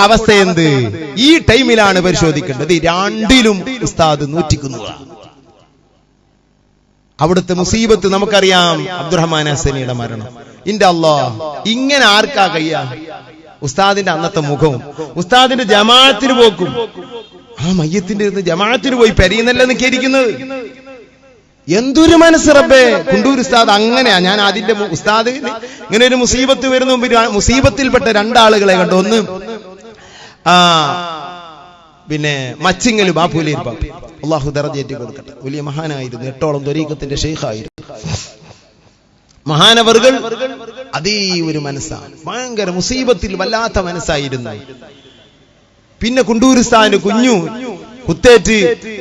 അവസ്ഥ എന്ത്? ഈ ടൈമിലാണ് പരിശോധിക്കേണ്ടത്. രണ്ടിലും ഉസ്താദ് നൂറ്റിക്കുന്നതാണ്. അവിടുത്തെ മുസീബത്ത് നമുക്കറിയാം. അബ്ദുറഹ്മാൻ ഹസനിയുടെ മരണം. ഇന്റെ അല്ലാഹ്, ഇങ്ങനെ ആർക്കാ കഴിയാ? ഉസ്താദിന്റെ അന്നത്തെ മുഖവും ഉസ്താദിന്റെ ജമാഅത്തിന് പോക്കും. ആ മയ്യത്തിന്റെ അടുത്ത് ജമാഅത്തിന് പോയി പെരിയുന്നല്ലെന്ന് കേരിക്കുന്നത്. എന്തൊരു മനസ്സ് റബ്ബേ! കുണ്ടൂർ ഉസ്താദ് അങ്ങനെയാ. ഞാൻ അതിന്റെ ഉസ്താദ് ഇങ്ങനെ ഒരു മുസീബത്ത് വരുന്ന മുമ്പ് മുസീബത്തിൽപ്പെട്ട രണ്ടാളുകളെ കണ്ടു. ഒന്ന് പിന്നെ മച്ചിങ്ങൽ ബാപ്പുലീർ ബാപ്പ, അള്ളാഹു ദറജയേറ്റി കൊടുക്കട്ടെ. വലിയ മഹാനായിരുന്നു, 8ഓളം ത്വരീഖത്തിന്റെ ഷെയ്ഖായിരുന്നു. മഹാനവറുകൾ അതേ ഒരു മനസ്സാണ്. ഭയങ്കര മുസീബത്തിൽ വല്ലാത്ത മനസ്സായിരുന്നു. പിന്നെ കുണ്ടൂർ ഉസ്താദിന്റെ കുഞ്ഞു കുത്തേറ്റ്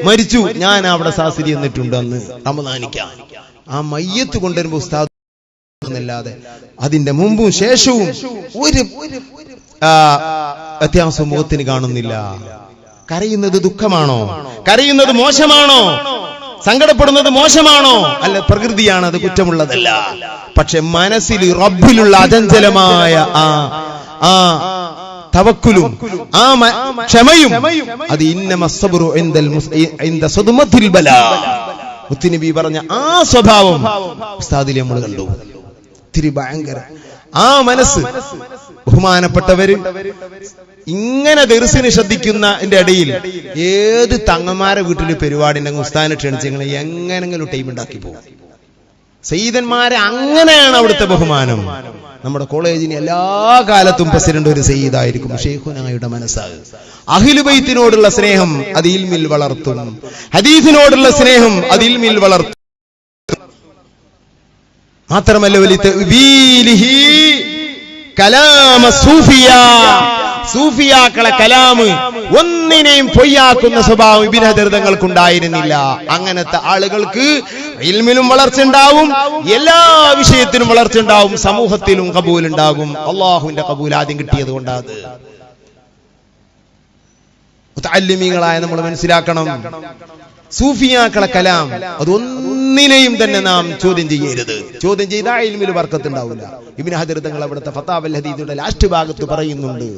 മരിച്ചു. ഞാൻ അവിടെ സാസിരി എന്നിട്ടുണ്ട് അന്ന് റമദാനിക്കാൻ. ആ മയ്യത്ത് കൊണ്ടുവരുമ്പോ ഉസ്താദ് എന്നല്ലാതെ അതിന്റെ മുമ്പും ശേഷവും ഒരു വ്യത്യാസം മുഖത്തിന് കാണുന്നില്ല. കരയുന്നത് ദുഃഖമാണോ? കരയുന്നത് മോശമാണോ? സങ്കടപ്പെടുന്നത് മോശമാണോ? അല്ല, പ്രകൃതിയാണ്, അത് കുറ്റമുള്ളതല്ല. പക്ഷെ മനസ്സിൽ റബ്ബിലുള്ള അചഞ്ചലമായ ആ തവക്കുലും ആ ക്ഷമയും, അത് ഇന്നമസ്സബ്റു ഇൻദ സദ്മത്തിൽ ബലാ, മുത്തുനബി പറഞ്ഞ ആ സ്വഭാവം ഉസ്താദിൽ നമ്മൾ കണ്ടു. ഇത്തിരി ഭയങ്കര ആ മനസ്സ്. ബഹുമാനപ്പെട്ടവര് ഇങ്ങനെ ദർസിന് ശ്രദ്ധിക്കുന്ന ഇടയിൽ ഏത് തങ്ങന്മാരെ വീട്ടിൽ പരിപാടി ഉണ്ടെങ്കിൽ ഉസ്താദിനെ ക്ഷണിച്ച് നിങ്ങൾ എങ്ങനെങ്കിലും ടൈം ഉണ്ടാക്കി പോകും. സയ്യിദന്മാരെ അങ്ങനെയാണ് അവിടുത്തെ ബഹുമാനം. നമ്മുടെ കോളേജിന് എല്ലാ കാലത്തും പ്രസിഡന്റ് ഒരു സയ്യിദായിരിക്കും. ഷെയ്ഖുനായുടെ മനസ്സാകും. അഹ്ലു ബൈത്തിനോടുള്ള സ്നേഹം അത് ഇൽമിൽ വളർത്തും. ഹദീസിനോടുള്ള സ്നേഹം അത് ഇൽമിൽ വളർത്തും. മാത്രമല്ല കലാമ സൂഫിയ, സൂഫിയാക്കളെ കലാമ് ഒന്നിനെയും പൊയ്യാക്കുന്ന സ്വഭാവം ഇബ്നു ഹജർ തങ്ങൾക്കുണ്ടായിരുന്നില്ല. അങ്ങനത്തെ ആളുകൾക്ക് ഇൽമിലും വളർച്ച ഉണ്ടാവും, എല്ലാ വിഷയത്തിലും വളർച്ച ഉണ്ടാവും, സമൂഹത്തിലും കബൂൽ ഉണ്ടാകും. അള്ളാഹുവിന്റെ കബൂൽ ആദ്യം കിട്ടിയത് കൊണ്ടാണ്. മുതഅല്ലിമീങ്ങളായ നമ്മൾ മനസ്സിലാക്കണം, സൂഫിയാക്കളെ കലാം അതൊന്നിനെയും തന്നെ നാം ചോദ്യം ചെയ്യരുത്. ചോദ്യം ചെയ്താൽ ഇൽമിൽ ബർക്കത്ത് ഉണ്ടാവില്ല. ഇബ്നു ഹജർ തങ്ങൾ അവിടുത്തെ ഫതാവൽ ഹദീദിന്റെ ലാസ്റ്റ് ഭാഗത്ത് പറയുന്നുണ്ട്,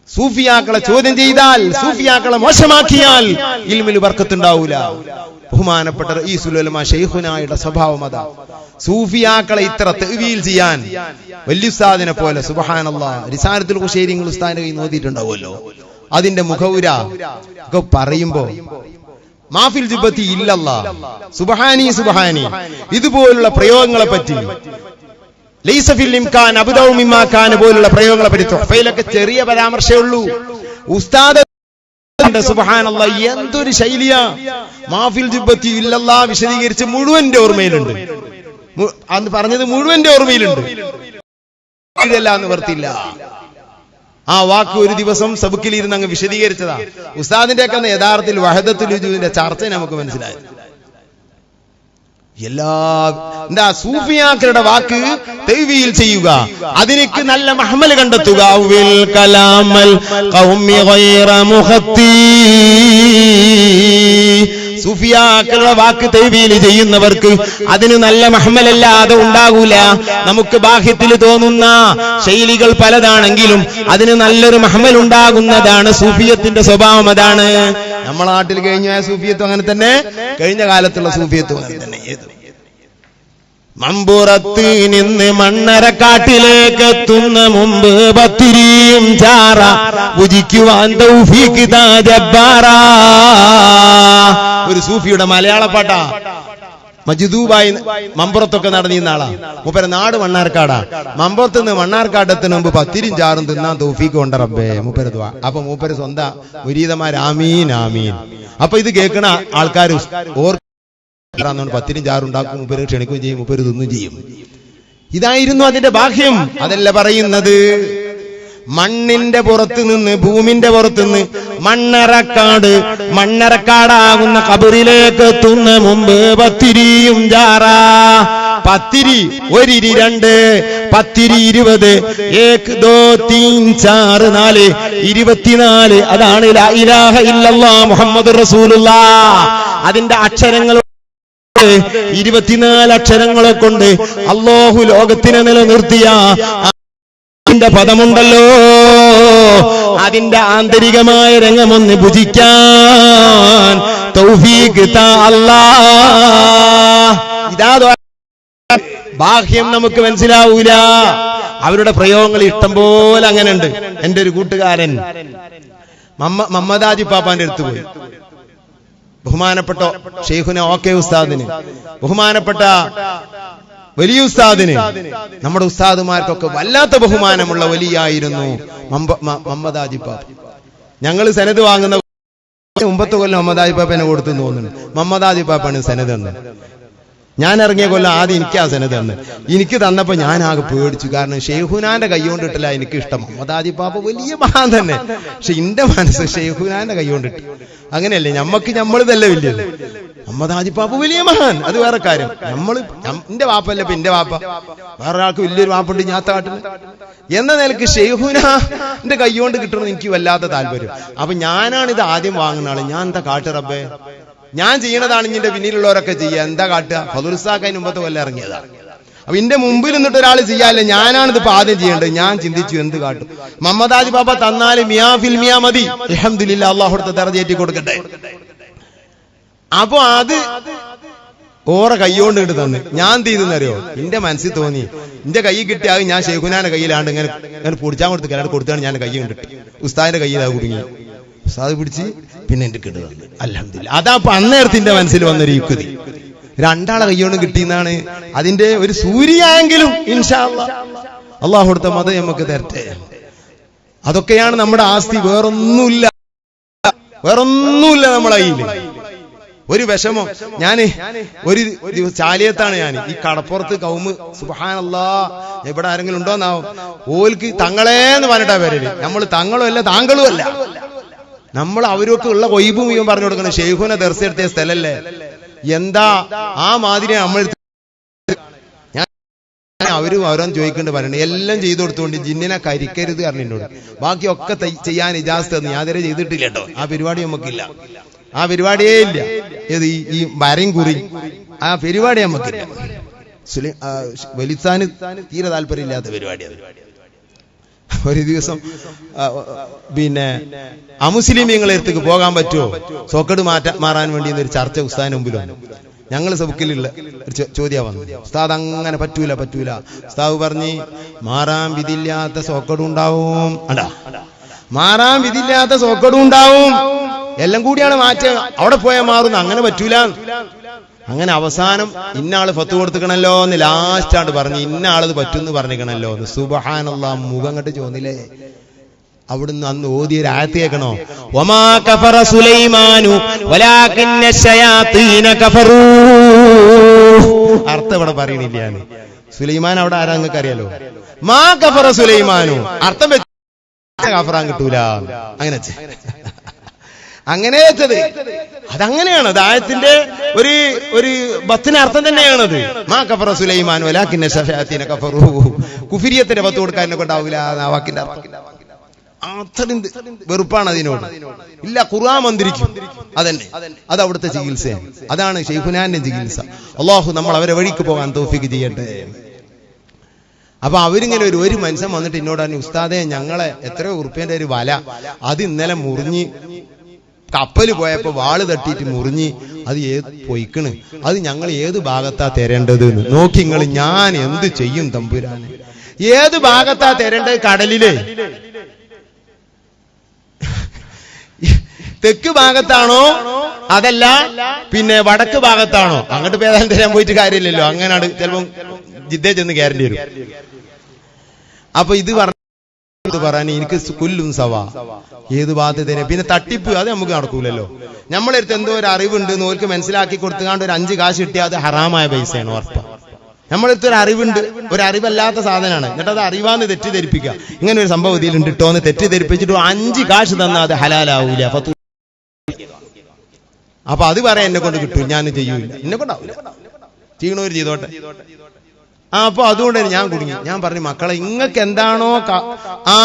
സൂഫിയാക്കളെ ചോദ്യം ചെയ്താൽ, സൂഫിയാക്കളെ മോശമാക്കിയാൽ ഇൽമിൽ ബർക്കത്ത് ഉണ്ടാവില്ല. ബഹുമാനപ്പെട്ട റഈസുൽ ഉലമാ ശൈഖുനായുടെ സ്വഭാവം അതാ. സൂഫിയാക്കളെ ഇത്ര തഅ്വീൽ ചെയ്യാൻ വലിയ ഉസ്താദിനെ പോലെ സുബ്ഹാനല്ലാഹ് റിസാലത്തുൽ ഖുശൈരി ഉസ്താദിന്റെ കയ്യിൽ നോക്കിയിട്ടുണ്ടാവുമല്ലോ. അതിന്റെ മുഖവുര ഒക്കെ പറയുമ്പോ മാഫിൽ ജുബത്തി ഇല്ലല്ലാ, സുബ്ഹാനി സുബ്ഹാനി, ഇതുപോലുള്ള പ്രയോഗങ്ങളെ പറ്റി, ലൈസ ഫിൽ ഇംകാൻ അബ്ദഉ മിമ്മാ കാന പോലുള്ള പ്രയോഗങ്ങളെ പറ്റി തുഹഫയിലൊക്കെ ചെറിയ പരാമർശമേ ഉള്ളൂ. ഉസ്താദ് സുബ്ഹാനല്ലാഹ് എന്തൊരു ശൈലിയാ! മാഫിൽ ജുബത്തി ഇല്ലല്ലാ വിശദീകരിച്ച് മുഴുവന്റെ ഓർമ്മയിലുണ്ട്. അന്ന് പറഞ്ഞത് മുഴുവന്റെ ഓർമ്മയിലുണ്ട്. ഇതെല്ലാം നിവർത്തില്ല. ആ വാക്ക് ഒരു ദിവസം സബുക്കിലിരുന്ന് അങ്ങ് വിശദീകരിച്ചതാ. ഉസ്താദിന്റെ ഒക്കെ യഥാർത്ഥത്തിൽ വഹദത്തുൽ വജൂദിന്റെ ചർച്ച നമുക്ക് മനസ്സിലായി. എന്താ സൂഫിയാക്കളുടെ വാക്ക് തഅ്വീൽ ചെയ്യുക, അതിനേക്ക് നല്ല മഹ്മൽ കണ്ടെത്തുക. സൂഫിയാക്കളുടെ വാക്ക് തഅ്വീൽ ചെയ്യുന്നവർക്ക് അതിന് നല്ല മഹ്മലല്ലാതെ ഉണ്ടാകൂല. നമുക്ക് ബാഹ്യത്തിൽ തോന്നുന്ന ശൈലികൾ പലതാണെങ്കിലും അതിന് നല്ലൊരു മഹ്മൽ ഉണ്ടാകുന്നതാണ് സൂഫിയത്തിന്റെ സ്വഭാവം. അതാണ് നമ്മുടെ നാട്ടിൽ കഴിഞ്ഞ സൂഫിയത്തും അങ്ങനെ തന്നെ, കഴിഞ്ഞ കാലത്തുള്ള സൂഫിയത്തും അങ്ങനെ തന്നെ. മമ്പുറത്ത് നിന്ന് മണ്ണരക്കാട്ടിലേക്ക് എത്തുന്ന മുമ്പ് പത്തിരിയും ചാറ ഭുജിക്കുവാൻ തൗഫീഖ് താ ജബ്ബാറ. ഒരു സൂഫിയുടെ മലയാള പാട്ടാ. മജ്ദൂബായി മമ്പുറത്തൊക്കെ നടന്നിരുന്ന ആളാ. മൂപ്പരെ നാട് മണ്ണാർക്കാടാ. മമ്പുറത്ത് നിന്ന് മണ്ണാർക്കാടത്തിന് മുമ്പ് പത്തിരിയും ചാറും തിന്നാൻ തൗഫീഖ് കൊണ്ട് റബ്ബേ മൂപ്പര് ദുആ. അപ്പൊ മൂപ്പര് സ്വന്തം മുരീദന്മാർ ആമീൻ ആമീൻ. അപ്പൊ ഇത് കേൾക്കണ ആൾക്കാർ പത്തിനും ചാറുണ്ടാക്കും, മുപ്പര് ക്ഷണിക്കുകയും ചെയ്യും, മുപ്പര് തിന്നും ചെയ്യും. ഇതായിരുന്നു അതിന്റെ ബാഹ്യം. അതല്ല പറയുന്നത്. മണ്ണിന്റെ പുറത്ത് നിന്ന്, ഭൂമിന്റെ പുറത്ത് നിന്ന് മണ്ണറക്കാടാകുന്ന ഖബറിലേക്ക് എത്തുന്ന മുമ്പ് പത്തിരിയും ചാറാ. പത്തിരി ഒരിരി 2, പത്തിരി 20, 1 2 3 4 4 24. അതാണ് ലാ ഇലാഹ ഇല്ലല്ലാഹ് മുഹമ്മദുർ റസൂലുള്ളാഹ്. അതിന്റെ അക്ഷരങ്ങൾ 24 അക്ഷരങ്ങളെ കൊണ്ട് അല്ലാഹു ലോകത്തിനെ നിലനിർത്തിയ പദമുണ്ടല്ലോ, അതിന്റെ ആന്തരികമായ രംഗമൊന്ന് ഭുജിക്കാൻ തൗഫീഖ് താ അല്ലാഹ്. ഇതാ ബാഹ്യം നമുക്ക് മനസ്സിലാവൂല. അവരുടെ പ്രയോഗങ്ങൾ ഇഷ്ടം പോലെ അങ്ങനെ ഉണ്ട്. എന്റെ ഒരു കൂട്ടുകാരൻ മമ്മദാജി പാപ്പാന്റെ അടുത്ത് പോയി. ബഹുമാനപ്പെട്ട ഷെയ്ഖുന ഓക്കെ ഉസ്താദിന്, ബഹുമാനപ്പെട്ട വലിയ ഉസ്താദിന്, നമ്മുടെ ഉസ്താദുമാർക്കൊക്കെ വല്ലാത്ത ബഹുമാനമുള്ള വലിയായിരുന്നു മമ്മദാജി പാപ്പ. ഞങ്ങൾ സനത് വാങ്ങുന്ന മുമ്പത്തെ കൊല്ലം മമ്മദാജി പാപ്പനെ കൊടുത്തു തോന്നുന്നു. മമ്മദാജി പാപ്പാണ് സനത് എന്ന്. ഞാൻ ഇറങ്ങിയ കൊല്ലം ആദ്യം എനിക്ക് ആ സനത് തന്നു. എനിക്ക് തന്നപ്പോ ഞാൻ ആകെ പേടിച്ചു. കാരണം ഷെയ്ഖുനാന്റെ കൈ കൊണ്ടിട്ടില്ല എനിക്ക് ഇഷ്ടം. മമ്മദാജി പാപ്പ വലിയ മഹാൻ തന്നെ, പക്ഷെ എന്റെ മനസ്സ് ഷെയ്ഖുനാന്റെ കൈ കൊണ്ടിട്ട്. അങ്ങനെയല്ലേ നമ്മളിതല്ലേ വലിയത്. മമ്മദാജി പാപ്പ വലിയ മഹാൻ, അത് വേറെ കാര്യം. എന്റെ വാപ്പല്ലേ ഇപ്പൊ എന്റെ വാപ്പ, വേറൊരാൾക്ക് വലിയൊരു വാപ്പുണ്ട് ഞാൻ കാട്ടിന് എന്ന നിലക്ക് ഷെയ്ഖുനാന്റെ കൈ കൊണ്ട് കിട്ടണമെന്ന് എനിക്ക് വല്ലാത്ത താല്പര്യം. അപ്പൊ ഞാനാണിത് ആദ്യം വാങ്ങുന്ന ആള്. ഞാൻ എന്താ കാട്ട് റബ്ബേ, ഞാൻ ചെയ്യണതാണ് ഇതിന്റെ പിന്നിലുള്ളവരൊക്കെ ചെയ്യുക. എന്താ കാട്ടുക? ഫതുൽസാഖിന് മുമ്പത്തെ കൊല്ലം ഇറങ്ങിയതാണ്. അപ്പൊ എന്റെ മുമ്പിൽ നിന്നിട്ട് ഒരാൾ ചെയ്യാല്ലേ, ഞാനാണിത് ഇപ്പൊ ആദ്യം ചെയ്യേണ്ടത്. ഞാൻ ചിന്തിച്ചു എന്ത് കാട്ടും. മമ്മദാജി പാപ്പ തന്നാലും മിയാ ഫിൽ മിയാ മതി, അൽഹംദുലില്ലാഹ്, അല്ലാഹു അടുത്ത ദർജയേറ്റി കൊടുക്കട്ടെ. അപ്പൊ അത് ഓറ കൈകൊണ്ട് ഇട്ട് തന്ന് ഞാൻ ചെയ്തെന്നറിയോ, എന്റെ മനസ്സിൽ തോന്നി എന്റെ കൈ കിട്ടിയാൽ ഞാൻ ഷെയ്ഖുനാന്റെ കയ്യിലാണ്ട് ഇങ്ങനെ പൊടിച്ചാൻ കൊടുത്താണ് ഞാൻ കൈ കണ്ടിട്ട് ഉസ്താദിന്റെ കയ്യിലാ കുടുങ്ങി. ഉസ്താദ് പിടിച്ച് പിന്നെ എന്റെ കിട്ടു തന്നു. അൽഹംദുലില്ലാഹ്. അതാ അപ്പൊ അന്നേരത്തിന്റെ മനസ്സിൽ വന്നൊരു യുക്തി. രണ്ടാളെ കൈകൊണ്ട് കിട്ടിയെന്നാണ് അതിന്റെ ഒരു സൂര്യായെങ്കിലും ഇൻഷാ അല്ലാഹ് അള്ളാഹു കൊടുത്ത മതം നമുക്ക് തരട്ടെ. അതൊക്കെയാണ് നമ്മുടെ ആസ്തി, വേറൊന്നുമില്ല നമ്മളെ കയ്യിൽ. ഒരു വിഷമം. ഒരു ചാലിയത്താണ് ഞാൻ ഈ കടപ്പുറത്ത് കൗമ് സുബ്ഹാനല്ലാഹ്, എവിടെ ആരെങ്കിലും ഉണ്ടോന്നാവും, ഓൽക്ക് തങ്ങളേന്ന് പറഞ്ഞിട്ടാ വരല്. നമ്മൾ തങ്ങളും അല്ല താങ്കളും അല്ല. നമ്മൾ അവരൊക്കെ ഉള്ള കൊയ്ബും ഇവൻ പറഞ്ഞു കൊടുക്കണം. ഷെയ്ഖുനെ ദർസെടുത്തിയ സ്ഥലല്ലേ, എന്താ ആ മാതിരി നമ്മൾ അവരും ഓരോന്ന് ചോദിക്കേണ്ടി പറയണേ. എല്ലാം ചെയ്തു കൊടുത്തുകൊണ്ട് ജിന്നിനെ കരിക്കരുത് പറഞ്ഞിട്ടുണ്ട്. ബാക്കിയൊക്കെ ചെയ്യാൻ ഇജാസത്ത് തന്നു. യാതൊരു ചെയ്തിട്ടില്ല കേട്ടോ. ആ പരിപാടി നമുക്കില്ല, ആ പരിപാടിയേ ഇല്ല. ഏത് ഈ വരയും കുറി ആ പരിപാടി നമുക്കില്ല. വലിസാന് തീരെ താല്പര്യമില്ലാത്ത പരിപാടിയാണ്. ഒരു ദിവസം പിന്നെ അമുസ്ലിമീങ്ങളെ അടുത്തേക്ക് പോകാൻ പറ്റുമോ, സോക്കട് മാറാൻ വേണ്ടി ഒരു ചർച്ച ഉസ്താദിന് മുമ്പിലാണ്. ഞങ്ങൾ സബക്കിലുള്ള ഒരു ചോദ്യം വന്നു. ഉസ്താദ് അങ്ങനെ പറ്റൂല. ഉസ്താദ് പറഞ്ഞ് മാറാൻ വിധിയില്ലാത്ത സോക്കടും ഉണ്ടാവും. മാറാൻ വിധിയില്ലാത്ത സോക്കടും ഉണ്ടാവും, എല്ലാം കൂടിയാണ് മാറ്റുക. അവിടെ പോയാൽ മാറുന്നു, അങ്ങനെ പറ്റൂല. അങ്ങനെ അവസാനം ഇന്നാള് ഫത്ത് കൊടുത്തിക്കണല്ലോ എന്ന് ലാസ്റ്റാണ്ട് പറഞ്ഞു. ഇന്നാളത് പറ്റുമെന്ന് പറഞ്ഞിക്കണല്ലോ എന്ന്. സുബ്ഹാനല്ലാഹ്, മുഖം കണ്ട് ചോന്നില്ലേ. അവിടുന്ന് അന്ന് ഓതിയൊരു ആയത്ത് കേൾക്കണോ? വമാ കഫറ സുലൈമാനു വലാകിന്ന ശയാതീന കഫറൂ. അർത്ഥം ഇവിടെ പറയണില്ല. സുലൈമാൻ അവിടെ ആരാ നിങ്ങൾക്ക് അറിയാലോ. മാ കഫറ സുലൈമാനു, അർത്ഥം കഫറാൻ കിട്ടൂല. അങ്ങനെ വെച്ചത് അതങ്ങനെയാണ്. ആയത്തിന്റെ ഒരു ബത്തിന് അർത്ഥം തന്നെയാണത്. മാ കഫറ സുലൈമാൻ വലാകിന്ന ശയാതീന കഫറൂ. കുഫിരിയത്തിന്റെ ബത്ത് കൊടുക്കാനൊക്കെ ഉണ്ടാവില്ല ആ വാക്കിന്റെ അർത്ഥം. അത്രയും വെറുപ്പാണ് അതിനോട്. ഇല്ല, ഖുർആൻ മന്ത്രിക്കും. അതന്നെ, അത് അവിടുത്തെ ചികിത്സയാണ്. അതാണ് ഷെയ്ഖുനാന്റെ ചികിത്സ. അല്ലാഹു നമ്മൾ അവരെ വഴിക്ക് പോകാൻ തൗഫീഖ് ചെയ്യട്ടെ. അപ്പൊ അവരിങ്ങനെ ഒരു മനുഷ്യൻ വന്നിട്ട് എന്നോട് പറഞ്ഞു, ഉസ്താദേ ഞങ്ങളെ എത്രയോ ഉറുപ്പ്യന്റെ ഒരു വല അത് ഇന്നലെ മുറിഞ്ഞ് കപ്പല് പോയപ്പോ വാള് തട്ടിയിട്ട് മുറിഞ്ഞ് അത് പൊയ്ക്കണ്. അത് ഞങ്ങൾ ഏത് ഭാഗത്താ തരേണ്ടത് നോക്കി നിങ്ങൾ. ഞാൻ എന്ത് ചെയ്യും തമ്പുരാന്? ഏത് ഭാഗത്താ തരേണ്ടത്? കടലിലെ തെക്ക് ഭാഗത്താണോ അതല്ല പിന്നെ വടക്ക് ഭാഗത്താണോ? അങ്ങോട്ട് പേതാൻ തരാൻ പോയിട്ട് കാര്യമില്ലല്ലോ. അങ്ങനെയാണ് ചിലപ്പം ജിദ്ദ ചെന്ന് കയറേണ്ടി വരും. അപ്പൊ ഇത് പറയാൻ എനിക്ക് കൊല്ലും സവാ ഏത് ഭാഗത്ത് തന്നെ. പിന്നെ തട്ടിപ്പ് അത് നമുക്ക് നടക്കൂലല്ലോ. നമ്മളെടുത്ത് എന്തോ ഒരു അറിവുണ്ട് നോർക്ക് മനസ്സിലാക്കി കൊടുത്തുകൊണ്ട് ഒരു 5 കാശ് കിട്ടിയാൽ അത് ഹറാമായ പൈസയാണ് ഉറപ്പ്. നമ്മളെടുത്ത് ഒരു അറിവുണ്ട്, ഒരു അറിവല്ലാത്ത സാധനമാണ്, എന്നിട്ട് അത് അറിവാന്ന് തെറ്റിദ്ധരിപ്പിക്കുക. ഇങ്ങനെ ഒരു സംഭവം ഇതിലുണ്ട് ഇട്ടോന്ന് തെറ്റിദ്ധരിപ്പിച്ചിട്ട് 5 കാശ് തന്നാൽ അത് ഹലാലാവൂല. അപ്പൊ അത് പറയാൻ എന്നെ കൊണ്ട് കിട്ടും, ഞാൻ ചെയ്യൂല, എന്നെ കൊണ്ടാവൂല, ചെയ്യണവര് ചെയ്തോട്ടെ. അപ്പൊ അതുകൊണ്ട് ഞാൻ കുടുങ്ങി. ഞാൻ പറഞ്ഞു, മക്കളെ ഇങ്ങക്ക് എന്താണോ ആ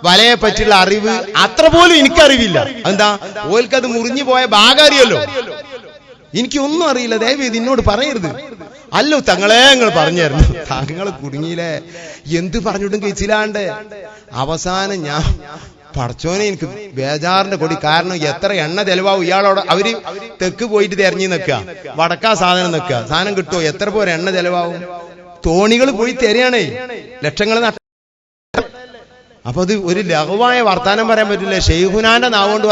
വലയെ പറ്റിയുള്ള അറിവ് അത്ര പോലും എനിക്കറിവില്ല. എന്താ ഓൽക്കത് മുറിഞ്ഞു പോയ ഭാഗം അറിയല്ലോ, എനിക്കൊന്നും അറിയില്ല. ദയവേത് എന്നോട് പറയരുത്. അല്ലോ തങ്ങളെ നിങ്ങൾ പറഞ്ഞു തരണം. താങ്കൾ കുടുങ്ങിയില്ലേ, എന്ത് പറഞ്ഞിട്ടും കഴിച്ചില്ലാണ്ട് അവസാനം ഞാൻ പടച്ചോനെ എനിക്ക് ബേജാറിന്റെ കൊടി. കാരണം എത്ര എണ്ണ ചെലവാകും ഇയാളോട്. അവര് തെക്ക് പോയിട്ട് തെരഞ്ഞു നിൽക്കുക, വടക്കാ സാധനം നിൽക്കുക, സാധനം കിട്ടുമോ, എത്ര പോരെ എണ്ണ ചെലവാകും. തോണികൾ പോയി തെരയാണേ, ലക്ഷങ്ങൾ. അപ്പൊ അത് ഒരു ലഘുവായ വർത്താനം പറയാൻ പറ്റില്ല. ഷെയ്ഖുനാന്റെ നാവുകൊണ്ട്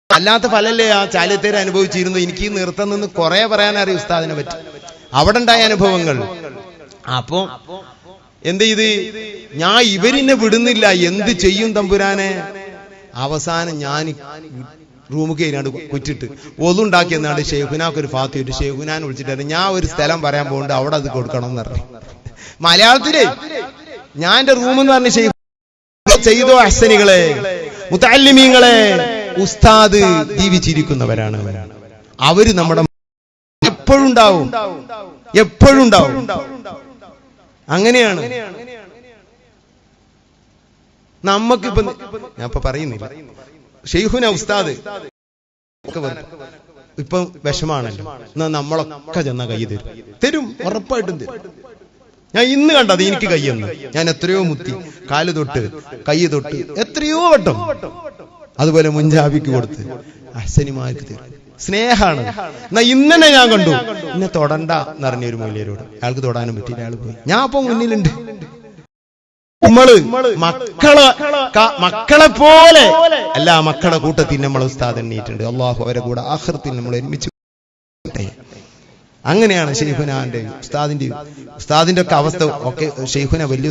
അല്ലാത്ത ഫലല്ലേ ആ ചാലിയത്തേര് അനുഭവിച്ചിരുന്നു. എനിക്ക് ഈ നൃത്തം നിന്ന് കുറെ പറയാനറിയാം ഉസ്താദിനെ പറ്റി, അവിടെ ഉണ്ടായ അനുഭവങ്ങൾ. അപ്പൊ എന്ത് ചെയ്ത് ഞാൻ ഇവരിനെ വിടുന്നില്ല, എന്ത് ചെയ്യും തമ്പുരാനെ. അവസാനം ഞാൻ റൂമിൽ കയറിയാണ്ട് കുറ്റിട്ട് ഒതുണ്ടാക്കി എന്നാണ്ട് ഷെയ്ഖുനാക്ക് ഒരു ഫാത്തിയിട്ട് ഷെയ്ഖുനാൻ വിളിച്ചിട്ട് ഞാൻ ഒരു സ്ഥലം പറയാൻ പോകുന്നുണ്ട്, അവിടെ അത് കൊടുക്കണം എന്ന് പറഞ്ഞു. മലയാളത്തിലേ ഞാൻ എന്റെ റൂമെന്ന് പറഞ്ഞ ഷെയ്ഖ് ചെയ്തോ അഹ്സനികളെ, മുതഅല്ലിമീങ്ങളെ, ഉസ്താദ് ജീവിച്ചിരിക്കുന്നവരാണ്. അവര് നമ്മുടെ എപ്പോഴും ഉണ്ടാവും, എപ്പോഴും ഉണ്ടാവും. അങ്ങനെയാണ് നമ്മക്കിപ്പോ. ഞാൻ ഇപ്പൊ പറയുന്നില്ല, ഷെയ്ഖുന ഉസ്താദ് ഇപ്പൊ വിഷമാണല്ലോ, എന്നാ നമ്മളൊക്കെ ചെന്ന കൈ തരും, ഉറപ്പായിട്ടും തരും. ഞാൻ ഇന്ന് കണ്ടത് എനിക്ക് കയ്യെന്ന്. ഞാൻ എത്രയോ മുത്തി, കാല് തൊട്ട് കൈ തൊട്ട് എത്രയോ വട്ടം. അതുപോലെ മുൻജാബിക്ക് കൊടുത്ത് അഹ്സനിമാർക്ക് തരും. സ്നേഹാണ്. എന്നാ ഇന്നെ ഞാൻ കണ്ടു, എന്നെ തൊടണ്ട എന്ന് പറഞ്ഞ ഒരു മൂല്യരോട്, അയാൾക്ക് തൊടാനും പറ്റില്ല, അയാൾ പോയി. ഞാൻ അപ്പൊ മുന്നിലുണ്ട്. നമ്മള് മക്കളെ പോലെ അല്ല, മക്കളെ കൂട്ടത്തിൽ നമ്മൾ ഉസ്താദ് എണ്ണീട്ടുണ്ട്. അള്ളാഹു അവരെ കൂടെ ആഖിറത്തിൽ നമ്മൾ ഒരുമിച്ച്. അങ്ങനെയാണ് ഷെയ്ഖുനാന്റെ ഉസ്താദിന്റെ ഒക്കെ അവസ്ഥ ഒക്കെ. ഷെയ്ഖുന വലിയ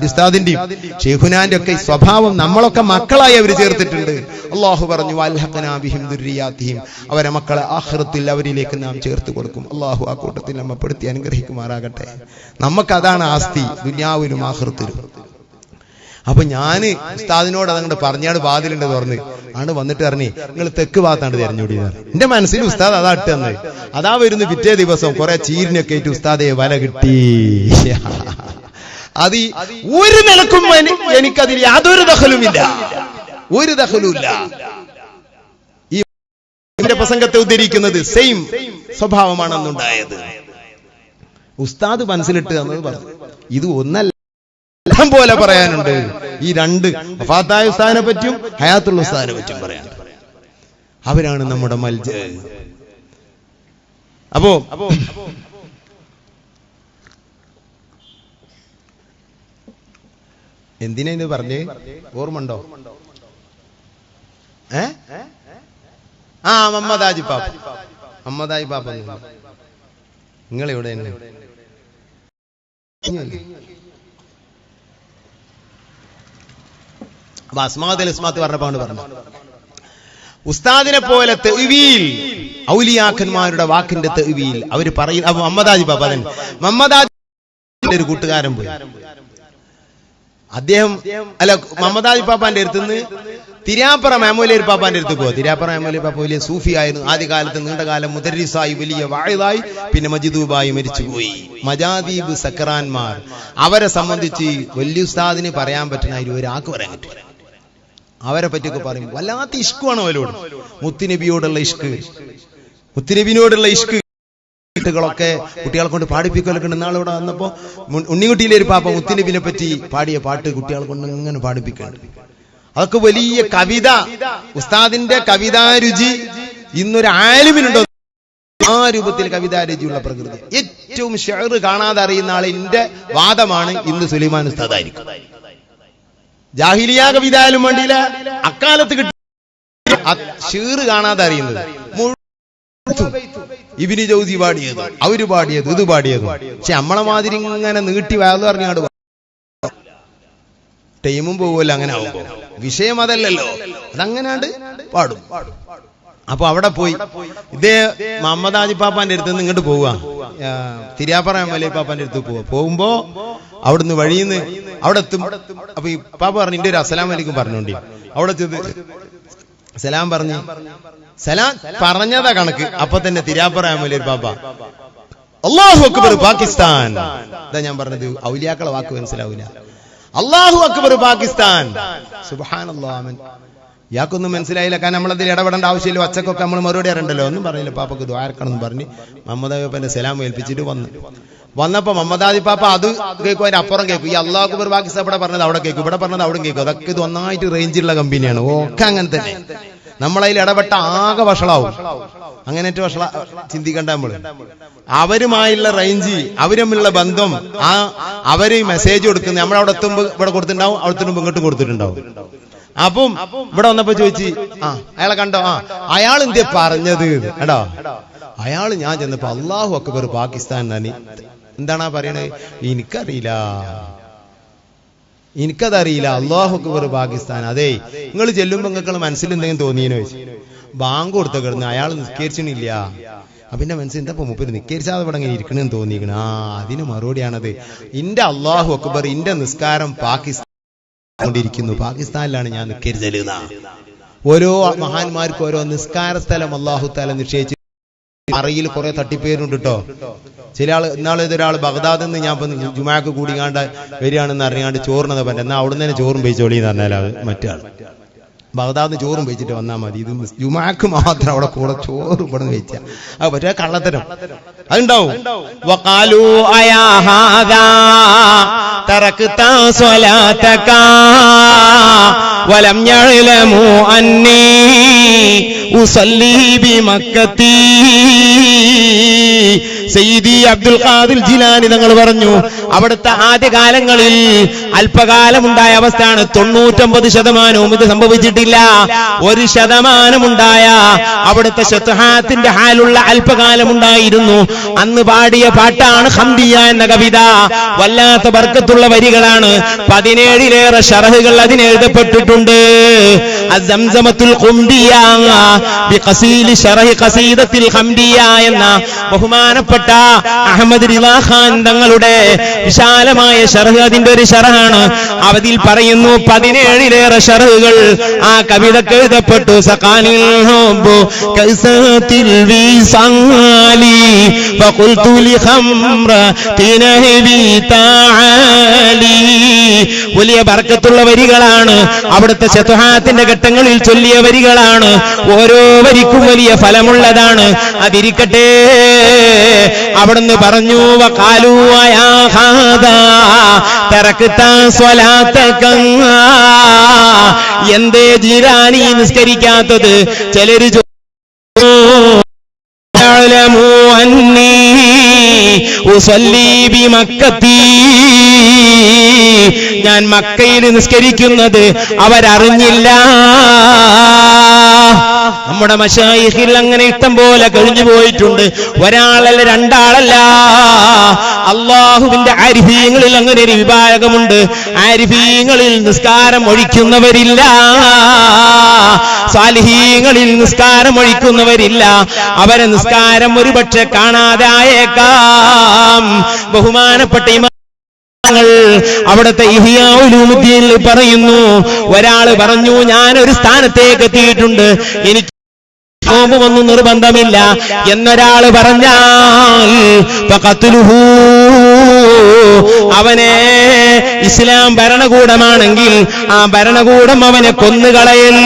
ഉസ്താദിന്റെയും ഷെയ്ഖുനാന്റെ ഒക്കെ സ്വഭാവം നമ്മളൊക്കെ മക്കളായി അവർ ചേർത്തിട്ടുണ്ട്. അള്ളാഹു പറഞ്ഞു വൽഹഖനാ ബിഹിം ദുർരിയാതിഹിം, അവരെ മക്കളെ ആഖിറത്തിൽ അവരിലേക്ക് നാം ചേർത്ത് കൊടുക്കും. അള്ളാഹു ആ കൂട്ടത്തിൽ നമ്മെ പെടുത്തി അനുഗ്രഹിക്കുമാറാകട്ടെ. നമുക്കതാണ് ആസ്തി, ദുനിയാവിലും ആഖിറത്തിലും. അപ്പൊ ഞാന് ഉസ്താദിനോട് അതങ്ങോട്ട് പറഞ്ഞാട് വാതിലുണ്ട് തുറന്ന് ആണ് വന്നിട്ട് പറഞ്ഞേ, നിങ്ങൾ തെക്ക് ഭാഗത്താണ്ട് തെരഞ്ഞോടിയത്. എന്റെ മനസ്സിൽ ഉസ്താദ് അതാ ഇട്ടെന്ന്. അതാ വരുന്നു പിറ്റേ ദിവസം കുറെ ചീരിനൊക്കെ ആയിട്ട് ഉസ്താദെ വല കിട്ടി. അത് ഒരു നിലക്കും എനിക്കതിൽ യാതൊരു ദഖലുമില്ല, ഒരു ദഖലുമില്ല. ഈ പ്രസംഗത്തെ ഉദ്ധരിക്കുന്നത് സെയിം സ്വഭാവമാണെന്നുണ്ടായത്. ഉസ്താദ് മനസ്സിലിട്ട് എന്നത് പറഞ്ഞു. ഇത് ഒന്നല്ല പോലെ പറയാനുണ്ട്. ഈ രണ്ട് വഫാത്തായ ഉസ്താദിനെ പറ്റിയും ഹയാത്തുള്ള ഉസ്താദിനെ പറ്റിയും പറയാനുണ്ട്. അവരാണ് നമ്മുടെ മൽജ. അപ്പോ എന്തിനാ ഇത് പറഞ്ഞേ, ഓർമ്മണ്ടോ? മമ്മദാജി പാപ്പ, മമ്മദാജി പാപ്പ നിങ്ങളെവിടെ തന്നെ പറഞ്ഞു. ഉസ്താദിനെ പോലെ തെവീൽ, ഔലിയാക്കന്മാരുടെ വാക്കിന്റെ തെവീൽ അവര് പറയും. അപ്പൊ മമ്മദാജി പാപ്പ, മമ്മദാജി ഒരു കൂട്ടുകാരൻ പോയി. അദ്ദേഹം അല്ല മമ്മദാജി പാപ്പാന്റെ അടുത്തുനിന്ന് തിരാപ്പറ മാമൂലിയർ പാപ്പാന്റെ അടുത്ത് പോവാ. തിരാപ്പറ മാമൂലിയർ പാപ്പ വലിയ സൂഫിയായിരുന്നു. ആദ്യകാലത്ത് നീണ്ടകാലം മുദരിസായി, വലിയ വായിലായി, പിന്നെ മജിദൂബായി മരിച്ചുപോയി. മജാദീബ് സക്കറാൻമാർ, അവരെ സംബന്ധിച്ച് വലിയ ഉസ്താദിന് പറയാൻ പറ്റുന്ന ഒരാൾക്ക് പറയാൻ പറ്റില്ല. അവരെ പറ്റിയൊക്കെ പറയും. വല്ലാത്ത ഇഷ്കുമാണ് അവരോട്, മുത്തുനബിയോടുള്ള ഇഷ്ക്, മുത്തുനബിനോടുള്ള ഇഷ്ക് ൊക്കെ കുട്ടികളെ കൊണ്ട് പാടിപ്പിക്കലൊക്കെ ഉണ്ട്. നാളെ ഇവിടെ വന്നപ്പോ ഉണ്ണിക്കുട്ടിയിലെ ഒരു പാപ്പ മുത്തുനബിനെ പറ്റി പാടിയ പാട്ട് കുട്ടികളെ കൊണ്ട് ഇങ്ങനെ പാടിപ്പിക്കുന്നുണ്ട്. അതൊക്കെ വലിയ കവിത. ഉസ്താദിന്റെ കവിതാരുചി ഇന്നൊരു ആലിമിനുണ്ടോ? ആ രൂപത്തിൽ കവിതാരുചിയുള്ള പ്രകൃതി. ഏറ്റവും ഷെയർ കാണാതെ അറിയുന്ന ആളിന്റെ വാദമാണ് ഇന്ന് സുലൈമാൻ ഉസ്താദായിരിക്കും. ജാഹിലിയ കവിതായാലും വേണ്ടിയില്ല, അക്കാലത്ത് കിട്ടിയ ഷെയർ കാണാതെ അറിയുന്നത് ഇബ്നു ജൗസി പാടിയത്, അവര് പാടിയത്, ഇത് പാടിയത്. പക്ഷെ നമ്മളെ മാതിരി ഇങ്ങനെ നീട്ടി വയലു പറഞ്ഞാട് ടൈമും പോവുമല്ലോ. അങ്ങനെ ആവുമ്പോ വിഷയം അതല്ലല്ലോ, അതങ്ങനാണ്ട് പാടും. അപ്പൊ അവിടെ പോയി ഇതേ മമ്മദാജി പാപ്പാന്റെ അടുത്ത് നിന്ന് ഇങ്ങോട്ട് പോവുക, തിരാപ്പറ മലയ പാപ്പാന്റെ അടുത്ത് പോവുക. പോകുമ്പോ അവിടുന്ന് വഴിയിന്ന് അവിടെ എത്തും. അപ്പൊ ഈ പാപ്പ പറഞ്ഞു എന്റെ ഒരു അസ്സലാമു അലൈക്കും പറഞ്ഞോണ്ടി. അവിടെ ചെന്ന് സലാം പറഞ്ഞു. സലാം പറഞ്ഞതാ കണക്ക്. അപ്പൊ തന്നെ തിരാപ്പറ മലയ പാപ്പ അല്ലാഹു അക്ബർ പാകിസ്ഥാൻ. ഇതാ ഞാൻ പറഞ്ഞത്, ഔലിയാക്കളെ വാക്ക് മനസ്സിലാവില്ല. അല്ലാഹു അക്ബർ പാകിസ്ഥാൻ. സുബ്ഹാനല്ലാഹ്. ഇയാൾക്കൊന്നും മനസ്സിലായില്ല. കാരണം നമ്മളതിൽ ഇടപെടേണ്ട ആവശ്യമില്ല. ഒച്ചക്കൊക്കെ നമ്മൾ മറുപടി അറിയണ്ടല്ലോ. ഒന്നും പറഞ്ഞില്ല. പാപ്പക്ക് ദ്വാരക്കണമെന്ന് പറഞ്ഞ് മുഹമ്മദ് അയ്യപ്പന്റെ സലാം ഏൽപ്പിച്ചിട്ട് വന്നു. വന്നപ്പോ മമ്മദാദി പാപ്പ അത് കേൾക്കും, അതിന്റെ അപ്പുറം കേൾക്കും. ഈ അല്ലാഹു അക്ബർ പാകിസ്ഥാൻ ഇവിടെ പറഞ്ഞത് അവിടെ കേൾക്കും, ഇവിടെ പറഞ്ഞത് അവിടെ കേൾക്കും. അതൊക്കെ ഇത് ഒന്നായിട്ട് റേഞ്ചുള്ള കമ്പനിയാണ്. ഒക്കെ അങ്ങനെ തന്നെ. നമ്മളതിൽ ഇടപെട്ട ആകെ വഷളാവും. അങ്ങനെയൊക്കെ വഷള ചിന്തിക്കണ്ട നമ്മള്. അവരുമായുള്ള റേഞ്ച്, അവരുമുള്ള ബന്ധം, അവര് മെസ്സേജ് കൊടുക്കുന്നത് നമ്മളവിടെ എത്തുമ്പോ ഇവിടെ കൊടുത്തിട്ടുണ്ടാവും, അവിടെ എത്തുമ്പോ ഇങ്ങോട്ടും കൊടുത്തിട്ടുണ്ടാവും. അപ്പം ഇവിടെ വന്നപ്പോ ചോദിച്ചു, അയാളെ കണ്ടോ? അയാൾ എന്തേ പറഞ്ഞത് എടാ? അയാള് ഞാൻ ചെന്നപ്പോ അല്ലാഹു അക്ബർ പാകിസ്ഥാൻ തന്നെ. എന്താണാ പറയണത്? എനിക്കതറിയില്ല. അല്ലാഹു അക്ബർ പാകിസ്ഥാൻ. അതെ, നിങ്ങൾ ചെല്ലുമ്പോ നിങ്ങൾക്ക് മനസ്സിൽ എന്തെങ്കിലും തോന്നിയെന്ന് ചോദിച്ചു. ബാങ്ക് കൊടുത്ത കിടന്ന് അയാൾ നിസ്കരിച്ചിട്ടില്ല. പിന്നെ മനസ്സിൽ എന്താ മുപ്പര് നിസ്കരിച്ചാതെ ഇവിടെ ഇങ്ങനെ ഇരിക്കണെന്ന് തോന്നിയിരിക്കണം. അതിന് മറുപടിയാണത്. ഇന്റെ അല്ലാഹു അക്ബർ, ഇന്റെ നിസ്കാരം പാകിസ്ഥാൻ കൊണ്ടിരിക്കുന്നു. പാകിസ്ഥാനിലാണ് ഞാൻ നിസ്കരിച്ചത്. ഓരോ മഹാന്മാർക്കും ഓരോ നിസ്കാര സ്ഥലം അല്ലാഹു തആല നിശ്ചയിച്ചു. അറിയിൽ കുറെ തട്ടിപ്പേരുണ്ട് കേട്ടോ. ചില ആള് ഇന്നാളെ ഇതൊരാൾ ബഗ്ദാദിൽ നിന്ന് ഞാൻ ഇപ്പൊ ജുമാക്ക് കൂടിക്കാണ്ട് വരികയാണെന്ന് അറിയാണ്ട് ചോറിനത് പറ്റും. എന്നാൽ അവിടെ നിന്ന് ചോറും വെച്ചോളി എന്ന് പറഞ്ഞാൽ അത് മറ്റേ ആൾ ബഗ്ദാദിന് ചോറും വെച്ചിട്ട് വന്നാൽ മതി. ഇത് ജുമാക്ക് മാത്രം അവിടെ കൂടെ ചോറ് ഇവിടെ വെച്ച അത് പറ്റേ കള്ളത്തരം അതുണ്ടാവും. വഖാലൂ അയാ ഹാദാ തറക്ത സ്വലാതക വലം യഅലമു അന്നീ ഉസല്ലി ബിമക്കത്തി. സയ്യിദി അബ്ദുൽ ഖാദിർ ജിലാനി തങ്ങൾ പറഞ്ഞു, അവിടുത്തെ ആദ്യകാലങ്ങളിൽ അല്പകാലമുണ്ടായ അവസ്ഥയാണ്. 99% ഇത് സംഭവിച്ചിട്ടില്ല. 1% ഉണ്ടായ അവിടുത്തെ ശത്ഹാത്തിന്റെ ഹാലുള്ള അല്പകാലമുണ്ടായിരുന്നു. അന്ന് പാടിയ പാട്ടാണ് ഹംദിയ എന്ന കവിത. വല്ലാത്ത ബർക്കത്തുള്ള വരികളാണ്. 17 ഷറഹുകൾ അതിന് എഴുതപ്പെട്ടിട്ടുണ്ട്. അസംസമത്തുൽ ഖുംദിയ ബിഖസീലി ശറഹി ഖസീദത്തിൽ ഹംദിയ എന്ന ബഹുമാനപ്പെട്ട അഹമ്മദ് റിളാ ഖാൻ തങ്ങളുടെ വിശാലമായ ശറഹ്, അതിന്റെ ഒരു ശറഹാണ്. അവതിൽ പറയുന്നു 17 ഷറഹുകൾ ആ കവിതക്ക് എഴുതപ്പെട്ടു. സഖാനിൽ ഹുബ്ബു കൈസത്തിൽ വിസാലി വഖുൽതു ലി ഖംറതിനഹി തആലി. വലിയ ബർക്കത്തുള്ള വരികളാണ്. അവിടുത്തെ ശത്ഹാത്തിന്റെ ഘട്ടങ്ങളിൽ ചൊല്ലിയ വരികളാണ്. ഓരോ വരിക്കും വലിയ ഫലമുള്ളതാണ്. അതിരിക്കട്ടെ, അവിടുന്ന് പറഞ്ഞു, വഖാലൂ യാ ഹാദാ തറക്ത സ്വലാതക. എന്തേ ജിലാനി നിസ്കരിക്കാത്തത്? ചിലര് യഅലമു അന്നീ ഉസല്ലി ബിമക്കത്തി. ഞാൻ മക്കയിൽ നിസ്കരിക്കുന്നത് അവരറിഞ്ഞില്ല. നമ്മുടെ മശായിഖിൽ അങ്ങനെ ഇഷ്ടം പോലെ കഴിഞ്ഞു പോയിട്ടുണ്ട്. ഒരാളല്ല, രണ്ടാളല്ല. അള്ളാഹുവിന്റെ ആരിഫീങ്ങളിൽ അങ്ങനെ ഒരു വിഭാഗമുണ്ട്. ആരിഫീങ്ങളിൽ നിസ്കാരം ഒഴിക്കുന്നവരില്ല, സാലിഹീങ്ങളിൽ നിസ്കാരം ഒഴിക്കുന്നവരില്ല. അവരെ നിസ്കാരം ഒരുപക്ഷെ കാണാതെ ആയേക്കാം. ബഹുമാനപ്പെട്ട അവിടുത്തെ ഇഹ്യാ ഉലൂമുദ്ദീനിൽ പറയുന്നു, ഒരാള് പറഞ്ഞു, ഞാനൊരു സ്ഥാനത്തേക്ക് എത്തിയിട്ടുണ്ട്, എനിക്ക് നോമ്പൊന്നും നിർബന്ധമില്ല എന്നൊരാള് പറഞ്ഞാൽ ഫഖത്ലുഹു, അവനെ ഇസ്ലാം ഭരണകൂടമാണെങ്കിൽ ആ ഭരണകൂടം അവനെ കൊന്നുകളയൽ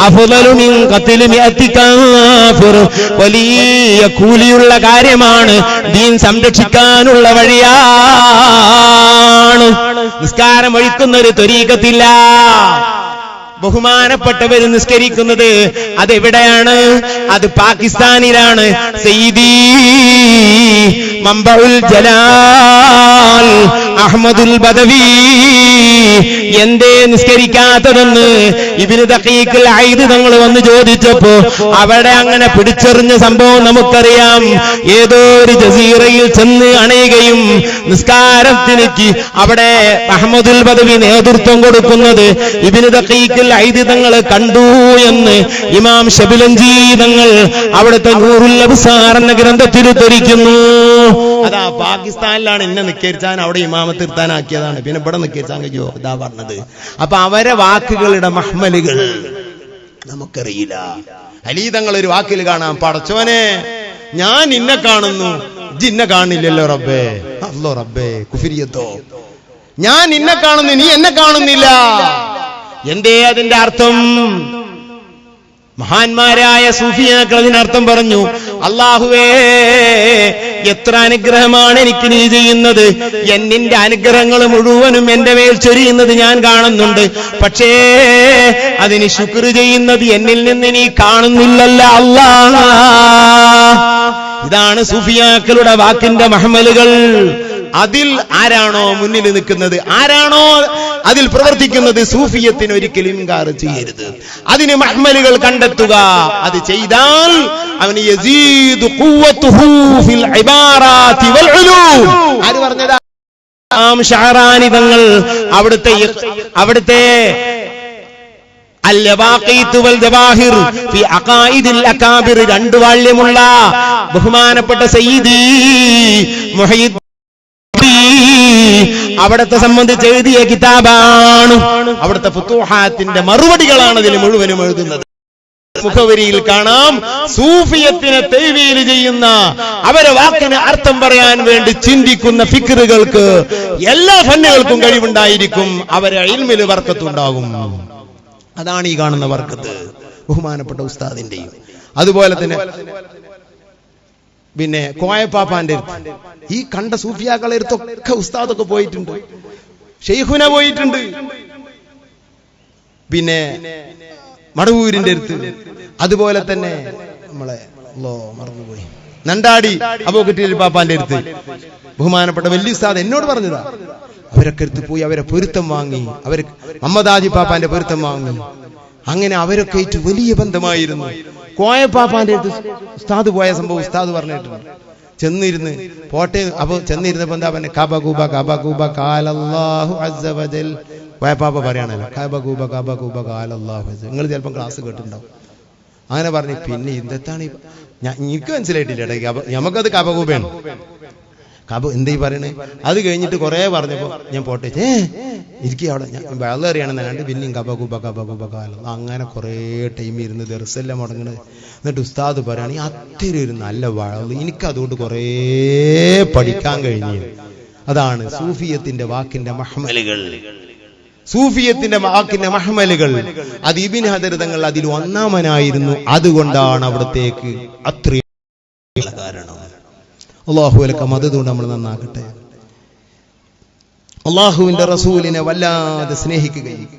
അഫ്ളലു മിൻ ഖത്ലി മിഅത്തി കാഫിർ, വലിയ കൂലിയുള്ള കാര്യമാണ്, ദീൻ സംരക്ഷിക്കാനുള്ള വഴിയാണ്. നിസ്കാരം ഒഴിക്കുന്ന ഒരു ത്വരീഖത്തില്ല. ബഹുമാനപ്പെട്ടവര് നിസ്കരിക്കുന്നത് അതെവിടെയാണ്? അത് പാകിസ്ഥാനിലാണ്. സയ്യിദി മംബഉൽ ജലാൽ അഹ്മദുൽ ബദവി എന്തേ നിസ്കരിക്കാത്തതെന്ന് ഇബ്നു ദഖീഖുൽ ഐദ് തങ്ങൾ വന്ന് ചോദിച്ചപ്പോ അവിടെ അങ്ങനെ പിടിച്ചെറിഞ്ഞ സംഭവം നമുക്കറിയാം. ഏതോ ഒരു ജസീറയിൽ ചെന്ന് അണയുകയും നിസ്കാരത്തിന് അവിടെ അഹ്മദുൽ ബദവി നേതൃത്വം കൊടുക്കുന്നത് ഇബ്നു ദഖീഖുൽ ഐദ് തങ്ങൾ കണ്ടു എന്ന് ഇമാം ശബിലഞ്ചി തങ്ങൾ അവിടുത്തെ നൂറുൽ അബ്സാർ എന്ന ഗ്രന്ഥത്തിൽ ഉദ്ധരിക്കുന്നു. അതാ പാകിസ്ഥാനിലാണ് എന്നെ നിസ്കരിച്ചാൻ അവിടെ ഇമാമത്ത് നിർത്താനാക്കിയതാണ്, പിന്നെ ഇവിടെ നിസ്കരിച്ചാൻ കഴിയോ? ഇതാ പറഞ്ഞത്. അപ്പൊ അവരെ വാക്കുകളുടെ മഹ്മലുകൾ നമുക്കറിയില്ല. അലി തങ്ങൾ ഒരു വാക്കിൽ കാണാം, പടച്ചോനെ ഞാൻ നിന്നെ കാണുന്നു, ജിന്നെ കാണില്ലല്ലോ റബ്ബേ. അല്ലോ റബ്ബേ, കുഫിരിയത്തോ, ഞാൻ നിന്നെ കാണുന്നു, നീ എന്നെ കാണുന്നില്ല. എന്തേ അതിന്റെ അർത്ഥം? മഹാന്മാരായ സൂഫിയാക്കൾ അതിനർത്ഥം പറഞ്ഞു. അല്ലാഹുവേ എത്ര അനുഗ്രഹമാണ് എനിക്ക് നീ ചെയ്യുന്നത്, നിന്റെ അനുഗ്രഹങ്ങൾ മുഴുവനും എന്റെ മേൽ ചൊരിയുന്നത് ഞാൻ കാണുന്നുണ്ട്. പക്ഷേ അതിന് ശുക്ർ ചെയ്യുന്നത് എന്നിൽ നിന്ന് നീ കാണുന്നില്ലല്ലോ അല്ലാഹ്. ഇതാണ് സൂഫിയാക്കളുടെ വാക്കിന്റെ മഹ്മലുകൾ. അതിൽ ആരാണോ മുന്നിൽ നിൽക്കുന്നത്, ആരാണോ അതിൽ പ്രവർത്തിക്കുന്നത്, സൂഫിയത്തിന് ഒരിക്കലും ഇൻകാർ ചെയ്യരുത്. അതിന് മഹ്മലുകൾ കണ്ടെത്തുക. അത് ചെയ്താൽ അവന് യസീദു ഖുവ്വതുഹു ഫിൽ ഇബാറാതി വൽ ഉലൂം. ആര് പറഞ്ഞതാ? ഷഅറാനി തങ്ങൾ അവിടുത്തെ അൽ-യവാഖീത്ത് വൽ ജവാഹിർ ഫി അഖായിദിൽ അകാബിർ 2 വാള്യമുള്ള ബഹുമാനപ്പെട്ട സയ്യിദി മുഹയ്യിദ്ദീൻ അവിടത്തെ സംബന്ധിച്ച് എഴുതിയ കിതാബാണ്. അവിടുത്തെ ഫുതൂഹാത്തിന്റെ മറുപടികളാണ് ഇതിൽ മുഴുവനും എഴുതുന്നത്. മുഖവരിയിൽ കാണാം, സൂഫിയത്തിനെ തൗവീൽ ചെയ്യുന്ന, അവരെ വാക്കിന് അർത്ഥം പറയാൻ വേണ്ടി ചിന്തിക്കുന്ന ഫിക്റുകൾക്ക് എല്ലാ ഫന്നുകൾക്കും കഴിവുണ്ടായിരിക്കും. അവരെ ഇൽമിൽ ബർക്കത്തുണ്ടാകും. അതാണ് ഈ കാണുന്ന ബർക്കത്ത് ബഹുമാനപ്പെട്ട ഉസ്താദിന്റെയും. അതുപോലെ തന്നെ പിന്നെ കോയപ്പാപ്പാന്റെ ഈ കണ്ട സൂഫിയാക്കളെ അടുത്തൊക്കെ ഉസ്താദൊക്കെ പോയിട്ടുണ്ട്, ഷെയ്ഖുന പോയിട്ടുണ്ട്. പിന്നെ മടവൂരിന്റെ അടുത്ത്, അതുപോലെ തന്നെ നമ്മളെ മറന്നുപോയി നണ്ടാടി അബൂബക്കർ പാപ്പാന്റെ അടുത്ത് ബഹുമാനപ്പെട്ട വലിയ ഉസ്താദ് എന്നോട് പറഞ്ഞതാ. അവരൊക്കെ അടുത്ത് പോയി അവരെ പൊരുത്തം വാങ്ങി, അവർ മമ്മദാജി പാപ്പാന്റെ പൊരുത്തം വാങ്ങി. അങ്ങനെ അവരൊക്കെ ആയിട്ട് വലിയ ബന്ധമായിരുന്നു. കോയപ്പാപ്പാന്റെ അടുത്ത് ഉസ്താദ് പോയ സംഭവം ഉസ്താദ് പറഞ്ഞിട്ടുണ്ട്. ചെന്നിരുന്ന് പോട്ടെ, അപ്പൊ ചെന്നിരുന്നപ്പോ എന്താ പറഞ്ഞ കബ കൂബ കബ കൂബ കാലല്ലാഹു അസ്സ വജൽ. കോയപ്പാപ്പ പറയാണല്ലോ കബ കൂബ കബ കൂബ കാലല്ലാഹു അസ്സ. നിങ്ങൾ ചിലപ്പോൾ ക്ലാസ് കേട്ടിട്ടുണ്ടാവും. അങ്ങനെ പറഞ്ഞു. പിന്നെ എന്താണ് എനിക്ക് മനസ്സിലായിട്ടില്ല, നമുക്കത് കബ കൂബയാണ്. കബ എന്തീ പറയണേ? അത് കഴിഞ്ഞിട്ട് കുറെ പറഞ്ഞപ്പോ ഞാൻ പോട്ടെ എനിക്ക് അവിടെ വെള്ളം അറിയണമെന്നല്ലാണ്ട് പിന്നെയും കബ കൂബ കബ കൂബ കാലം. അങ്ങനെ കുറെ ടൈം ഇരുന്ന് ദർസെല്ലാം മുടങ്ങണത്. എന്നിട്ട് ഉസ്താദ് പറയുകയാണെങ്കിൽ അത്രയും ഒരു നല്ല വഴല്, എനിക്കതുകൊണ്ട് കുറെ പഠിക്കാൻ കഴിഞ്ഞു. അതാണ് സൂഫിയത്തിന്റെ വാക്കിന്റെ മഹ്മലുകൾ. സൂഫിയത്തിന്റെ വാക്കിന്റെ മഹ്മലുകൾ അത് ഇബ്നു ഹജർ തങ്ങൾ അതിൽ ഒന്നാമനായിരുന്നു. അതുകൊണ്ടാണ് അവിടത്തേക്ക് അത്രയും കാരണം. അല്ലാഹു അലൈക്കും അതുകൊണ്ട് നമ്മൾ നന്നാക്കട്ടെ. അല്ലാഹുവിന്റെ റസൂലിനെ വല്ലാതെ സ്നേഹിക്കുകയും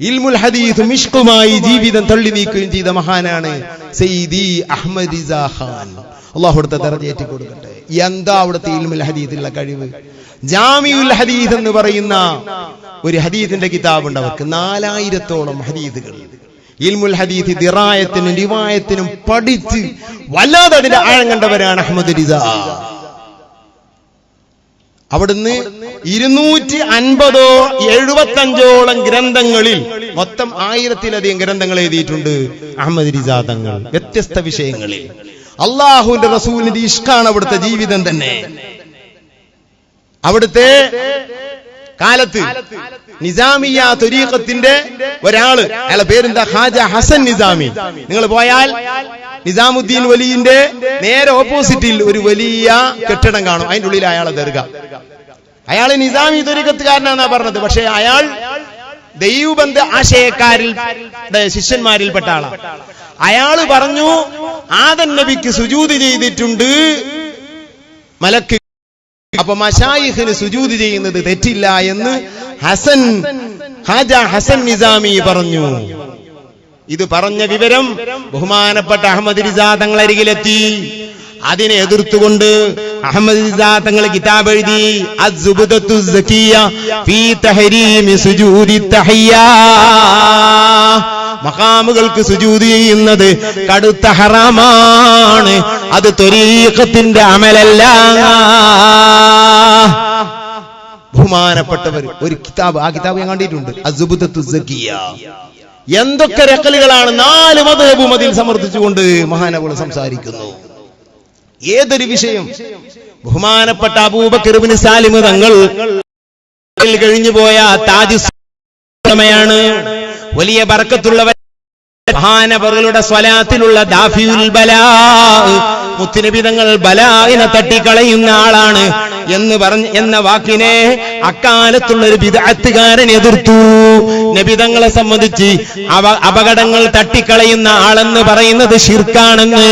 ഇൽമുൽ ഹദീസ് മിഷ്കുമായി ജീവിതം തള്ളി നീക്കുകയും ചെയ്ത മഹാനാണ് സയ്യിദി അഹ്മദ് റിസാ ഖാൻ. അല്ലാഹു അവിടുത്തെ ദർജയേറ്റി കൊടുക്കട്ടെ. എന്താ അവിടുത്തെ ഇൽമുൽ ഹദീസിലുള്ള കഴിവ്! ജാമിഉൽ ഹദീസ് എന്ന് പറയുന്ന ഒരു ഹദീസിന്റെ കിതാബുണ്ട്. അവർക്ക് 4000-ഓളം ഹദീസുകൾ. ഇൽമുൽ ഹദീസ് ദിറായത്തിനും റിവായത്തിനും പഠിച്ച് വല്ലാതെ അതിന്റെ ആഴം കണ്ടവരാണ് അഹ്മദ് റിസാ. അവിടുന്ന് 250-75ഓളം ഗ്രന്ഥങ്ങളിൽ മൊത്തം 1000-ലധികം ഗ്രന്ഥങ്ങൾ എഴുതിയിട്ടുണ്ട് അഹ്മദ് റിസാ തങ്ങൾ, വ്യത്യസ്ത വിഷയങ്ങളിൽ. അല്ലാഹുവിന്റെ റസൂലിന്റെ ഇഷ്കാണ് അവിടുത്തെ ജീവിതം തന്നെ. അവിടുത്തെ കാലത്ത് നിസാമിയ ത്വരീഖത്തിന്റെ ഒരാള്, അയാളുടെ പേരെന്താ, ഖാജ ഹസൻ നിസാമി. നിങ്ങൾ പോയാൽ നിസാമുദ്ദീൻ വലിയുടെ നേരെ ഓപ്പോസിറ്റിൽ ഒരു വലിയ കെട്ടിടം കാണും. അതിന്റെ ഉള്ളിൽ അയാളെ ദർഗ. അയാൾ നിസാമി ത്വരീഖത്തുകാരനാണെന്നാ പറഞ്ഞത്. പക്ഷെ അയാൾ ദൈവബന്ധ ആശയക്കാരുടെ ശിഷ്യന്മാരിൽപ്പെട്ട ആളാണ്. അയാള് പറഞ്ഞു ആദം നബിക്ക് സുജൂദ് ചെയ്തിട്ടുണ്ട് മലക്ക്, അപ്പൊ മശായിഖിന് സുജൂദ് ചെയ്യുന്നത് തെറ്റില്ല എന്ന് ഖാജ ഹസൻ നിസാമി പറഞ്ഞു. ഇത് പറഞ്ഞ വിവരം ബഹുമാനപ്പെട്ട അഹ്മദ് റിസാ തങ്ങൾ അരികിലെത്തി. അതിനെ എതിർത്തുകൊണ്ട് അഹ്മദ് റിസാ തങ്ങൾ കിതാബ് എഴുതി, അസ്സുബ്ദത്തു സക്കിയ ഫീ തഹരീമി സുജൂദി തഹിയ്യാ. മഖാമുകൾക്ക് സുജൂദ് ചെയ്യുന്നത് കടുത്ത ഹറാമാണ്, അത് ത്വരീഖത്തിന്റെ അമലല്ല. ബഹുമാനപ്പെട്ടവർ ഒരു കിതാബ്, ആ കിതാബ് ഞാൻ കണ്ടിട്ടുണ്ട്, അസ്സുബ്ദത്തു സക്കിയ. എന്തൊക്കെ രക്കലുകളാണ് 4 മദ്ഹബും അതിൽ സമർത്ഥിച്ചുകൊണ്ട് മഹാനവകൾ സംസാരിക്കുന്നു. ഏതൊരു വിഷയം. ബഹുമാനപ്പെട്ട അബൂബക്കർ ഇബ്നു സാലിം തങ്ങൾ കഴിഞ്ഞുപോയ താജുസ്സമയാണ്, വലിയ ബർക്കത്തുള്ളവർ. മഹാനവറുകളുടെ സ്വലാത്തിലുള്ള ദാഫിയുൽ ബലാ, മുത്തുനബി തങ്ങൾ ബലായിനെ തട്ടിക്കളയുന്ന ആളാണ് എന്ന വാക്കിനെ അക്കാലത്തുള്ള ഒരു ബിദ്അത്തുകാരൻ എതിർത്തു. നബി തങ്ങളെ സംബന്ധിച്ച് അപകടങ്ങൾ തട്ടിക്കളയുന്ന ആളെന്ന് പറയുന്നത് ശിർക്കാണെന്ന്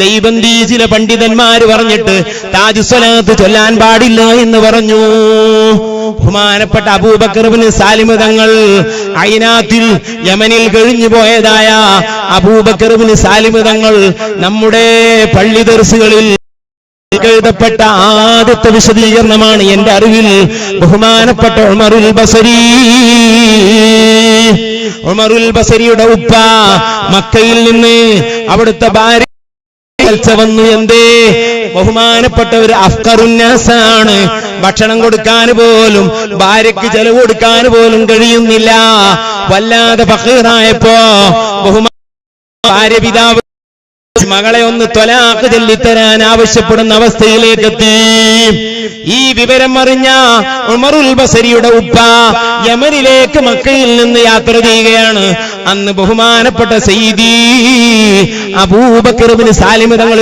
ദൈവന്തി ചില പണ്ഡിതന്മാര് പറഞ്ഞിട്ട് താജ് സ്വലാത്ത് ചൊല്ലാൻ പാടില്ല എന്ന് പറഞ്ഞു. ബഹുമാനപ്പെട്ട അബൂബക്കർ ഇബ്നു സാലിം തങ്ങൾ ഐനാത്തിൽ യമനിൽ കഴിഞ്ഞു പോയതായ അബൂബക്കർ ഇബ്നു സാലിം തങ്ങൾ നമ്മുടെ പള്ളി ദർസുകളിൽ എഴുതപ്പെട്ട ആദ്യത്തെ വിശദീകരണമാണ് എന്റെ അറിവിൽ. ബഹുമാനപ്പെട്ട ഉമറുൽ ബസരിയുടെ ഉപ്പ മക്കയിൽ നിന്ന് അവിടുത്തെ ഭാര്യ വന്നു. എന്തേ? ബഹുമാനപ്പെട്ട ഒരു അഫ്ഖറുന്നാസാണ്. ഭക്ഷണം കൊടുക്കാൻ പോലും ഭാര്യയ്ക്ക് ചെലവ് കൊടുക്കാൻ പോലും കഴിയുന്നില്ല. വല്ലാതെ ഫഖീറായപ്പോ ഭാര്യ പിതാവ് മകളെ ഒന്ന് ത്വലാഖ് ചൊല്ലിത്തരാൻ ആവശ്യപ്പെടുന്ന അവസ്ഥയിലേക്ക് എത്തി. ഈ വിവരം അറിഞ്ഞ ഉമറുൽ ബസരിയുടെ ഉപ്പ യമനിലേക്ക് മക്കയിൽ നിന്ന് യാത്ര ചെയ്യുകയാണ്. അന്ന് ബഹുമാനപ്പെട്ട സയ്യിദി അബൂബക്കർ ഇബ്നു സാലിം തങ്ങൾ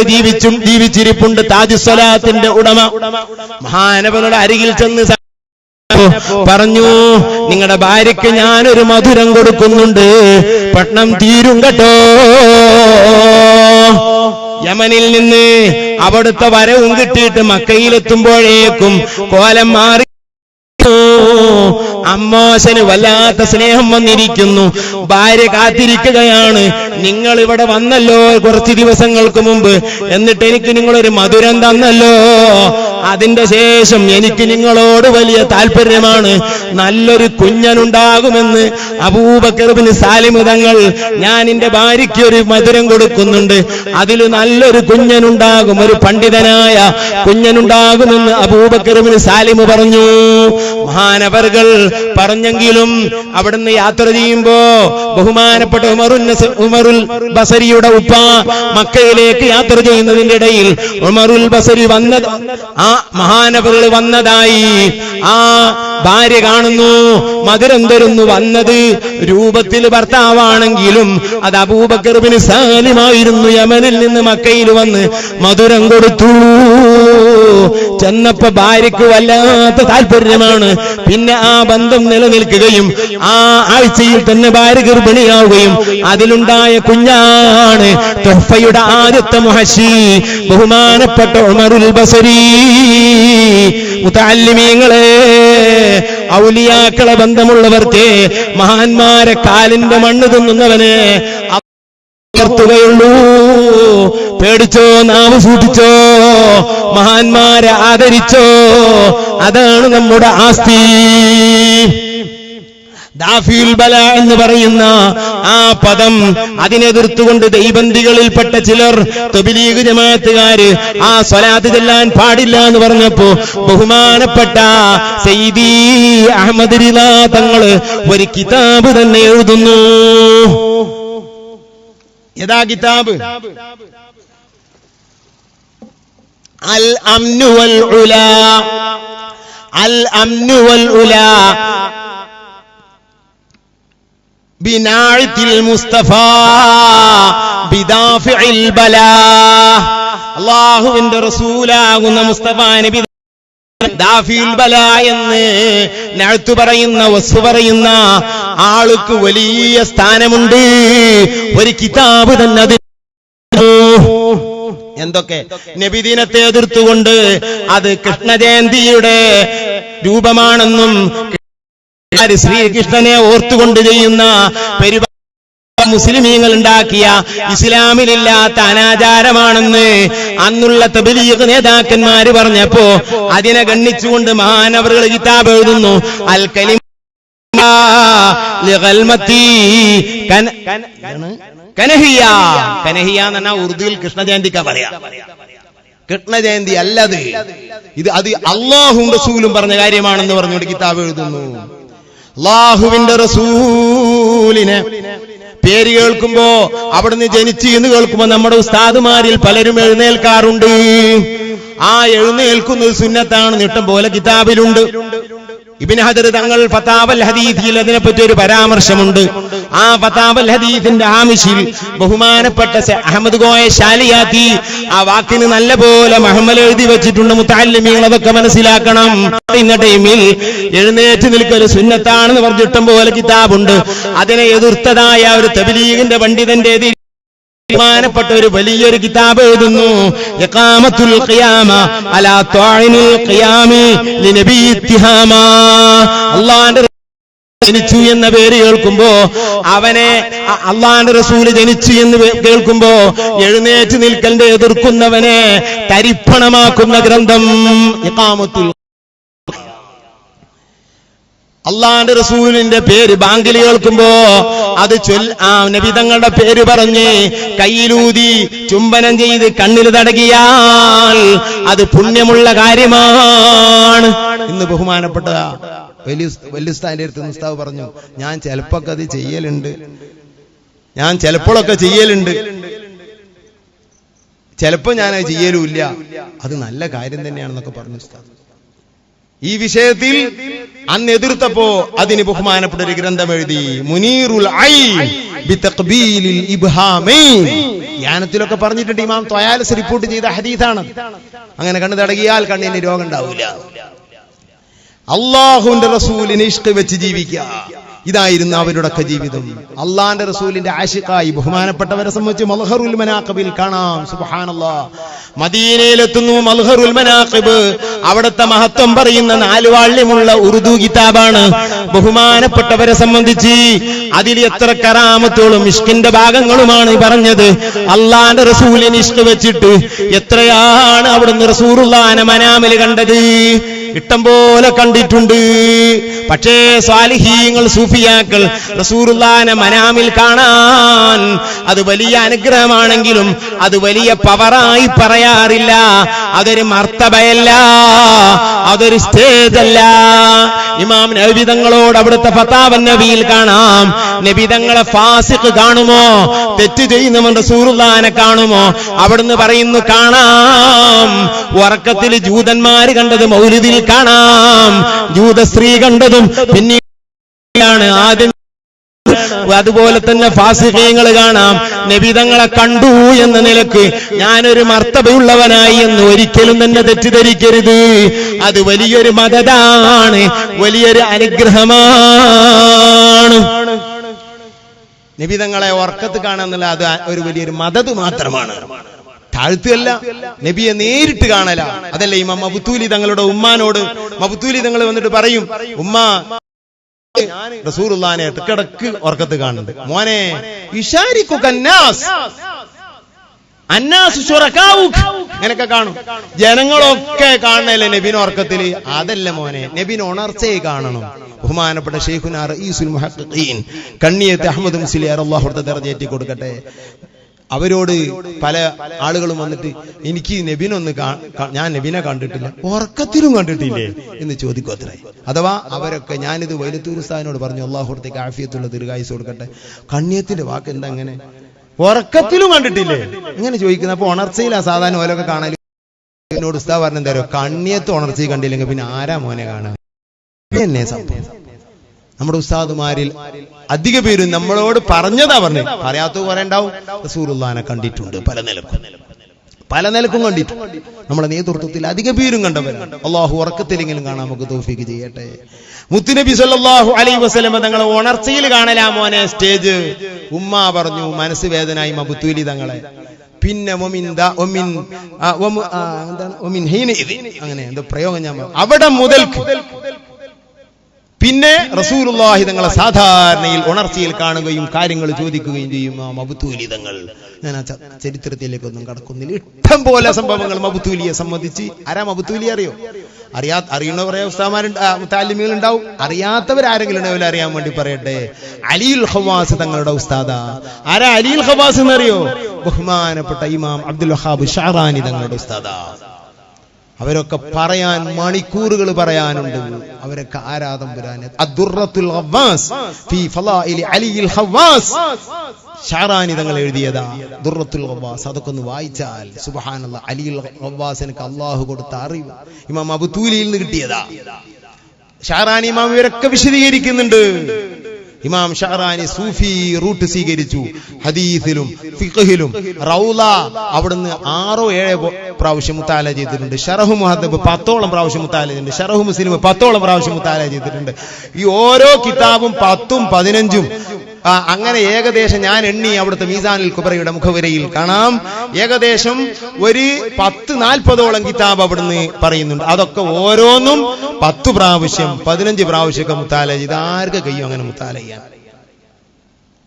ജീവിച്ചിരിപ്പുണ്ട്. താജ് സ്വലാത്തിന്റെ ഉടമ മഹാനവരുടെ അരികിൽ ചെന്ന് പറഞ്ഞു, നിങ്ങളുടെ ഭാര്യയ്ക്ക് ഞാനൊരു മധുരം കൊടുക്കുന്നുണ്ട്, പട്ടണം തീരും കേട്ടോ. യമനിൽ നിന്ന് അവിടുത്തെ വരവും കിട്ടിയിട്ട് മക്കയിലെത്തുമ്പോഴേക്കും കോലം മാറി. അമ്മാശന് വല്ലാത്ത സ്നേഹം വന്നിരിക്കുന്നു. ഭാര്യ കാത്തിരിക്കുകയാണ്. നിങ്ങൾ ഇവിടെ വന്നല്ലോ കുറച്ച് ദിവസങ്ങൾക്ക് മുമ്പ്, എന്നിട്ട് എനിക്ക് നിങ്ങളൊരു മധുരം തന്നല്ലോ. അതിന്റെ ശേഷം എനിക്ക് നിങ്ങളോട് വലിയ താല്പര്യമാണ്. നല്ലൊരു കുഞ്ഞനുണ്ടാകുമെന്ന് അബൂബക്കർ ഇബ്നു സാലിം തങ്ങൾ, ഞാൻ എന്റെ ഭാര്യയ്ക്ക് ഒരു മധുരം കൊടുക്കുന്നുണ്ട്, അതിൽ നല്ലൊരു കുഞ്ഞനുണ്ടാകും, ഒരു പണ്ഡിതനായ കുഞ്ഞനുണ്ടാകുമെന്ന് അബൂബക്കർ ഇബ്നു സാലിം പറഞ്ഞു. മഹാനവറുകൾ പറഞ്ഞെങ്കിലും അവിടുന്ന് യാത്ര ചെയ്യുമ്പോ ബഹുമാനപ്പെട്ട ഉമറുൽ ബസരിയുടെ ഉപ്പ മക്കയിലേക്ക് യാത്ര ചെയ്യുന്നതിന്റെ ഇടയിൽ ഉമറുൽ ബസരി ആ മഹാനവറുകൾ വന്നതായി ആ ഭാര്യ കാണുന്നു. മധുരം തരുന്നു. വന്നത് രൂപത്തിൽ ഭർത്താവാണെങ്കിലും അത് അബൂബക്കർ ഇബ്നു സാലിമായിരുന്നു. യമനിൽ നിന്ന് മക്കയിൽ വന്ന് മധുരം കൊടുത്തു. ചെന്നപ്പോ ഭാര്യയ്ക്ക് വല്ലാത്ത താല്പര്യമാണ്. പിന്നെ ആ ബന്ധം നിലനിൽക്കുകയും ആ ആഴ്ചയിൽ തന്നെ ഭാര്യ ഗർഭിണിയാവുകയും അതിലുണ്ടായ കുഞ്ഞാണ് തുഹ്ഫയുടെ ആദ്യത്തെ മുഹശി ബഹുമാനപ്പെട്ട ഉമറുൽ ബസരി. മുതഅല്ലിമീങ്ങളെ, ഔലിയാക്കളെ ബന്ധമുള്ളവർക്ക് മഹാന്മാരെ കാലിന്റെ മണ്ണ് തിന്നുന്നവന് ുകയുള്ളൂ. പേടിച്ചോ, നാവ് സൂക്ഷിച്ചോ, മഹാന്മാരെ ആദരിച്ചോ, അതാണ് നമ്മുടെ ആസ്തി. ദാഫിയുൽ ബലാ എന്ന് പറയുന്ന ആ പദം അതിനെതിർത്തുകൊണ്ട് ദൈബന്ധികളിൽപ്പെട്ട ചിലർ തബ്ലീഗ് ജമാഅത്തുകാര് ആ സ്വലാത്ത് ചെല്ലാൻ പാടില്ല എന്ന് പറഞ്ഞപ്പോ ബഹുമാനപ്പെട്ട സയ്യിദി അഹ്മദ് റിളാ തങ്ങള് ഒരു കിതാബ് തന്നെ എഴുതുന്നു. ഏതാ കിതാബ്? അൽ അംനു വൽ ഉലാ. അൽ അംനു വൽ ഉലാ ബിനാഇത്തിൽ മുസ്തഫാ ബിദാഫിഇൽ ബലാ. അല്ലാഹുവിന്റെ റസൂലാകുന്ന മുസ്തഫാ നബി ദാഫിയുൽ ബലാ എന്ന് നഅ്തു പറയുന്ന വസ്ഫ് പറയുന്ന ആൾക്ക് വലിയ സ്ഥാനമുണ്ട്. ഒരു കിതാബ് തന്നെ അത്. എന്തൊക്കെ? നബിദിനത്തെ എതിർത്തുകൊണ്ട് അത് കൃഷ്ണജയന്തിയുടെ രൂപമാണെന്നും ശ്രീകൃഷ്ണനെ ഓർത്തുകൊണ്ട് ചെയ്യുന്ന പരിപാടി മുസ്ലിമീങ്ങൾ ഉണ്ടാക്കിയ ഇസ്ലാമിലില്ലാത്ത അനാചാരമാണെന്ന് അന്നുള്ള തബ്ലീഗ് നേതാക്കന്മാര് പറഞ്ഞപ്പോ അതിനെ ഗണ്ണിച്ചുകൊണ്ട് മഹാനവറുകൾ കിതാബ് എഴുതുന്നു. അൽ കലിമ ലിഗൽമത്തി കനഹിയ. കനഹിയ എന്ന് പറഞ്ഞാൽ ഉറുദുവിൽ കൃഷ്ണജയന്തിക്കാ പറയാ. കൃഷ്ണജയന്തി അല്ലത്, ഇത് അത് അല്ലാഹും റസൂലും പറഞ്ഞ കാര്യമാണെന്ന് പറഞ്ഞുകൊണ്ട് കിതാബ് എഴുതുന്നു. അല്ലാഹുവിന്റെ റസൂലിനെ പേര് കേൾക്കുമ്പോ അവിടുന്ന് ജനിച്ചു എന്ന് കേൾക്കുമ്പോ നമ്മുടെ ഉസ്താദുമാരിൽ പലരും എഴുന്നേൽക്കാറുണ്ട്. ആ എഴുന്നേൽക്കുന്നത് സുന്നത്താണ്, നിട്ടം പോലെ കിതാബിലുണ്ട്. ഇബ്നു ഹജർ തങ്ങൾ ഫതാവൽ ഹദീസിൽ അതിനെപ്പറ്റി ഒരു പരാമർശമുണ്ട്. ആ ഫതാവൽ ഹദീസിന്റെ ആമിഷിൽ ബഹുമാനപ്പെട്ട അഹമ്മദ് കോയ ശാലിയാത്തി ആ വാക്കിന് നല്ലപോലെ മഹ്മൽ എഴുതി വെച്ചിട്ടുണ്ട്. മുതഅല്ലിമീങ്ങൾ അതൊക്കെ മനസ്സിലാക്കണം. ഇന്ന ടൈമിൽ എഴുന്നേറ്റ് നിൽക്കൽ സുന്നത്താണെന്ന് പറഞ്ഞിട്ടും പോലെ കിതാബുണ്ട്. അതിനെ എതിർത്തതായ ഒരു തബ്ലീഗിന്റെ പണ്ഡിതന്റെ ബഹുമാനപ്പെട്ട ഒരു വലിയൊരു കിതാബ് എഴുതുന്നു. ഇഖാമത്തുൽ ഖിയാമ അലാ ത്വാഇനിൽ ഖിയാമി ലിനബി ഇത്തിഹാമ. അല്ലാഹുവിന്റെ ജനിച്ചു എന്ന പേര് കേൾക്കുമ്പോ അവനെ അല്ലാഹുവിന്റെ റസൂല് ജനിച്ചു എന്ന് കേൾക്കുമ്പോ എഴുന്നേറ്റ് നിൽക്കലിന്റെ എതിർക്കുന്നവനെ തരിപ്പണമാക്കുന്ന ഗ്രന്ഥം ഇഖാമത്തുൽ. അള്ളാന്റെ റസൂലിന്റെ പേര് ബാങ്കിൽ കേൾക്കുമ്പോ അത് നബി തങ്ങളുടെ പേര് പറഞ്ഞ് കയ്യിലൂതി ചുംബനം ചെയ്ത് കണ്ണിൽ തടകിയാൽ അത് പുണ്യമുള്ള കാര്യമാണ്. ഇന്ന് ബഹുമാനപ്പെട്ട വലിയ ഉസ്താദിന്റെ അടുത്ത് ഉസ്താദ് പറഞ്ഞു, ഞാൻ ചിലപ്പോഴൊക്കെ അത് ചെയ്യലുണ്ട്, ഞാൻ ചിലപ്പോഴൊക്കെ ചെയ്യലുണ്ട്, ചിലപ്പോ ഞാനത് ചെയ്യലുമില്ല, അത് നല്ല കാര്യം തന്നെയാണെന്നൊക്കെ പറഞ്ഞു ഉസ്താദ്. ഈ വിഷയത്തിൽ അന്ന് എതിർത്തപ്പോ അതിന് ബഹുമാനപ്പെട്ട ഒരു ഗ്രന്ഥം എഴുതി, മുനീറുൽ ഐൻ ബിതഖ്ബീലിൽ ഇബ്ഹാമൈൻ. യാനത്തിലൊക്കെ പറഞ്ഞിട്ടുണ്ട്. ഇമാം ത്വയാലിസ് റിപ്പോർട്ട് ചെയ്ത ഹദീസാണ്. അങ്ങനെ കണ്ണ് തടകിയാൽ കണ്ണിന് രോഗം ഉണ്ടാവില്ല. അല്ലാഹുവിന്റെ റസൂലിനെ ഇഷ്ക് വെച്ച് ജീവിക്കുക, ഇതായിരുന്നു അവരുടെയൊക്കെ ജീവിതം. അള്ളാന്റെ റസൂലിന്റെ ആശിഖായി ബഹുമാനപ്പെട്ടവരെ സംബന്ധിച്ച് മൽഹറുൽ മനാഖിബിൽ കാണാം. സുബ്ഹാനല്ലാഹ്, മദീനയിലെത്തുന്നു മൽഹറുൽ മനാഖിബ്. അവിടുത്തെ മഹത്വം പറയുന്ന 4 വാള്യമുള്ള ഉറുദു കിതാബാണ്. ബഹുമാനപ്പെട്ടവരെ സംബന്ധിച്ച് അതിൽ എത്ര കറാമത്തോളും ഇഷ്കിന്റെ ഭാഗങ്ങളുമാണ് പറഞ്ഞത്. അള്ളാന്റെ റസൂലിനെ ഇഷ്ക് വെച്ചിട്ട് എത്രയാണ് അവിടുന്ന് റസൂലുള്ളാഹിനെ മനാമിൽ കണ്ടത്. ഇഷ്ടം പോലെ കണ്ടിട്ടുണ്ട്. പക്ഷേ സ്വാലിഹീങ്ങൾ സൂഫിയാക്കൾ റസൂലുള്ളാഹിനെ മനാമിൽ കാണാൻ അത് വലിയ അനുഗ്രഹമാണെങ്കിലും അത് വലിയ പവറായി പറയാറില്ല. അതൊരു മർത്തബയല്ല, അതൊരു സ്റ്റേജ് അല്ല. ഇമാം നബവി തങ്ങളോട് അവിടുത്തെ ഫതാവൻ നബിയിൽ കാണാം, നബി തങ്ങളെ ഫാസിഖ് കാണുമോ, തെറ്റ് ചെയ്യുന്നവൻ റസൂലുള്ളാഹിനെ കാണുമോ? അവിടുന്ന് പറയുന്നു കാണാം. ഉറക്കത്തിൽ ജൂതന്മാര് കണ്ടത് മൗലിദിൽ കാണാം, ജൂത സ്ത്രീ കണ്ടതും പിന്നീടാണ് ആദ്യം. അതുപോലെ തന്നെ ഫാസിഖീങ്ങൾ കാണാം. നബി തങ്ങളെ കണ്ടു എന്ന നിലക്ക് ഞാനൊരു മർത്തബയുള്ളവനായി എന്ന് ഒരിക്കലും തന്നെ തെറ്റിദ്ധരിക്കരുത്. അത് വലിയൊരു മദദാണ്, വലിയൊരു അനുഗ്രഹമാണ്. നബി തങ്ങളെ ഉറക്കത്ത് കാണാന്നുള്ള അത് ഒരു വലിയൊരു മദദ് മാത്രമാണ്, താഴ്ത്തുകയല്ല. നബിയെ നേരിട്ട് കാണല. അതല്ലേ ഇമാം മബ്തൂലി തങ്ങളുടെ ഉമ്മാനോട് മബ്തൂലി തങ്ങൾ വന്നിട്ട് പറയും, ഉമ്മ റസൂലുള്ളാഹിനെ ഇടക്കിടക്ക് ഉറക്കത്ത് കാണുന്നുണ്ട്, മോനെ ഇങ്ങനൊക്കെ കാണും. ജനങ്ങളൊക്കെ കാണണല്ലേ നബിനെ ഉറക്കത്തില്? അതല്ല മോനെ, നബിനെ ഉണർച്ചയെ കാണണം. ബഹുമാനപ്പെട്ട ശൈഖുനാ റഈസുൽ മുഹഖ്ഖീൻ കണ്ണിയത്ത് അഹ്മദ് മുസ്ലിയാർ അല്ലാഹു ദർജയേറ്റി കൊടുക്കട്ടെ, അവരോട് പല ആളുകളും വന്നിട്ട് എനിക്ക് നബിനൊന്ന് ഞാൻ നബിനെ കണ്ടിട്ടില്ല, ഉറക്കത്തിലും കണ്ടിട്ടില്ലേ എന്ന് ചോദിക്കും അത്രേ. അഥവാ അവരൊക്കെ, ഞാനിത് വൈലത്തൂർ ഉസ്താദിനോട് പറഞ്ഞു, അല്ലാഹുവിന്റെ ആഫിയത്തുള്ള ദീർഘായുസ്സ് കൊടുക്കട്ടെ, കണ്ണിയത്തിന്റെ വാക്ക് എന്താ അങ്ങനെ ഉറക്കത്തിലും കണ്ടിട്ടില്ലേ ഇങ്ങനെ ചോദിക്കുന്നത്? അപ്പൊ ഉണർച്ചയിലാ സാധാരണ ഓലൊക്കെ കാണാൻ. എന്നോട് ഉസ്താദ് പറഞ്ഞ എന്താ, കണ്ണിയത്ത് ഉണർച്ചയിൽ കണ്ടില്ലെങ്കിൽ പിന്നെ ആരാ മോനെ കാണാൻ? എന്നെ സംഭവം നമ്മുടെ ഉസ്താദുമാരിൽ അധിക പേരും നമ്മളോട് പറഞ്ഞതാ പറഞ്ഞു, പറയാത്ത കുറെ ഉണ്ടാവും. റസൂലുള്ളാഹിനെ കണ്ടിട്ടുണ്ട്, പല നിലക്കും കണ്ടിട്ടുണ്ട്. നമ്മുടെ നേതൃത്വത്തിൽ അധിക പേരും കണ്ടവരാണ്. അള്ളാഹു ഉറക്കത്തിലെങ്കിലും കാണാൻ നമുക്ക് തൗഫീഖ് ചെയ്യട്ടെ. മുത്തുനബി സല്ലല്ലാഹു അലൈഹി വസല്ലം തങ്ങളെ ഉണർച്ചയിൽ കാണലാ മോനെ സ്റ്റേജ്. ഉമ്മ പറഞ്ഞു മനസ്സ് വേദനായി മബ്തൂലി തങ്ങളെ. പിന്നെ അങ്ങനെ എന്തോ പ്രയോഗം ഞാൻ അവിടെ മുതൽ പിന്നെ റസൂലുള്ളാഹി തങ്ങളെ സാധാരണയിൽ ഉണർച്ചയിൽ കാണുകയും കാര്യങ്ങൾ ചോദിക്കുകയും ചെയ്യും മബ്തൂലി തങ്ങൾ. ഞാൻ ആ ചരിത്രത്തിലേക്കൊന്നും കടക്കുന്നില്ല. ഇഷ്ടം പോലെ സംഭവങ്ങൾ മബ്തൂലിയെ സംബന്ധിച്ച്. ആരാ മബ്തൂലി അറിയോ? അറിയുന്നവരെ ഉസ്താദുമാരുണ്ട്, മുതഅല്ലിമീങ്ങൾ ഉണ്ടാവും. അറിയാത്തവരാരെങ്കിലും ഉണ്ടെങ്കിൽ അറിയാൻ വേണ്ടി പറയട്ടെ. അലിയുൽ ഖവാസ് തങ്ങളുടെ ഉസ്താദാ. ആരാ അലിയുൽ ഖവാസ് എന്നറിയോ? ബഹുമാനപ്പെട്ട ഇമാം അബ്ദുൽ വഹാബ് ഷഅറാനി തങ്ങളുടെ ഉസ്താദാ. അവരൊക്കെ പറയാൻ മണിക്കൂറുകൾ പറയാനുണ്ട്. അവരൊക്കെ ആരാധംപുരാൻ അദ്ദുറത്തുൽ ഖവാസ് ഫീ ഫളാഇൽ അലിയിൽ ഖവാസ് ഷഅറാനി തങ്ങൾ എഴുതിയതാ ദുർറത്തുൽ ഖവാസ്. അതൊക്കെ ഒന്ന് വായിച്ചാൽ സുബ്ഹാനല്ലാഹ്, അലിയിൽ ഖവാസിനക്ക് അല്ലാഹു കൊടുത്ത അറിവ് ഇമാം മബ്തൂലിയിൽ നിന്ന് കിട്ടിയതാ. ഷാറാനി ഇമാം ഇവരൊക്കെ വിശദീകരിക്കുന്നുണ്ട്. ഇമാം ഷാറാനി സൂഫി റൂട്ട് സ്വീകരിച്ചു. ഹദീസിലും ഫിഖ്ഹിലും റൗള അവിടുന്ന് 6-7 പ്രാവശ്യം മുത്താല ചെയ്തിട്ടുണ്ട്. ഷറഹു മുഹദ്ദബ് 10ഓളം പ്രാവശ്യം മുത്താല ചെയ്തിട്ടുണ്ട്. ഷറഹു മുസ്ലിം 10ഓളം പ്രാവശ്യം മുത്താല ചെയ്തിട്ടുണ്ട്. ഈ ഓരോ കിതാബും 10ഉം 15ഉം അങ്ങനെ ഏകദേശം ഞാൻ എണ്ണി അവിടുത്തെ മീസാനുൽ കുബറയുടെ മുഖവരയിൽ കാണാം. ഏകദേശം ഒരു 10-40ഓളം കിതാബ് അവിടുന്ന് പറയുന്നുണ്ട്. അതൊക്കെ ഓരോന്നും 10 പ്രാവശ്യം 15 പ്രാവശ്യമൊക്കെ മുത്താല ചെയ്ത് ആർക്ക് കഴിയും അങ്ങനെ മുത്താല ചെയ്യാൻ?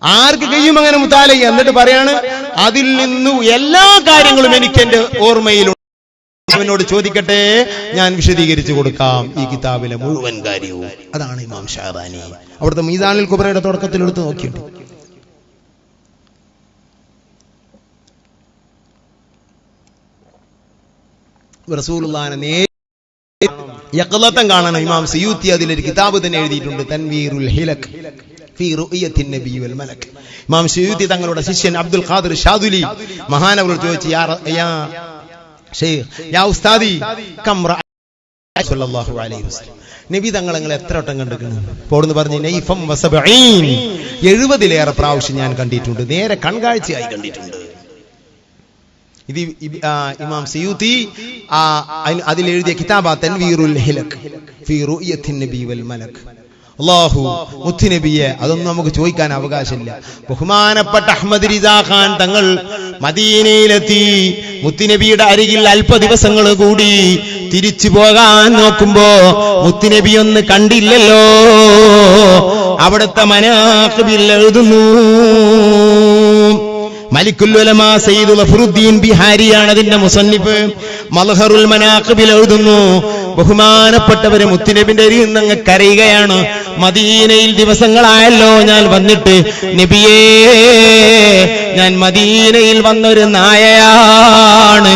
ആർക്ക് കഴിയും അങ്ങനെ മുത്താല ചെയ്യാൻ? എന്നിട്ട് പറയാണ് അതിൽ നിന്ന് എല്ലാ കാര്യങ്ങളും എനിക്ക് എന്റെ ഓർമ്മയിലുണ്ട്. അവനോട് ചോദിക്കട്ടെ, ഞാൻ വിശദീകരിച്ചു കൊടുക്കാം ഈ കിതാബിലെ മുഴുവൻ കാര്യവും. അതാണ് ഇമാം ഷാറാനി. അവിടുത്തെ മീസാനുൽ കുബറയുടെ തുടക്കത്തിൽ എടുത്ത് നോക്കിയിട്ട് റസൂലുള്ളാഹിനെ യഖ്ലതൻ കാണണം. ഇമാം സിയൂത്തി അതിലൊരു കിതാബ് തന്നെ എഴുതിയിട്ടുണ്ട്, തൻവീറുൽ ഹിലക് ഫീ റുഅയത്തിൻ നബി വൽ മലക്. ഇമാം സിയൂത്തി തങ്ങളുടെ ശിഷ്യൻ അബ്ദുൽ ഖാദിർ ഷാദുലി മഹാനവർ ചോദിച്ചു, യാ ഉസ്താദി കം റഅ സല്ലല്ലാഹു അലൈഹി വസല്ലം, നബി തങ്ങൾ നിങ്ങൾ എത്ര വട്ടം കണ്ടിരിക്കുന്നു? പോടുന്ന് പറഞ്ഞു, നൈഫം വസബഈൻ, 70-ലേറെ പ്രാവശ്യം ഞാൻ കണ്ടിട്ടുണ്ട്, നേരെ കൺകാഴ്ചയായി കണ്ടിട്ടുണ്ട്. ഇത് ഇമാം സിയൂത്തി അതിലെഴുതിയ കിതാബ തൻവീറുൽ ഹിലക് ഫീ റുഅയത്തിൻ നബി വൽ മലക്. അല്ലാഹു മുത്തുനബിയെ അതൊന്നും നമുക്ക് ചോദിക്കാൻ അവകാശമില്ല. ബഹുമാനപ്പെട്ട അഹ്മദ് റിസാ ഖാൻ തങ്ങൾ മദീനയിലെത്തി. മുത്തുനബിയുടെ അരികിൽ അല്പ ദിവസങ്ങൾ കൂടി തിരിച്ചു പോകാൻ നോക്കുമ്പോ മുത്തുനബി ഒന്ന് കണ്ടില്ലല്ലോ. അവിടുത്തെ മനാഖിബിൽ എഴുതുന്നു, മലിക്കുൽ ഉലമാ സയ്യിദ് ഗഫറുദ്ദീൻ ബിഹാരിയാണ് അതിന്റെ മുസന്നിഫ്. മൽഹറുൽ മനാഖിബിൽ എഴുതുന്നു, ബഹുമാനപ്പെട്ടവരെ മുത്തുനബിന്റെ അരികിൽ നിന്ന് കരയുകയാണ്. മദീനയിൽ ദിവസങ്ങളായല്ലോ ഞാൻ വന്നിട്ട്, നബിയേ ഞാൻ മദീനയിൽ വന്നൊരു നായയാണ്.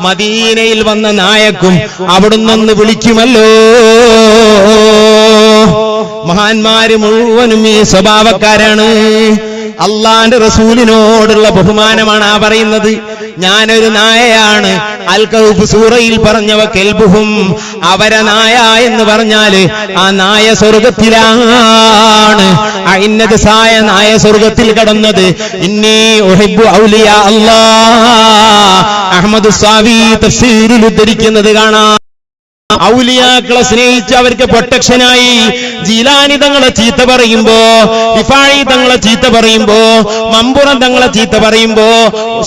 മദീനയിൽ വന്ന നായക്കും അവിടുന്ന് വിളിക്കുമല്ലോ. മഹാന്മാര് മുഴുവനും ഈ സ്വഭാവക്കാരാണ്. അള്ളാന്റെ റസൂലിനോടുള്ള ബഹുമാനമാണ് ആ പറയുന്നത്. ഞാനൊരു നായയാണ്. അൽ കൗഫ് സൂറയിൽ പറഞ്ഞവ കെൽബുഹും, അവരെ നായ എന്ന് പറഞ്ഞാല് ആ നായ സ്വർഗത്തിലാണ്. ഇന്നത് സായ നായ സ്വർഗത്തിൽ കടന്നത്. ഇന്നി ഉഹിബ്ബു ഔലിയാ അല്ലാഹ്. അഹ്മദ് സാവി തഫ്സീറിൽ ഉദ്ധരിക്കുന്നത് കാണാം. ഔലിയാക്കളെ സ്നേഹിച്ച് അവർക്ക് പ്രൊട്ടക്ഷനായി ജീലാനി തങ്ങളെ ചീത്ത പറയുമ്പോ, റിഫായി തങ്ങളെ ചീത്ത പറയുമ്പോ, മമ്പുറം തങ്ങളെ ചീത്ത പറയുമ്പോ,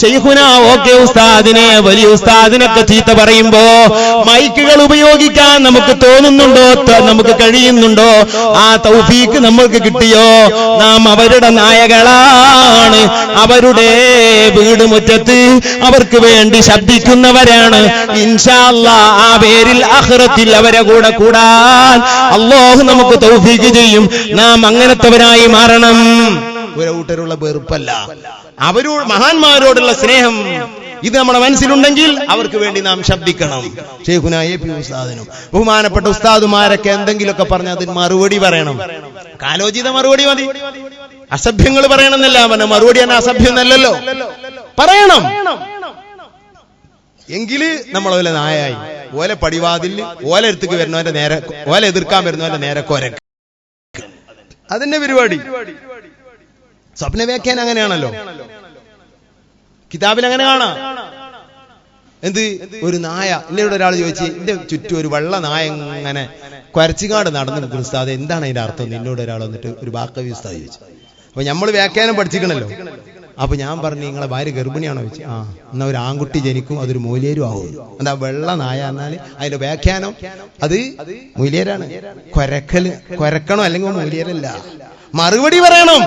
ശൈഖുന ഓക്കെ ഉസ്താദിനെ വലിയ ഉസ്താദിനൊക്കെ ചീത്ത പറയുമ്പോ മൈക്കുകൾ ഉപയോഗിക്കാൻ നമുക്ക് തോന്നുന്നുണ്ടോ, നമുക്ക് കഴിയുന്നുണ്ടോ? ആ തൗഫീക്ക് നമ്മൾക്ക് കിട്ടിയോ? നാം അവരുടെ നായകളാണ്. അവരുടെ വീട് മുറ്റത്ത് അവർക്ക് വേണ്ടി ശബ്ദിക്കുന്നവരാണ്. ഇൻഷാ അല്ലാഹ് ആ പേരിൽ ആഖിറത്തിൽ അവരെ കൂടെ കൂടാൻ അല്ലാഹു നമുക്ക് തൗഫീഖ് ചെയ്യും. നാം അങ്ങനത്തവരായി മാറണം. ഒരു കൂട്ടരുള്ള വെറുപ്പല്ല, അവരോട് മഹാന്മാരോടുള്ള സ്നേഹം ഇത് നമ്മുടെ മനസ്സിലുണ്ടെങ്കിൽ അവർക്ക് വേണ്ടി നാം ശബ്ദിക്കണം. ശൈഖുന എ.പി. ഉസ്താദിനും ബഹുമാനപ്പെട്ട ഉസ്താദുമാരൊക്കെ എന്തെങ്കിലുമൊക്കെ പറഞ്ഞ് അതിന് മറുപടി പറയണം. കാലോചിത മറുപടി മതി. അസഭ്യങ്ങൾ പറയണമെന്നല്ല പറഞ്ഞ, മറുപടി തന്നെ അസഭ്യമല്ലല്ലോ, പറയണം. എങ്കില് നമ്മളോലെ നായായി. ഓലെ പടിവാതിൽ ഓല എടുത്തേക്ക് വരുന്നവന്റെ നേരെ, ഓല എതിർക്കാൻ വരുന്നവന്റെ നേരെ കൊരക്ക്. അതിന്റെ പരിപാടി. സ്വപ്ന വ്യാഖ്യാനം അങ്ങനെയാണല്ലോ, കിതാബിൽ അങ്ങനെ കാണാം. എന്ത് ഒരു നായ, എന്നോട് ഒരാൾ ചോദിച്ചു, എന്റെ ചുറ്റും ഒരു വെള്ള നായ ഇങ്ങനെ കൊരച്ചിങ്ങാട് നടന്നു നിൽക്കുന്ന ഉസ്താദ്, എന്താണ് അതിന്റെ അർത്ഥം? എന്നോട് ഒരാൾ വന്നിട്ട് ഒരു ബാക്കവി ഉസ്താദ് ചോദിച്ചു. അപ്പൊ നമ്മൾ വ്യാഖ്യാനം പഠിച്ചിക്കണല്ലോ. അപ്പൊ ഞാൻ പറഞ്ഞു, നിങ്ങളെ ഭാര്യ ഗർഭിണിയാണോ ചോദിച്ചു. ആ, എന്നാ ഒരു ആൺകുട്ടി ജനിക്കും, അതൊരു മൂല്യേരും ആവും. എന്താ വെള്ള നായ എന്നാല് അതിന്റെ വ്യാഖ്യാനം അത് മൂല്യേരാണ്. കൊരക്കണോ അല്ലെങ്കിൽ മൂല്യേരല്ല. മറുപടി പറയണം.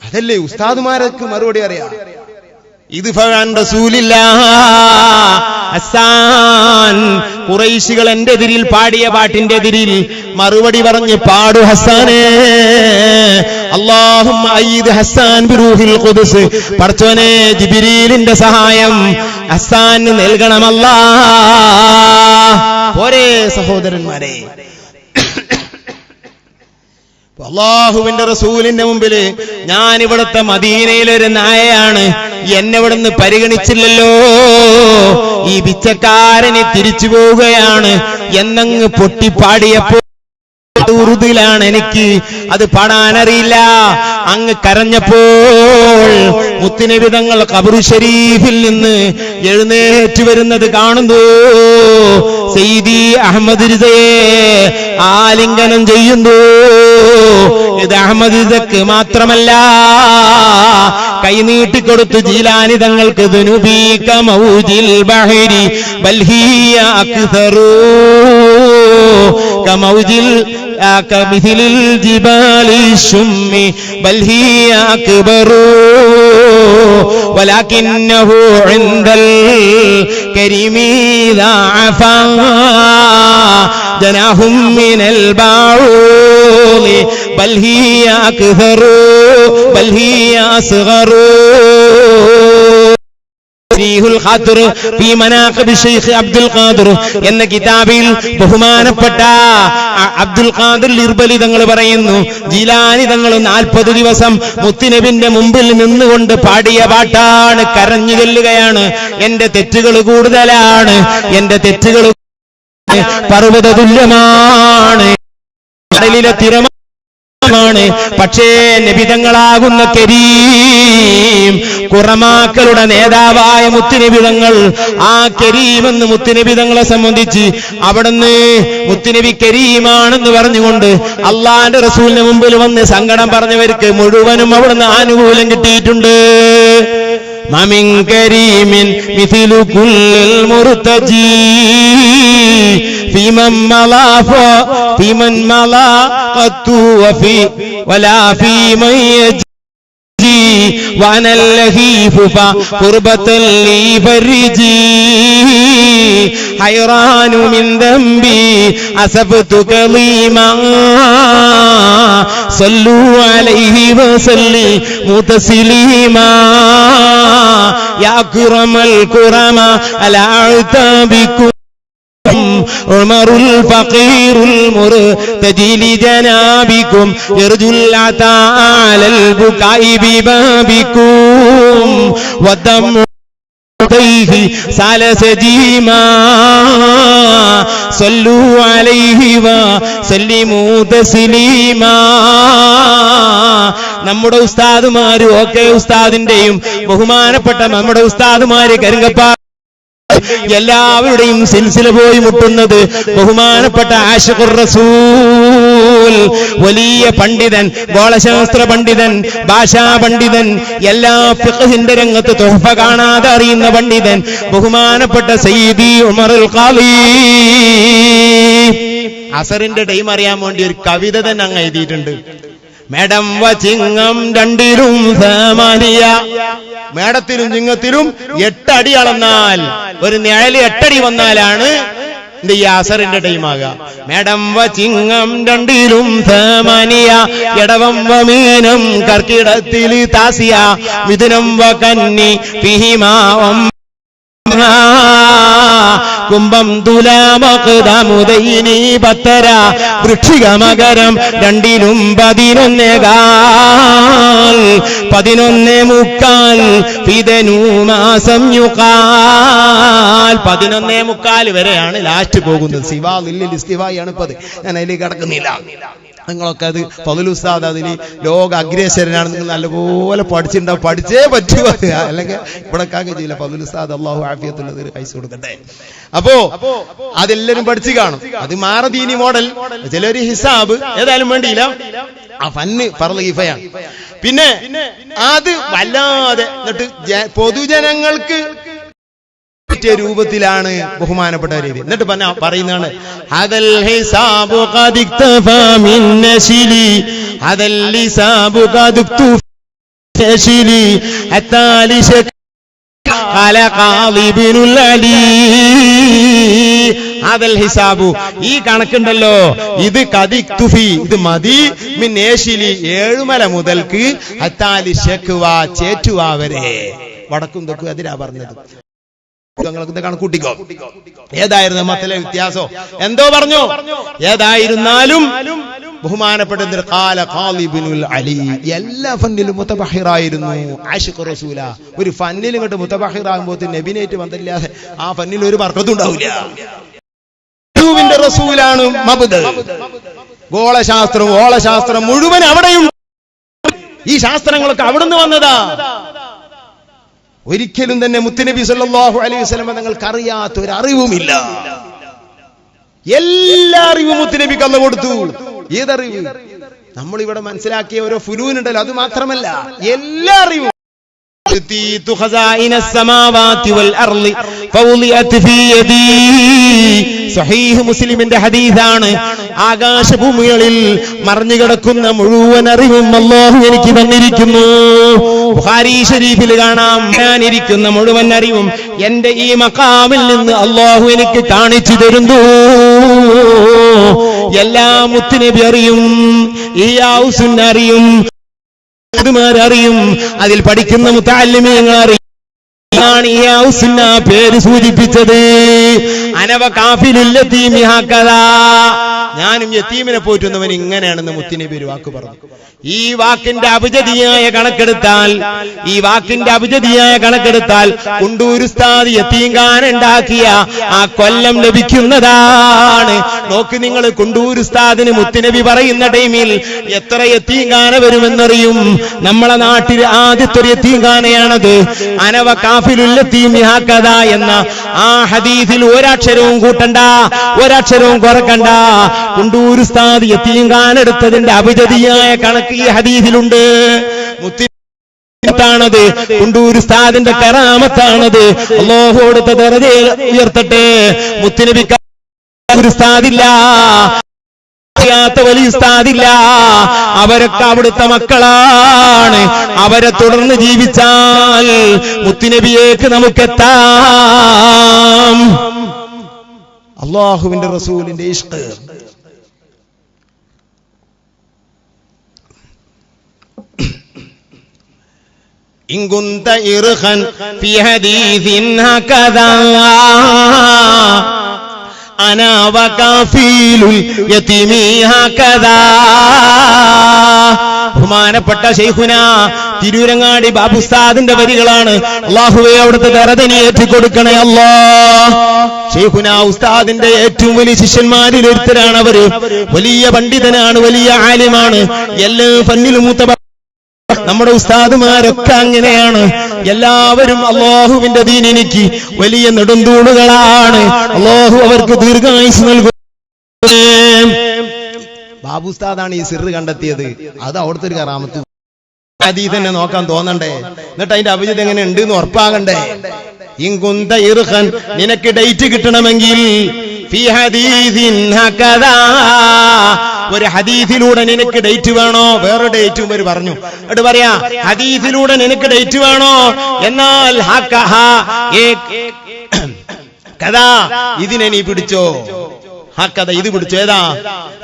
അതല്ലേ ഉസ്താദുമാർക്ക് മറുപടി അറിയാം. ഇത് ഹസ്സാൻ ഖുറൈശികൾ എന്റെ എതിരിൽ പാടിയ പാട്ടിന്റെ എതിരിൽ മറുപടി പറഞ്ഞ് പാടു ഹസ്സാനേ. അല്ലാഹുമ്മ അയ്യിദ് ഹസ്സാൻ ബിറൂഹിൽ ഖുദ്സ്. പടച്ചോനെ ജിബ്രീലിന്റെ സഹായം ഹസ്സാന് നൽകണമല്ലാ. പോരേ സഹോദരന്മാരെ, അല്ലാഹുവിന്റെ റസൂലിന്റെ മുമ്പില് ഞാൻ ഇവിടുത്തെ മദീനയിലൊരു നായയാണ്, എന്നെ ഇവിടുന്ന് പരിഗണിച്ചില്ലല്ലോ, ഈ പിച്ചക്കാരന് തിരിച്ചു പോവുകയാണ് എന്നങ്ങ് പൊട്ടിപ്പാടിയപ്പോ പാട്ട് ഉറുദിലാണ്, എനിക്ക് അത് പാടാനറിയില്ല. അങ്ങ് കരഞ്ഞപ്പോൾ മുത്തുനബി തങ്ങൾ ഖബർ ഷരീഫിൽ നിന്ന് എഴുന്നേറ്റ് വരുന്നത് കാണുന്നു. സയ്യിദി അഹമ്മദ് റിസയെ ആലിംഗനം ചെയ്യുന്നു. ഇത് അഹമ്മദ് റിസക്ക് മാത്രമല്ല, കൈനീട്ടിക്കൊടുത്തു ജീലാനി തങ്ങൾക്ക് ദുനുബീക മൗജിൽ ബഹരി ബൽഹിയ അക്സറു കമൗജിൽ കമിഥിലിൽ ജിബാലി ശുമ്മി ബൽഹിയ അക്ബറു വലാകിന്നഹു ഇൻദൽ കരീമി ദഅഫാ ജനാഹും മിനൽ ബഊദി ബൽഹിയ അക്സറു ബൽഹിയ അസ്ഗറു. അബ്ദുൽ ഖാദിർ എന്ന കിതാബിൽ ബഹുമാനപ്പെട്ട അബ്ദുൽ ഖാദിർ ഇർബലി തങ്ങൾ പറയുന്നു, ജീലാനി തങ്ങൾ 40 ദിവസം മുത്തുനബിന്റെ മുമ്പിൽ നിന്നുകൊണ്ട് പാടിയ പാട്ടാണ്, കരഞ്ഞു ചെല്ലുകയാണ്. എന്റെ തെറ്റുകൾ കൂടുതലാണ്, എന്റെ തെറ്റുകൾ പർവ്വത തുല്യമാണ്, കടലിലെ തിരമാണ്. പക്ഷേ നബിതങ്ങളാകുന്ന കരീം, ഖുറമാക്കളുടെ നേതാവായ മുത്തുനബിതങ്ങൾ, ആ കരീം എന്ന് മുത്തുനബിതങ്ങളെ സംബന്ധിച്ച് അവിടുന്ന് മുത്തുനബി കരീമാണെന്ന് പറഞ്ഞുകൊണ്ട് അള്ളാന്റെ റസൂലിന് മുമ്പിൽ വന്ന് സങ്കടം പറഞ്ഞവർക്ക് മുഴുവനും അവിടുന്ന് ആനുകൂല്യം കിട്ടിയിട്ടുണ്ട്. മമിൻ കരീമിൻ മിഥിലു കുല്ലിൽ മുർതജി ഫീമൻ മലാ ഫീമൻ മലാ ഖത്തു വഫി വലാ ഫീമൻ യജി വഅനൽ ലഹീഫ ഖുർബതൽ ലി ഫർജി ഹൈറാനു മിൻ ദംബി അസബ്തു കലീമാ സല്ലു അലൈഹി വസല്ലിമു തസ്ലീമാ യാ അക്റമൽ ഖുറമ അലാ അതാബികും ഉമറുൽ ഫഖീറുൽ മുർതജി ലിജനാബികും യർജുൽ അതാഅലൽ ബുകാഇ ബിബാബികും വദം സാലസജീമാ സല്ലു അലൈഹി വസല്ലിമു തസ്ലീമാ. നമ്മുടെ ഉസ്താദുമാര് ഒക്കെ ഉസ്താദിന്റെയും ബഹുമാനപ്പെട്ട നമ്മുടെ ഉസ്താദുമാര് കരിങ്കപ്പാ എല്ലാവരുടെയും സിൽസില പോയി മുട്ടുന്നത് ബഹുമാനപ്പെട്ട ആശിഖുർ റസൂൽ, വലിയ പണ്ഡിതൻ, ഗോളശാസ്ത്ര പണ്ഡിതൻ, ഭാഷാ പണ്ഡിതൻ, എല്ലാ ഫിഖ്ഹിന്റെ രംഗത്ത് തുഹഫ കാണാതെ അറിയുന്ന പണ്ഡിതൻ, ബഹുമാനപ്പെട്ട സയ്യിദി ഉമറുൽ ഖാദി. അസറിന്റെ ടൈം അറിയാൻ വേണ്ടി ഒരു കവിത തന്നെ അങ്ങ് എഴുതിയിട്ടുണ്ട്. മേടം വചിങ്ങം രണ്ടിലും സമാനിയ, മേടത്തിലും ചിങ്ങത്തിലും 8 അടി അളന്നാൽ ഒരു നിഴല് 8 അടി വന്നാലാണ് ഈ അസറിന്റെ ടൈമാകുക. മേടം വചിങ്ങം രണ്ടിലും സമാനിയ, ഇടവം വമീനം കർക്കിടത്തിൽ താസിയ, മിഥുനം വകന്നി പിഹിമാവം കുംഭം തുലാമകദമുദൈനി പത്തര, വൃശ്ചിക മകരം രണ്ടിലും 11 11 ഫിദനു മാസം യുഖാൽ, 11 വരെയാണ് ലാസ്റ്റ് പോകുന്നത്. സിവാ ലില്ലിൽ ഇസ്തിവായാണ് ഇപ്പത്. ഞാൻ അതിലേക്ക് കടക്കുന്നില്ല. നിങ്ങളൊക്കെ അത് ഫളുൽ ഉസ്താദ് അതിൽ ലോക അഗ്രേസരനാണ്. നിങ്ങൾ നല്ലപോലെ പഠിച്ചിട്ടുണ്ടാവും, പഠിച്ചേ പറ്റൂ, അല്ലെങ്കിൽ ഇവിടെ ചെയ്യില്ല. ഫളുൽ ഉസ്താദ് അള്ളാഹു ആഫിയത്തുള്ളത് കൈസ് കൊടുക്കട്ടെ. അപ്പോ അതെല്ലാരും പഠിച്ചു കാണും. അത് മാറദീനി മോഡൽ, ചിലര് ഹിസാബ്, ഏതായാലും വേണ്ടിയില്ല. ആ ഫന്ന് ഫർള് കിഫയാണ്. പിന്നെ അത് വല്ലാതെ എന്നിട്ട് പൊതുജനങ്ങൾക്ക് രൂപത്തിലാണ് ബഹുമാനപ്പെട്ട രീതി. എന്നിട്ട് പറയുന്നതാണ് ഹദൽ ഹിസാബു ഖദ് ഇക്തഫാ മിൻ നശിലി, ഹദൽ ഹിസാബു ഖദ് ഇക്തഫാ അത്താലിശ ഖാല ഖാദി ഇബ്നുൽ അലി. ഹദൽ ഹിസാബു, ഈ കണക്കുണ്ടല്ലോ, ഇത് ഖദ് ഇക്തഫി, ഇത് മതി, മിൻ നശിലി, ഏഴുമല മുതൽക്ക് അത്താലിശക്വ, ചേറ്റുവ വരെ, വടക്കും തെക്കും അതിനാ പറഞ്ഞത്. കണക്കൂട്ടിക്കോ. ഏതായിരുന്നു മതത്തിലെ വ്യത്യാസം എന്തോ പറഞ്ഞു. ഏതായിരുന്നാലും ബഹുമാനപ്പെട്ട അലി എല്ലാ ഫന്നിലും മുതബഹിറായിരുന്നു. ആശിഖ് റസൂല ഒരു ഫന്നിലും ഇങ്ങോട്ട് മുതബഹിറാകുമ്പോൾ നബിനേറ്റ് വന്നില്ലാതെ ആ ഫന്നിൽ ഒരു ബർക്കത്തും ഉണ്ടാവില്ല. റസൂലാണ് മബ്ദ. ഗോളശാസ്ത്രം ഓളശാസ്ത്രം മുഴുവൻ അവിടെയും. ഈ ശാസ്ത്രങ്ങളൊക്കെ അവിടുന്ന് വന്നതാ. ഒരിക്കലും തന്നെ മുത്തുനബി സല്ലല്ലാഹു അലൈഹി വസല്ലം തങ്ങൾക്ക് അറിയാത്ത ഒരു അറിവുമില്ല. എല്ലാ അറിവും മുത്തുനബിക്ക് അല്ലാഹു കൊടുത്തു. ഏതറിവ്? നമ്മളിവിടെ മനസ്സിലാക്കിയ ഓരോ ഫുനൂനുണ്ടല്ലോ, അത് മാത്രമല്ല എല്ലാ അറിവും. സഹീഹ് മുസ്ലിമിന്റെ ഹദീസാണ്. ആകാശഭൂമികളിൽ മറിഞ്ഞു കിടക്കുന്ന മുഴുവൻ അറിവും അല്ലാഹു എനിക്ക് തന്നിരിക്കുന്നു. ബുഖാരി ശരീഫിൽ കാണാം, ഞാനിരിക്കുന്ന മുഴുവൻ അറിവും എന്റെ ഈ മഖാമിൽ നിന്ന് അല്ലാഹു എനിക്ക് കാണിച്ചു തരുന്നു. എല്ലാ മുത്തുനബി അറിയും, ഈ ഔസുന്ന അറിയും, അറിയും, അതിൽ പഠിക്കുന്ന മുതഅല്ലിമീങ്ങൾ അറിയും. പേര് സൂചിപ്പിച്ചത് അനവ കാഫിലുൽ യതീമി ഹകദാ, ഞാനും യതീമിനെ പോറ്റുന്നവൻ ഇങ്ങനെയാണെന്ന് മുത്തുനബി ഒരു വാക്ക് പറഞ്ഞു. ഈ വാക്കിന്റെ അബജദിയായ കണക്കെടുത്താൽ കുണ്ടൂർ ഉസ്താദ് യതീംഖാന ഉണ്ടാക്കിയ ആ കൊല്ലം ലഭിക്കുന്നതാണ്. നോക്ക് നിങ്ങൾ, കുണ്ടൂർ ഉസ്താദിന് മുത്തുനബി പറയുന്ന ടൈമിൽ എത്ര യതീംഖാന വരുമെന്നറിയും. നമ്മളെ നാട്ടിൽ ആദ്യത്തെ ഒരു യതീംഖാനയാണത്. അനവ കാഫിലുൽ യതീമി ഹകദാ എന്ന ആ ഹദീസിൽ ഒരക്ഷരവും കൂട്ടണ്ട, ഒരക്ഷരവും കുറക്കണ്ട. കുണ്ടൂർ ഉസ്താദ് യതീംഖാന എടുത്തതിന്റെ അബജദിയായ കണക്ക് ഈ ഹദീസിലുണ്ട്. ാണത് കുണ്ടൂർ ഉസ്താദിന്റെ കറാമത്താണത്. അല്ലാഹു കൊടുത്ത ദറജ ഉയർത്തട്ടെ. മുത്തുനബിക്ക് ഉസ്താദില്ല, വലിയ ഉസ്താദില്ല. അവരൊക്കെ അവിടുത്തെ മക്കളാണ്. അവരെ തുടർന്ന് ജീവിച്ചാൽ മുത്തുനബിയേക്ക് നമുക്കെത്താം. അല്ലാഹുവിന്റെ റസൂലിന്റെ ഇഷ്ഖ്. إن كنت إرخا في حديث هكذا أنا وكافيل اليتيم هكذا. ബഹുമാനപ്പെട്ട ശൈഖുന തിരൂരങ്ങാടി ബാബുസ്താദിന്റെ വരികളാണ്. അല്ലാഹുവേ അവിടുത്തെ ദറജ ഏറ്റിക്കൊടുക്കണേ അല്ലാഹ്. ശൈഖുന ഉസ്താദിന്റെ ഏറ്റവും വലിയ ശിഷ്യന്മാരിൽ ഒരുത്തരാണ് അവര്. വലിയ പണ്ഡിതനാണ്, വലിയ ആലിമാണ്, എല്ലാ ഫന്നിലും മൂത്ത. നമ്മുടെ ഉസ്താദുമാരൊക്കെ അങ്ങനെയാണ്. എല്ലാവരും അല്ലാഹുവിന്റെ ദീൻ എനിക്ക് വലിയ നെടുന്തൂണുകളാണ്. അല്ലാഹു അവർക്ക് ദീർഘായുസ് നൽകും. ബാബു ഉസ്താദാണ് ഈ സിറ് കണ്ടെത്തിയത്. അത് അവിടുത്തെ ഒരു കറാമത്ത്. ഹദീസ് തന്നെ നോക്കാൻ തോന്നണ്ടേ, എന്നിട്ട് അതിന്റെ അഭിജിത് എങ്ങനെ ഉണ്ട് എന്ന് ഉറപ്പാകണ്ടേ. ഇൻകുന്ത ഇർഖൻ, നിനക്ക് ഡേറ്റ് കിട്ടണമെങ്കിൽ ഫീ ഹദീസിൻ ഹകദാ, ഒരു ഹദീസിലൂടെ നിനക്ക് ഡേറ്റ് വേണോ? വേറെ ഡേറ്റും ഒരു പറഞ്ഞു. എന്നിട്ട് പറയാ ഹദീസിലൂടെ നിനക്ക് ഡേറ്റ് വേണോ? എന്നാൽ കഥാ ഇതിനെ നീ പിടിച്ചോ. ഹക്കഥ ഇത് പിടിച്ചു. ഏതാ?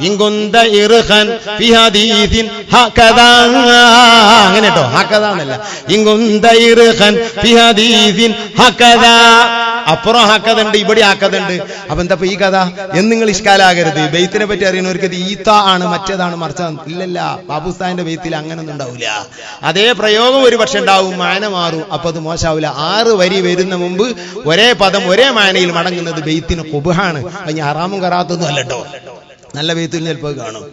ഇൻകുന്ത ഇർഖൻ ഫീ ഹദീസിൻ ഹകദാ, അങ്ങനെ കേട്ടോ, ഹക്കഥാന്നല്ല. ഇൻകുന്ത ഇർഖൻ ഫീ ഹദീസിൻ ഹകദാ. അപ്പുറം ഹക്കതുണ്ട്, ഇവിടെ ഹക്കതുണ്ട്. അപ്പൊ എന്താ ഈ കഥ എന്ന് നിങ്ങൾ ഇഷ്കാലാകരുത്. ബെയ്ത്തിനെ പറ്റി അറിയുന്നവർക്ക് ഇത് ഈത്ത ആണ്, മറ്റേതാണ്, മറിച്ചതാണ്. ഇല്ലല്ല, ബാബുസ്ഥാന്റെ ബെയ്ത്തിൽ അങ്ങനൊന്നും ഉണ്ടാവില്ല. അതേ പ്രയോഗം ഒരു പക്ഷെ ഉണ്ടാവും, മാന മാറും, അപ്പൊ അത് മോശാവില്ല. 6 വരി വരുന്ന മുമ്പ് ഒരേ പദം ഒരേ മാനയിൽ മടങ്ങുന്നത് ബെയ്ത്തിന് കുബഹാണ്. അതിന് ഹറാമും കറാത്തൊന്നും അല്ലട്ടോ, നല്ല ബെയ്ത്തിൽ ചിലപ്പോൾ കാണും.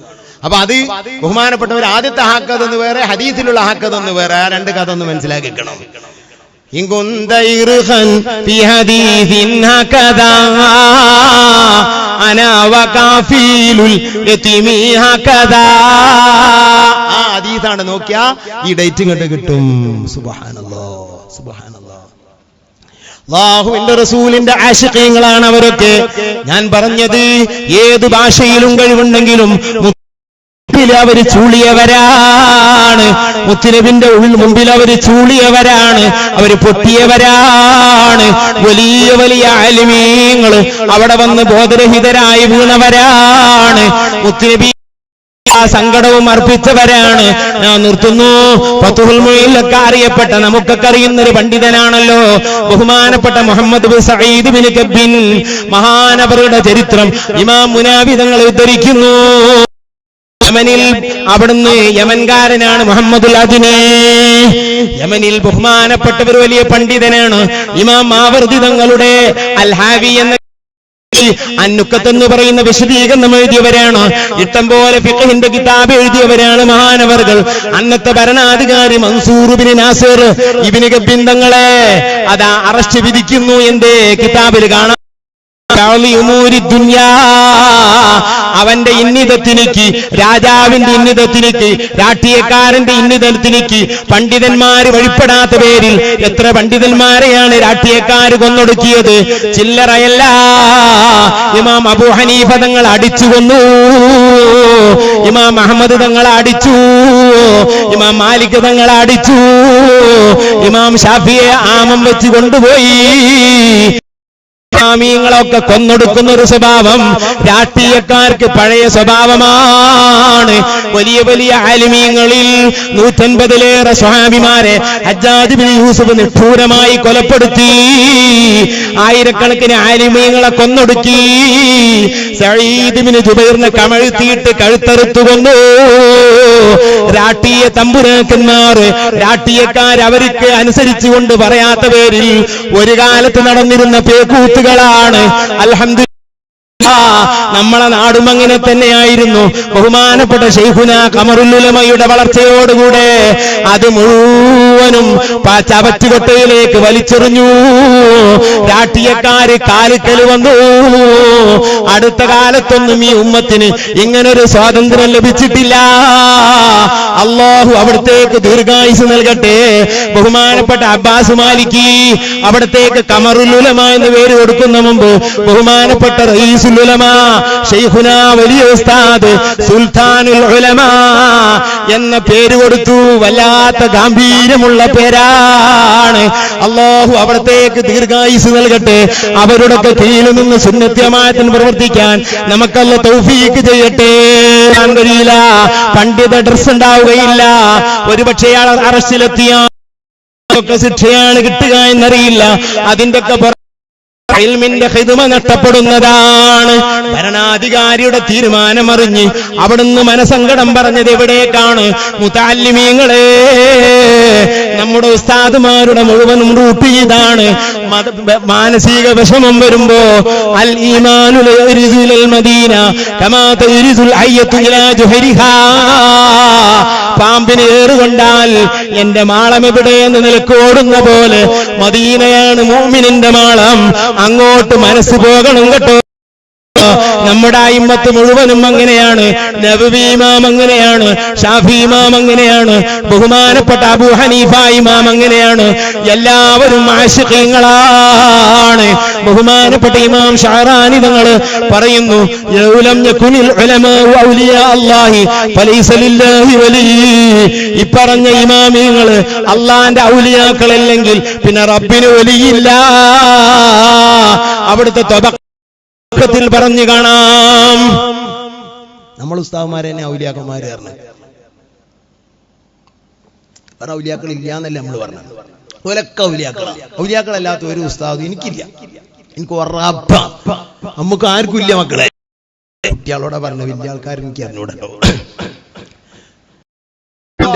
അപ്പൊ അത് ബഹുമാനപ്പെട്ടവർ ആദ്യത്തെ ഹാക്കതെന്ന് വേറെ, ഹദീസിലുള്ള ഹാക്കതെന്ന് വേറെ. ആ രണ്ട് കഥ ഒന്ന് മനസ്സിലാക്കിക്കണം. إن كنت إرخا في حديث هكذا أنا وكافيل اليتيم هكذا. ആ ഹദീസാണ് നോക്കിയാ ഈ ഡേറ്റ് കണ്ട് കിട്ടും. സുബ്ഹാനല്ലാഹ്, സുബ്ഹാനല്ലാഹ്. അല്ലാഹുവിന്റെ റസൂലിന്റെ ആശിഖീങ്ങളാണ് അവരൊക്കെ. ഞാൻ പറഞ്ഞത് ഏത് ഭാഷയിലും കഴിവുണ്ടെങ്കിലും അവര് ചൂളിയവരാണ്. മുത്തുനബിന്റെ മുമ്പിൽ അവര് ചൂളിയവരാണ്, അവര് പൊട്ടിയവരാണ്. വലിയ വലിയ ആലിമീങ്ങൾ അവിടെ വന്ന് ബോധരഹിതരായി വീണവരാണ്. മുത്തുനബി സങ്കടവും അർപ്പിച്ചവരാണ്. ഞാൻ നിർത്തുന്നു. ഫതുഹുൽ മുഈനിലൊക്കെ അറിയപ്പെട്ട, നമുക്കൊക്കെ അറിയുന്ന ഒരു പണ്ഡിതനാണല്ലോ ബഹുമാനപ്പെട്ട മുഹമ്മദ് ബിൻ സഈദ് ബിൻ കബ്ബിൻ. മഹാനവറുടെ ചരിത്രം ഇമാം മുനാവി തങ്ങൾ ഉദ്ധരിക്കുന്നു. യമനിൽ അവിടുന്ന് യമൻകാരനാണ് മുഹമ്മദുൽ അദ്നി. യമനിൽ ബഹുമാനപ്പെട്ട ഒരു വലിയ പണ്ഡിതനാണ്. ഇമാം മാവർദി തങ്ങളുടെ അൽ ഹാവി എന്ന അന്നുക്കത്ത് എന്ന് പറയുന്ന വിശദീകരണം എഴുതിയവരാണ്. ഇഷ്ടം പോലെ ഫിഖഹിന്റെ കിതാബ് എഴുതിയവരാണ് മഹാനവർകൾ. അന്നത്തെ ഭരണാധികാരി മൻസൂർ ഇബ്നു നാസിർ ഇബ്നു ഗബ്ബിൻ തങ്ങളെ അതാ അറസ്റ്റ് വിധിക്കുന്നു. എന്റെ കിതാബിൽ കാണാം, അവന്റെ ഇന്നിതത്തിനിക്ക്, രാജാവിന്റെ ഇന്നിതത്തിനിക്ക്, രാഷ്ട്രീയക്കാരന്റെ ഇന്നിതത്തിനിക്ക് പണ്ഡിതന്മാര് വഴിപ്പെടാത്ത പേരിൽ എത്ര പണ്ഡിതന്മാരെയാണ് രാഷ്ട്രീയക്കാര് കൊന്നൊടുക്കിയത്. ചില്ലറയല്ല. ഇമാം അബൂ ഹനീഫ തങ്ങൾ അടിച്ചു കൊന്നു, ഇമാം അഹമ്മദ് തങ്ങൾ അടിച്ചു, ഇമാം മാലിക് തങ്ങൾ അടിച്ചു, ഇമാം ഷാഫിയെ ആമം വെച്ച് കൊണ്ടുപോയി. ഇമാമിയങ്ങളൊക്കെ കൊന്നൊടുക്കുന്ന ഒരു സ്വഭാവം രാഷ്ട്രീയക്കാർക്ക് പഴയ സ്വഭാവമാണ്. വലിയ വലിയ ആലിമീങ്ങളിൽ 150-ലേറെ സ്വഹാബിമാരെ ഹജ്ജാജ് ഇബ്നു യൂസുഫ് നിഷ്ഠൂരമായി കൊലപ്പെടുത്തി. ആയിരക്കണക്കിന് ആലിമീങ്ങളെ കൊന്നൊടുക്കി. സഈദ് ഇബ്നു ജുബൈറിനെ കമഴ്ത്തിയിട്ട് കഴുത്തറുത്തു കൊന്നു. രാഷ്ട്രീയ തമ്പുരാക്കന്മാർ, രാഷ്ട്രീയക്കാർ അവർക്ക് അനുസരിച്ചുകൊണ്ട് പറയാത്ത പേരിൽ ഒരു കാലത്ത് നടന്നിരുന്ന പേക്കൂത്തുകളാണ്. അൽഹംദുലില്ലാഹ്, നമ്മളെ നാടും അങ്ങനെ തന്നെയായിരുന്നു. ബഹുമാനപ്പെട്ട ശൈഖുന ഖമറുൽ ഉലമയുടെ വളർച്ചയോടുകൂടെ അത് മുഴുവനും ചവറ്റുകൊട്ടയിലേക്ക് വലിച്ചെറിഞ്ഞു. രാഷ്ട്രീയക്കാര് കാലിക്കൽ വന്നു. അടുത്ത കാലത്തൊന്നും ഈ ഉമ്മത്തിന് ഇങ്ങനൊരു സ്വാതന്ത്ര്യം ലഭിച്ചിട്ടില്ല. അല്ലാഹു അവിടത്തേക്ക് ദീർഘായുസ് നൽകട്ടെ. ബഹുമാനപ്പെട്ട അബ്ബാസ് മാലിക്കി അവിടത്തേക്ക് ഖമറുൽ ഉലമ എന്ന് പേര് കൊടുക്കുന്ന മുമ്പ് ബഹുമാനപ്പെട്ട റഈസുൽ ഉലമ ശൈഖുന വലിയ ഉസ്താദ് സുൽത്താനുൽ ഉലമ എന്ന പേര് കൊടുത്തു. വല്ലാത്ത ഗാംഭീര്യമുള്ള പേരാണ്. അല്ലാഹു അവിടത്തേക്ക് ദീർഘായുസ് നൽകട്ടെ. അവരുടെയൊക്കെ കീഴിൽ നിന്ന് സുന്നത്ത് ജമാഅത്തിന് പ്രവർത്തിക്കാൻ നമുക്കല്ലാഹു തൗഫീഖ് ചെയ്യട്ടെ. കഴിയില്ല, പണ്ഡിത ഡ്രസ് ഉണ്ടാവുകയില്ല. ഒരുപക്ഷെ അറസ്റ്റിലെത്തിയാൽ ശിക്ഷയാണ് കിട്ടുക എന്നറിയില്ല. അതിന്റെ ഒക്കെ ഇൽമിന്റെ ഖിദ്മ നഷ്ടപ്പെടുന്നതാണ്. ഭരണാധികാരിയുടെ തീരുമാനമറിഞ്ഞ് അവിടുന്ന് മനസങ്കടം പറഞ്ഞത് എവിടേക്കാണ്? മുതഅല്ലിമീങ്ങളെ, നമ്മുടെ ഉസ്താദുമാരുടെ മുഴുവനും റൂട്ട് ഇതാണ്. മാനസിക വിഷമം വരുമ്പോ അൽ ഈമാനു ലയരിസുൽ മദീന കമാ തരിസുൽ ഹയ്യത്തു ഇലാ ജുഹരിഹാ. പാമ്പിന് ഏറുകൊണ്ടാൽ എന്റെ മാളം എവിടെയെന്ന് നിലക്കോടുന്ന പോലെ മദീനയാണ് മുഅ്മിനിന്റെ മാളം. അങ്ങോട്ട് മനസ്സ് പോകണം കേട്ടോ. നമ്മുടെ അയിമ്മത്ത് മുഴുവനും അങ്ങനെയാണ്. നബവി ഇമാം അങ്ങനെയാണ്, ഷാഫി ഇമാം അങ്ങനെയാണ്, ബഹുമാനപ്പെട്ട അബൂ ഹനീഫ ഇമാം അങ്ങനെയാണ്. എല്ലാവരും ആശിഖീങ്ങളാണ്. ബഹുമാനപ്പെട്ട ഇമാം ഷഅറാനി തങ്ങൾ പറയുന്നു, യൗലം യകുനിൽ ഉലമാഉ ഔലിയാ അല്ലാഹി ഫലൈസ ലില്ലാഹി വലി. ഈ പറഞ്ഞ ഇമാമിങ്ങൾ അള്ളാന്റെ ഔലിയാക്കളല്ലെങ്കിൽ പിന്നെ റബ്ബിന് വലിയില്ല. അവിടുത്തെ ത്തിൽ പറഞ്ഞു കാണാം. നമ്മൾ ഉസ്താദുമാരെ തന്നെ ഔലിയാക്കന്മാര് പറഞ്ഞ ഔലിയാക്കൾ ഇല്ല എന്നല്ലേ നമ്മൾ പറഞ്ഞത്. ഒലക്ക ഔലിയാക്കളാണ്. ഔലിയാക്കളല്ലാത്ത ഒരു ഉസ്താദ് എനിക്കില്ല. എനിക്ക് ഉറപ്പ. നമുക്ക് ആർക്കും ഇല്ല മക്കളെ. കുട്ടികളോടെ പറഞ്ഞ വലിയ ആൾക്കാർ എനിക്ക് അറിഞ്ഞൂടല്ലോ.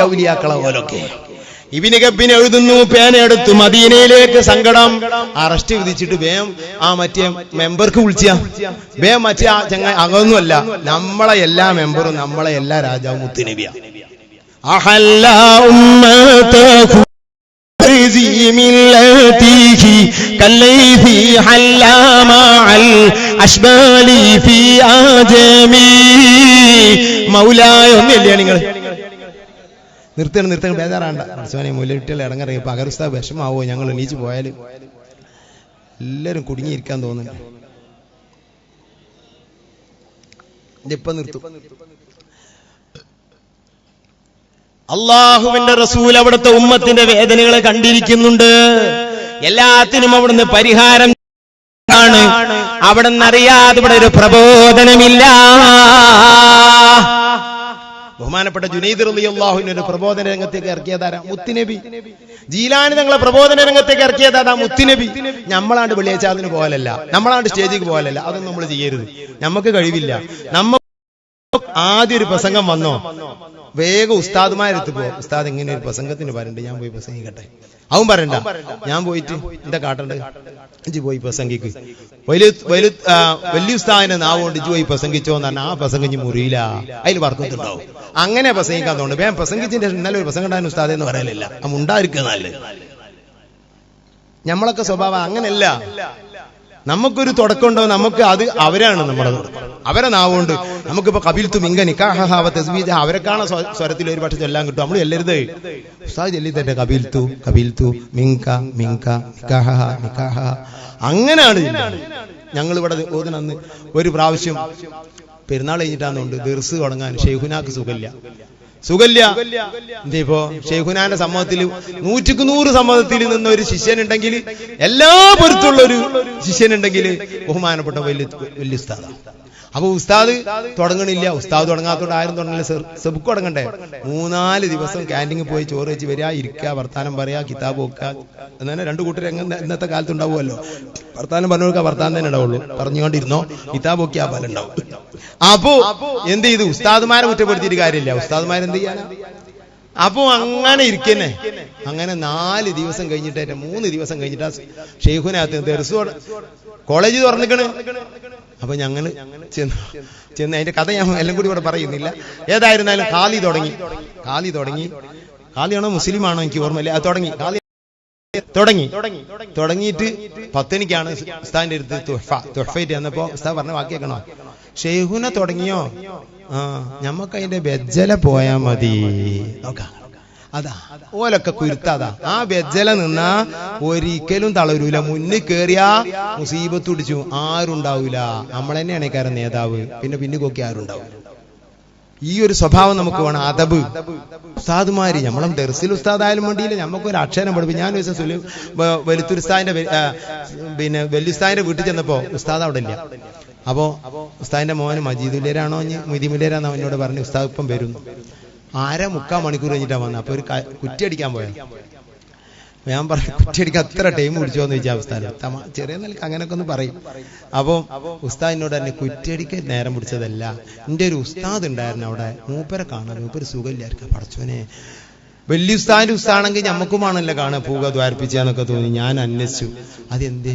ഔലിയാക്കളെ പോലൊക്കെ ഇബ്നു ഗബ്ബിൻ എഴുതുന്നു, പേനയെടുത്തു മദീനയിലേക്ക് സങ്കടം. അറസ്റ്റ് വിധിച്ചിട്ട് വേം ആ മറ്റേ മെമ്പർക്ക് വിളിച്ചാ വേം മറ്റേ ആ ചങ്ങ അതൊന്നുമല്ല, നമ്മളെ എല്ലാ മെമ്പറും നമ്മളെ എല്ലാ രാജാവും മുത്തുനബിയാ. മൗലായ ഒന്നില്ല. നിങ്ങൾ നിർത്തണം ബേജാറാണ്ട. അർച്ചോനെ മുല്ലിട്ടികൾ ഇടങ്ങറിയ പകർസ്ഥ വിഷമാവോ ഞങ്ങൾ എണീച്ച് പോയാൽ എല്ലാവരും കുടുങ്ങിയിരിക്കാൻ തോന്നുന്നു. ഇപ്പം നിർത്തും. അള്ളാഹുവിന്റെ റസൂൽ അവിടുത്തെ ഉമ്മത്തിന്റെ വേദനകളെ കണ്ടിരിക്കുന്നുണ്ട്. എല്ലാത്തിനും അവിടുന്ന് പരിഹാരം ആണ്. അവിടുന്ന് അറിയാതെ ഇവിടെ ഒരു പ്രബോധനമില്ല. ബഹുമാനപ്പെട്ട ജുനൈദ് റളിയല്ലാഹു അൻഹു ഒരു പ്രബോധന രംഗത്തേക്ക് ഇറക്കിയതാരാ? മുത്തുനബി. ജീലാനി തങ്ങളെ പ്രബോധന രംഗത്തേക്ക് ഇറക്കിയതാ മുത്തുനബി. നമ്മളാണ്ട് വെള്ളിയാഴ്ച അതിന് പോകലല്ല, നമ്മളാണ്ട് സ്റ്റേജിക്ക് പോകലല്ല. അതൊന്നും നമ്മൾ ചെയ്യരുത്. നമുക്ക് കഴിവില്ല. ആദ്യം ഒരു പ്രസംഗം വന്നോ വേഗം ഉസ്താദുമാരെടുത്ത് പോ, ഉസ്താദ് ഇങ്ങനെ ഒരു പ്രസംഗത്തിന് പറയണ്ട്, ഞാൻ പോയി പ്രസംഗിക്കട്ടെ. അവൻ പറയണ്ട, ഞാൻ പോയിട്ട് എന്താ കാട്ടണ്ട്, ഇജ്ജ് പോയി പ്രസംഗിക്ക്. വലിയ ഉസ്താദിനെ നാവുകൊണ്ട് ഇജ്ജ് പോയി പ്രസംഗിച്ചോ എന്ന് പറഞ്ഞാൽ ആ പ്രസംഗിച്ച് മുറിയില്ല, അതിൽ വർക്കത്തുണ്ടാവും. അങ്ങനെ പ്രസംഗിക്കാൻ തോന്നുന്നു. വേഗം പ്രസംഗിച്ചതിന്റെ ശേഷം ഇന്നലെ ഒരു പ്രസംഗം ഉണ്ടായിരുന്നു ഉസ്താദ് എന്ന് പറയലില്ല, ആ ഉണ്ടായിരിക്കുക നല്ലത്. നമ്മളൊക്കെ സ്വഭാവം അങ്ങനെയല്ല. നമുക്കൊരു തുടക്കമുണ്ടോ, നമുക്ക് അത് അവരാണ് നമ്മുടെ തുടക്കം, അവരെ നാവുകൊണ്ട്. നമുക്കിപ്പോ കബിൽത്തു മിങ്ക നിക്കാഹാവത്ത് അവരെക്കാണ സ്വരത്തിൽ ഒരു പക്ഷെ ചൊല്ലാൻ കിട്ടും. നമ്മൾ ചെല്ലരുത്, ഉസ്താദ് ചൊല്ലി തന്നെ കബിൽത്തു കബിൽത്തു മിങ്ക മിങ്ക നിക്കാഹ നിക്കാഹ. അങ്ങനെയാണ് ഞങ്ങൾ ഇവിടെ ഓതുനന്ന്. ഒരു പ്രാവശ്യം പെരുന്നാൾ കഴിഞ്ഞിട്ടാന്നുണ്ട് ദർസ് തുടങ്ങാൻ ഷെയ്ഖുനാക്ക് സുഖല്യ. ഇപ്പൊ ഷെയ്ഖുനാന്റെ സമ്മതത്തിൽ 100% സമ്മതത്തിൽ നിന്ന ഒരു ശിഷ്യനുണ്ടെങ്കിൽ, എല്ലാ പൊരുത്തുള്ള ഒരു ശിഷ്യനുണ്ടെങ്കിൽ ബഹുമാനപ്പെട്ട വലിയ ഉസ്താദാണ്. അപ്പൊ ഉസ്താദ് തുടങ്ങണില്ല. ഉസ്താദ് തുടങ്ങാത്തോണ്ട് ആരും തുടങ്ങില്ല. സെബുക്ക് തുടങ്ങണ്ടേ? 3-4 ദിവസം ക്യാൻറ്റീനിൽ പോയി ചോറ് വെച്ച് വരിക, ഇരിക്കുക, വർത്താനം പറയാ, കിതാബ് വെക്കുക. എന്നാലും 2 കൂട്ടർ ഇന്നത്തെ കാലത്ത് ഉണ്ടാവുമല്ലോ. വർത്താനം പറഞ്ഞു കൊടുക്കുക, വർത്താനം തന്നെ ഉണ്ടാവുള്ളൂ. പറഞ്ഞുകൊണ്ടിരുന്നോ, കിതാബ് വെക്കുക, പല ഉണ്ടാവും. അപ്പോ എന്ത് ചെയ്തു? ഉസ്താദുമാരെ കുറ്റപ്പെടുത്തിയിട്ട് കാര്യമില്ല. ഉസ്താദുമാരെന്ത് ചെയ്യാനാ? അപ്പൊ അങ്ങനെ ഇരിക്കന്നെ. അങ്ങനെ 4 ദിവസം കഴിഞ്ഞിട്ട് 3 ദിവസം കഴിഞ്ഞിട്ടാ ഷെയ്ഖുനകത്ത് ദർസ് കോളേജ് തുറന്നിക്കണ്. അപ്പൊ ഞങ്ങള് ചെന്ന് അതിന്റെ കഥ ഞാൻ എല്ലാം കൂടി ഇവിടെ പറയുന്നില്ല. ഏതായിരുന്നാലും ഖാലി ഖാലിയാണോ മുസ്ലിമാണോ എനിക്ക് ഓർമ്മയില്ല. അത് തുടങ്ങിയിട്ട് 10 ഉസ്താദിന്റെ അടുത്ത് തുഹഫയിട്ട് വന്നപ്പോ ഉസ്താദ് പറഞ്ഞ ബാക്കി കേൾക്കണോ? ഷെയ്ഖുന തുടങ്ങിയോ? ഞമ്മക്ക് അതിന്റെ ബെജ്ജല പോയാ മതി. നോക്കാം, അതാ ഓലൊക്കെ കുരുത്താതാ. ആ ബെജ്ജല നിന്നാ ഒരിക്കലും തളരൂല. മുന്നിൽ കേറിയാ മുസീബത്ത് പിടിച്ചു, ആരുണ്ടാവൂല. നമ്മളെന്നെയാണ് കാരണം നേതാവ്. പിന്നെ കൊക്കി ആരുണ്ടാവും. ഈ ഒരു സ്വഭാവം നമുക്ക് വേണം. അദബ്. ഉസ്താദുമാര് നമ്മളെ ദർസിൽ ഉസ്താദായാലും വേണ്ടിയില്ല, നമുക്കൊരു അക്ഷരം പഠിപ്പിക്കും. ഞാൻ വെലുത്തുരുസ്താദിന്റെ വെല്ലുസ്താദിന്റെ വീട്ടിൽ ചെന്നപ്പോ ഉസ്താദ് അവിടെ ഇല്ല. അപ്പോ ഉസ്താദിന്റെ മോന് മജീദുല്ലേരാണോ മുദിമുല്ലേരാണോ എന്നോട് പറഞ്ഞു, ഉസ്താദ് ഇപ്പം വരും. 1/2-3 മണിക്കൂർ കഴിഞ്ഞിട്ടാ വന്നത്. അപ്പൊ ഒരു കുറ്റിയടിക്കാൻ പോയാ. ഞാൻ പറഞ്ഞു, കുറ്റിയടിക്കാൻ അത്ര ടൈം പിടിച്ചോന്ന് ചോദിച്ചാൽ ഉസ്താദ് ചെറിയ നിലക്ക് അങ്ങനെയൊക്കെ ഒന്ന് പറയും. അപ്പൊ ഉസ്താദിനോട് തന്നെ കുറ്റിയടിക്കാൻ നേരം പിടിച്ചതല്ല, എന്റെ ഒരു ഉസ്താദ് ഉണ്ടായിരുന്നു അവിടെ, മൂപ്പരെ കാണാൻ, മൂപ്പര് സുഖമില്ലായിരിക്കും. പടച്ചോനെ, വലിയ ഉസ്താദിന്റെ ഉസ്താദാണെങ്കിൽ ഞമ്മക്കുമാണല്ലോ കാണാൻ പോവുക ദ്വാരിപ്പിച്ചാന്നൊക്കെ തോന്നി. ഞാൻ അന്വേഷിച്ചു, അതെന്ത്?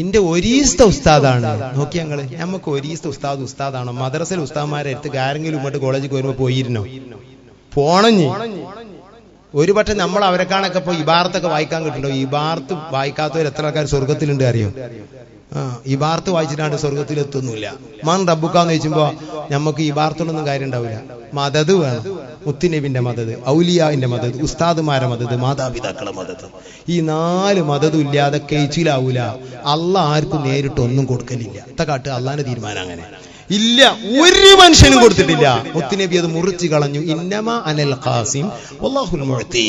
എന്റെ ഒരീസ്ത ഉസ്താദാണ്. നോക്കി ഞങ്ങള്, നമുക്ക് ഒരീസ്ത ഉസ്താദാണോ? മദ്രസയിൽ ഉസ്താദ്മാരെ അടുത്ത് ആരെങ്കിലും ഇങ്ങോട്ട് കോളേജിൽ വരുമ്പോ പോയിരുന്നോ? പോണഞ്ഞ് ഒരു പക്ഷെ നമ്മൾ അവരെക്കാണൊക്കെ ഇപ്പൊ ഇബാർത്തൊക്കെ വായിക്കാൻ കിട്ടുന്നുണ്ടോ? ഇബാർത്ത് വായിക്കാത്തവർ എത്ര ആൾക്കാർ സ്വർഗത്തിലുണ്ട് അറിയോ? ഇബാർത്ത് വായിച്ചിട്ടാണ്ട് സ്വർഗത്തിൽ എത്തുന്നില്ല. മൻ റബ്ബുക്കാന്ന് ചോദിച്ചുമ്പോ നമുക്ക് ഇബാർത്തോടൊന്നും കാര്യം ഉണ്ടാവില്ല. മദത് വേണം. മുത്തുനബിന്റെ മദത്, ഔലിയാവിന്റെ മദത്, ഉസ്താദുമാരെ മദത്, മാതാപിതാക്കളെ മദത്. ഈ 4 മദതും ഇല്ലാതെ കഴിച്ചിലാവൂല. അള്ളാഹ് ആർക്കും നേരിട്ട് ഒന്നും കൊടുക്കലില്ല. കാട്ട് അള്ളാന്റെ തീരുമാനം അങ്ങനെ ഇല്ല, ഒരു മനുഷ്യനും കൊടുത്തിട്ടില്ല. മുത്തുനബി അത് മുറിച്ചു കളഞ്ഞു. ഇന്നമാ അനൽ ഖാസിം വല്ലാഹുൽ മുഅ്തി.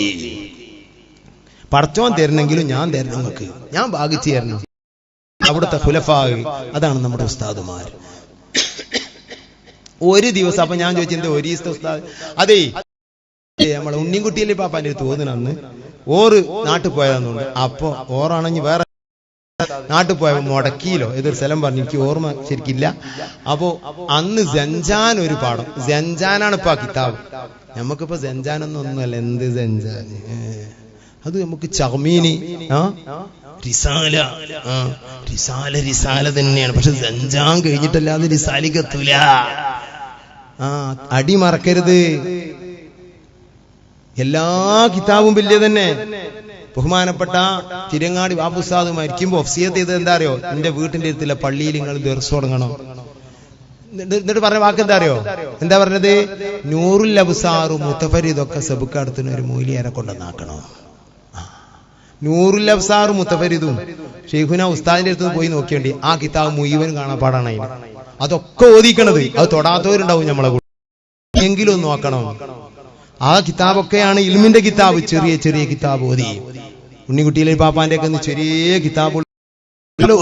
പടച്ചോൻ തരണമെങ്കിലും ഞാൻ തരണം, നിങ്ങൾക്ക് ഞാൻ ഭാഗിച്ചു തരണം. അവിടുത്തെ ഖുലഫാ, അതാണ് നമ്മുടെ ഉസ്താദുമാർ. ഒരു ദിവസം അപ്പൊ ഞാൻ ചോദിച്ചു, എന്താ ഒരു ദിവസത്തെ ഉസ്താദ്? അതേ നമ്മളെ ഉണ്ണിൻകുട്ടിയല്ലേ പാപ്പാന്റെ അടുത്ത് തോന്നുന്നു, ഓറ് നാട്ടിൽ പോയതെന്നുണ്ട്. അപ്പൊ ഓറാണെങ്കിൽ വേറെ നാട്ടിൽ പോയപ്പോ മുടക്കിയിലോ ഏതൊരു സ്ഥലം പറഞ്ഞു, എനിക്ക് ഓർമ്മ ശരിക്കില്ല. അപ്പോ അന്ന് ജഞ്ചാൻ ഒരു പാഠം, ജഞ്ചാനാണ് ഇപ്പൊ ആ കിതാബ്. നമുക്കിപ്പോ ജഞ്ചാനൊന്നൊന്നുമല്ല. എന്ത് ജഞ്ചാൻ? അത് നമുക്ക് ചർമീനി റിസാല റിസാല തന്നെയാണ്. പക്ഷെ ജഞ്ചാൻ കഴിഞ്ഞിട്ടല്ലാതെ റിസാലിക്ക് എത്തൂല. അടി മറക്കരുത്. എല്ലാ കിതാബും വലിയ തന്നെ. ബഹുമാനപ്പെട്ട തിരങ്ങാടി ബാബുസാദ് മരിക്കുമ്പോ വസിയത്ത് ചെയ്തത് എന്താ അറിയോ? എന്റെ വീട്ടിന്റെ അടുത്തുള്ള പള്ളിയിൽ നിങ്ങൾ ദർസ് തുടങ്ങണം. എന്നിട്ട് പറഞ്ഞ വാക്ക് എന്താ അറിയോ? എന്താ പറഞ്ഞത്? നൂറുൽ അബ്സാറു മുത്തഫരിദൊക്കെ സബുക്കടത്തുന്ന ഒരു മൂലിയാരെ കൊണ്ടുവന്നാക്കണം. നൂറുൽ അബ്സാറു മുത്തഫരിദും ഷെയ്ഖുന ഉസ്താദിന്റെ അടുത്ത് പോയി നോക്കിയേണ്ടി ആ കിതാബ് മുഴുവനും കാണാപ്പാടാണ് അതിന്. അതൊക്കെ ഓദിക്കണത്. അത് തൊടാത്തവരുണ്ടാവും നമ്മളെ കൂടെ. എങ്കിലും ഒന്ന് നോക്കണം. ആ കിതാബൊക്കെയാണ് ഇൽമിന്റെ കിതാബ്. ചെറിയ ചെറിയ കിതാബ് ഓതി. ഉണ്ണിക്കുട്ടിയിലെ പാപ്പാന്റെ ഒക്കെ ചെറിയ കിതാബ്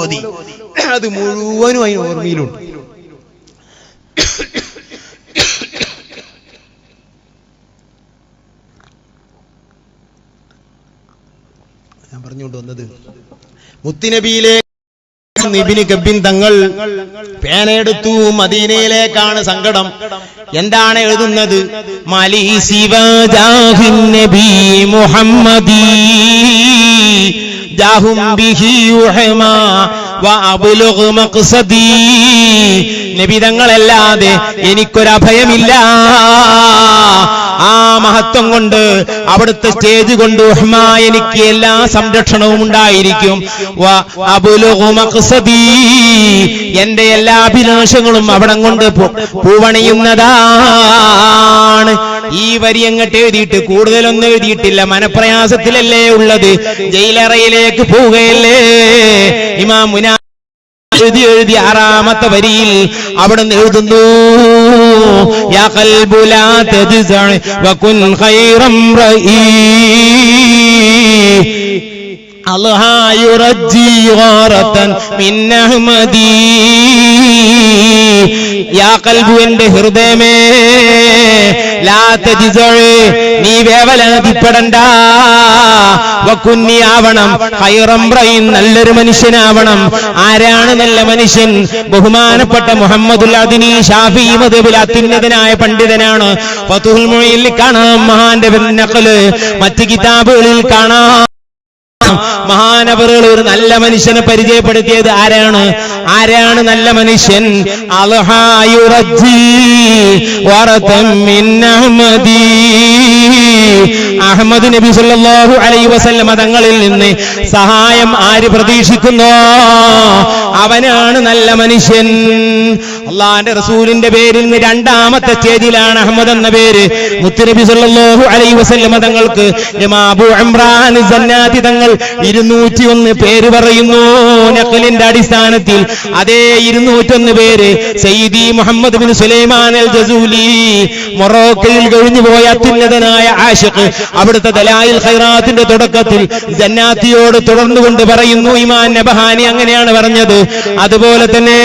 ഓതി. അത് മുഴുവനും അതിന് ഓർമ്മയിലുണ്ട്. ഞാൻ പറഞ്ഞുകൊണ്ട് വന്നത് മുത്തുനബിയിലെ ഇബ്നു കബ്ബിൻ തങ്ങൾ പേനയെടുത്തു. മദീനയിലേക്കാണ് സങ്കടം. എന്താണ് എഴുതുന്നത്? മാലി സിവജാഹിൻ നബി മുഹമ്മദി ജാഹും ബിഹി യുഹമാ വഅബ്ലുഗ് മഖ്സദി. നബി തങ്ങളല്ലാതെ എനിക്കൊരഭയമില്ല. ആ മഹത്വം കൊണ്ട്, അവിടുത്തെ സ്റ്റേജ് കൊണ്ട് ഉഹ്മാ എനിക്ക് എല്ലാ സംരക്ഷണവും ഉണ്ടായിരിക്കും. വഅബ്ലുഗ് മഖ്സദി, എന്റെ എല്ലാ അഭിലാഷങ്ങളും അവിടം കൊണ്ട് പൂവണിയുന്നതാണ്. ഈ വരി അങ്ങോട്ട് എഴുതിയിട്ട് കൂടുതലൊന്നും എഴുതിയിട്ടില്ല. മനപ്രയാസത്തിലല്ലേ ഉള്ളത്, ജയിലറയിലേക്ക് പോവുകയല്ലേ. ഇമാം മുനാ എഴുതി ആറാമത്തെ വരിയിൽ അവിടുന്ന് എഴുതുന്നു, യാ ഖൽബു ലാ തജ്സഅ വകുൻ ഖൈറം റഈ അൽഹാ യുറജി ഗാറതൻ മിൻ അഹ്മദി. യാ ഖൽബു, എന്റെ ഹൃദയമേ, ലാ തജ്സഅ, നീ വേവലാതിപ്പെടണ്ട. വകുന്നി, ആവണം, ഖൈറം റഈ, നല്ലൊരു മനുഷ്യനാവണം. ആരാണ് നല്ല മനുഷ്യൻ? ബഹുമാനപ്പെട്ട മുഹമ്മദുൽ അദ്നി ശാഫിഈ മദ്ഹബിൽ അത്യുന്നതനായ പണ്ഡിതനാണ്. ഫതുഹുൽ മുഈനിൽ കാണാം മഹാന്റെ നഖല്, മറ്റ് കിതാബുകളിൽ കാണാം മഹാനവറുകൾ ഒരു നല്ല മനുഷ്യനെ പരിചയപ്പെടുത്തിയത്. ആരാണ് നല്ല മനുഷ്യൻ? അൽഹാ യുറജി വറതം മിൻ അഹ്മദി. അഹ്മദ് നബി സല്ലല്ലാഹു അലൈഹി വസല്ലം തങ്ങളിൽ നിന്ന് സഹായം ആര് പ്രതീക്ഷിക്കുന്നോ അവനാണ് നല്ല മനുഷ്യൻ. അള്ളാന്റെ റസൂലിന്റെ പേരിൽ നിന്ന് രണ്ടാമത്തെ സ്റ്റേജിലാണ് അഹ്മദ് എന്ന പേര്. മുത്തുനബി സല്ലല്ലാഹു അലൈഹി വസല്ലം തങ്ങൾക്ക് അബൂ ഇംറാൻ സന്നാതി തങ്ങൾ 201 പേര് പറയുന്നു. നഖലിന്റെ അടിസ്ഥാനത്തിൽ അതേ 201 പേര് സയ്യിദി മുഹമ്മദ് ബിൻ സുലൈമാൻ അൽ ജസൂലി, മൊറോക്കയിൽ കഴിഞ്ഞുപോയ അത്യുന്നതനായ ആശിഖ്, അവിടുത്തെ ദലായിൽ ഖൈറാത്തിന്റെ തുടക്കത്തിൽ ജന്നാത്തിയോട് തുടർന്നുകൊണ്ട് പറയുന്നു. ഇമാം നബഹാനി അങ്ങനെയാണ് പറഞ്ഞത്. അതുപോലെ തന്നെ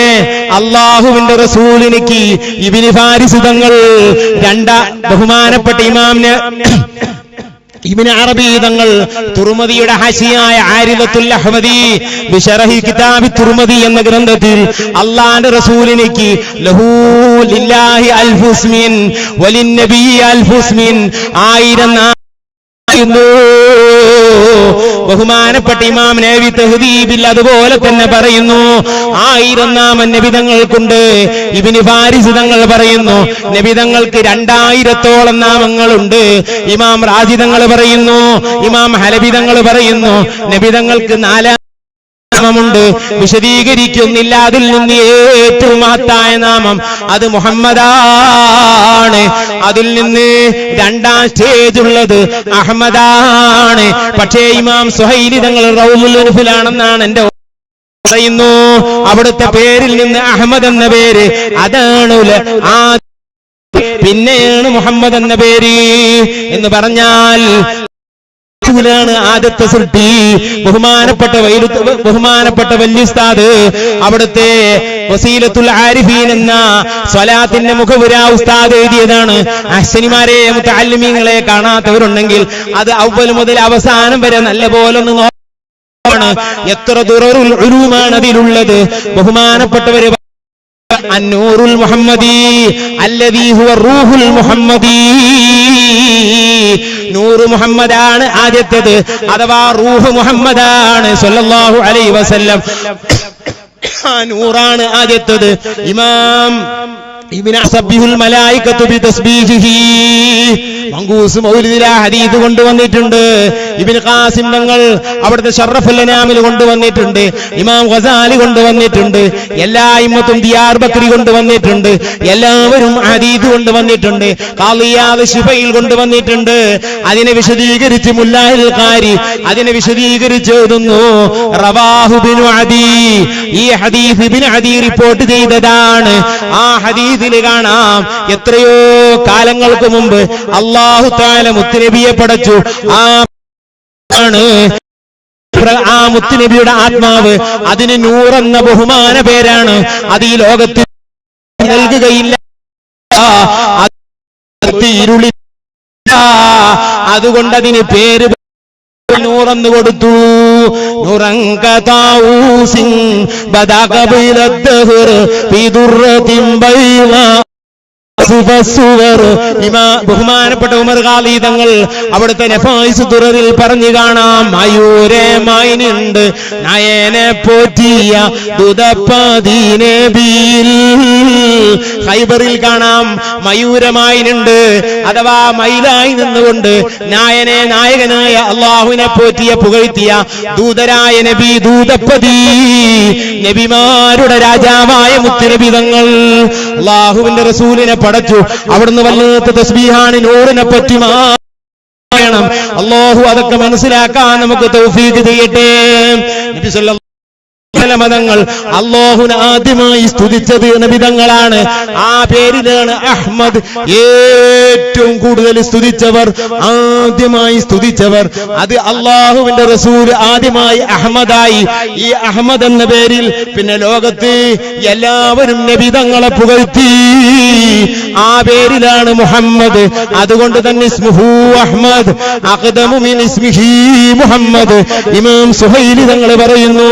അള്ളാഹുവിന്റെ റസൂലിനിക്ക് ഇബ്നു ഫാരിസ് തങ്ങൾ, ബഹുമാനപ്പെട്ട ഇമാം ഇബ്നു അറബി തങ്ങൾ തുർമദിയുടെ ഹാശിയായ ആരിദത്തുൽ അഹ്മദി ബിശറഹി കിതാബി തുർമദി എന്ന ഗ്രന്ഥത്തിൽ അല്ലാഹുവിന്റെ റസൂലിനിക്ക് ലഹു ലില്ലാഹി അൽഫുസ്മിൻ വലിൻ നബി അൽഫുസ്മിൻ 1000 ബഹുമാനപ്പെട്ട ഇമാം നബവി തഹ്ദീബിൽ അതുപോലെ തന്നെ പറയുന്നു 1000 നാമം നബിതങ്ങൾക്കുണ്ട്. ഇബ്നു ഫാരിസ് തങ്ങൾ പറയുന്നു നബിതങ്ങൾക്ക് 2000-ഓളം നാമങ്ങളുണ്ട്. ഇമാം റാജി തങ്ങൾ പറയുന്നു, ഇമാം ഹലബി തങ്ങൾ പറയുന്നു നബിതങ്ങൾക്ക് 4 നാമമുണ്ട്. വിശദീകരിക്കുന്നില്ല. അതിൽ നിന്ന് ഏറ്റവും മഹത്തായ നാമം അത് മുഹമ്മദാണ്. അതിൽ നിന്ന് 2ാം സ്റ്റേജ് ഉള്ളത് അഹമ്മദാണ്. പക്ഷേ ഇമാം സുഹൈലി തങ്ങൾ റൗലുൽ ഉൻഫിലാണെന്നാണ് എന്റെ പറയുന്നു. അവിടുത്തെ പേരിൽ നിന്ന് അഹമ്മദ് എന്ന പേര് അതാണ് പിന്നെയാണ് മുഹമ്മദ് എന്ന പേര് എന്ന് പറഞ്ഞാൽ ാണ് ആദ്യത്തെ സൃഷ്ടി. ബഹുമാനപ്പെട്ട വല്യുസ്താദ് അവിടുത്തെ വസീലത്തുൽ ആരിഫീൻ എന്ന സ്വലാത്തിന്റെ മുഖവുര ഉസ്താദ് എഴുതിയതാണ്. അഹ്സനിമാരെ മുതഅല്ലിമീങ്ങളെ കാണാത്തവരുണ്ടെങ്കിൽ അത് അവ്വൽ മുതൽ അവസാനം വരെ നല്ല പോലെ ഒന്ന് നോക്കണം. എത്ര ദുററുൽ ഉലൂമാണ് അതിലുള്ളത്. ബഹുമാനപ്പെട്ടവര് അന്നൂറുൽ മുഹമ്മദി അല്ലദീ ഹുവ റൂഹുൽ മുഹമ്മദി, നൂറ് മുഹമ്മദാണ് ആദ്യത്തേത്, അഥവാ റൂഹ് മുഹമ്മദാണ് സല്ലല്ലാഹു അലൈഹി വസല്ലം. നൂറാണ് ആദ്യത്തേത്. ഇമാം ഇബ്നു അസബ്ബിഹുൽ മലായികത്തു ബിതസ്ബീഹിഹി മങ്കൂസ് മൗലിദിലെ ഹദീസ് കൊണ്ടുവന്നിട്ടുണ്ട്. ഇബ്നു ഖാസിം തങ്ങൾ അവിടുത്തെ ശറഫുൽ അനാമിൽ കൊണ്ടുവന്നിട്ടുണ്ട്. ഇമാം ഗസാലി കൊണ്ടുവന്നിട്ടുണ്ട്. എല്ലാ ഇമ്മത്തും ദിയാർ ബക്രി കൊണ്ടുവന്നിട്ടുണ്ട്. എല്ലാവരും ഹദീസ് കൊണ്ടുവന്നിട്ടുണ്ട്. ഖാളിയാദ് ശിഫയിൽ കൊണ്ടുവന്നിട്ടുണ്ട്. അതിനെ വിശദീകരിച്ച് മുല്ലാഹിൽ ഖാരി അതിനെ വിശദീകരിച്ച് എഴുതുന്നു റവാഹു ഇബ്നു അദി. ഈ ഹദീസ് ഇബ്നു അദി റിപ്പോർട്ട് ചെയ്തതാണ്. ആ ഹദീസിൽ കാണാം എത്രയോ കാലങ്ങൾക്ക് മുമ്പ് അല്ലാഹു തആല മുത്തുനബിയെ പടച്ചു. ആ മുത്തുനബിയുടെ ആത്മാവ് അതിന് നൂറെന്ന ബഹുമാന പേരാണ്. അത് ഈ ലോകത്തിൽ നൽകുകയില്ല. ഇരുളി അതുകൊണ്ട് അതിന് പേര് നൂറെന്ന് കൊടുത്തു. നൂറങ്കതാഊസിൻ ബദഖബിലദ്ദഹർ ബിദുർറതിൻ ബൈള ബഹുമാനപ്പെട്ട ഉമർ ഖാലി തങ്ങൾ അവിടുത്തെ നഫായിസ് ദുററിൽ പറഞ്ഞു കാണാം, മയൂരമായിനുണ്ട് നയനെ പോറ്റിയ ദുദപ്പദീനബിയിൽ. ഖൈബറിൽ കാണാം മയൂരമായിനുണ്ട്, അഥവാ മയിലായി നിന്നുകൊണ്ട് നായകനായ അള്ളാഹുവിനെ പോറ്റിയ പുകഴ്ത്തിയ ദൂതരായ നബി ദൂതപ്പതി നബിമാരുടെ രാജാവായ മുത്തുനബി തങ്ങൾ അള്ളാഹുവിന്റെ റസൂലിനെ പടച്ചു. അവിടുന്ന് വല്ലാത്ത തസ്ബീഹാണ് നൂറിനെ പറ്റി പറയണം. അല്ലാഹു അതൊക്കെ മനസ്സിലാക്കാൻ നമുക്ക് തൗഫീഖ് ചെയ്യട്ടെ. നബി സല്ലല്ലാഹു മതങ്ങൾ അല്ലാഹുവിനെ ആദ്യമായി സ്തുതിച്ചത് നബിതങ്ങളാണ്. ആ പേരിലാണ് അഹ്മദ്. ഏറ്റവും കൂടുതൽ സ്തുതിച്ചവർ, ആദ്യമായി സ്തുതിച്ചവർ അത് അല്ലാഹുവിന്റെ റസൂൽ ആദ്യമായി അഹ്മദായി. ഈ അഹ്മദ് എന്ന പേരിൽ പിന്നെ ലോകത്ത് എല്ലാവരും നബിതങ്ങളെ പുകഴ്ത്തി. ആ പേരിലാണ് മുഹമ്മദ്. അതുകൊണ്ട് തന്നെ ഇസ്മുഹു അഹ്മദ് അഖ്ദമു മിൻ ഇസ്മിഹി മുഹമ്മദ്. ഇമാം സുഹൈലി തങ്ങൾ പറയുന്നു,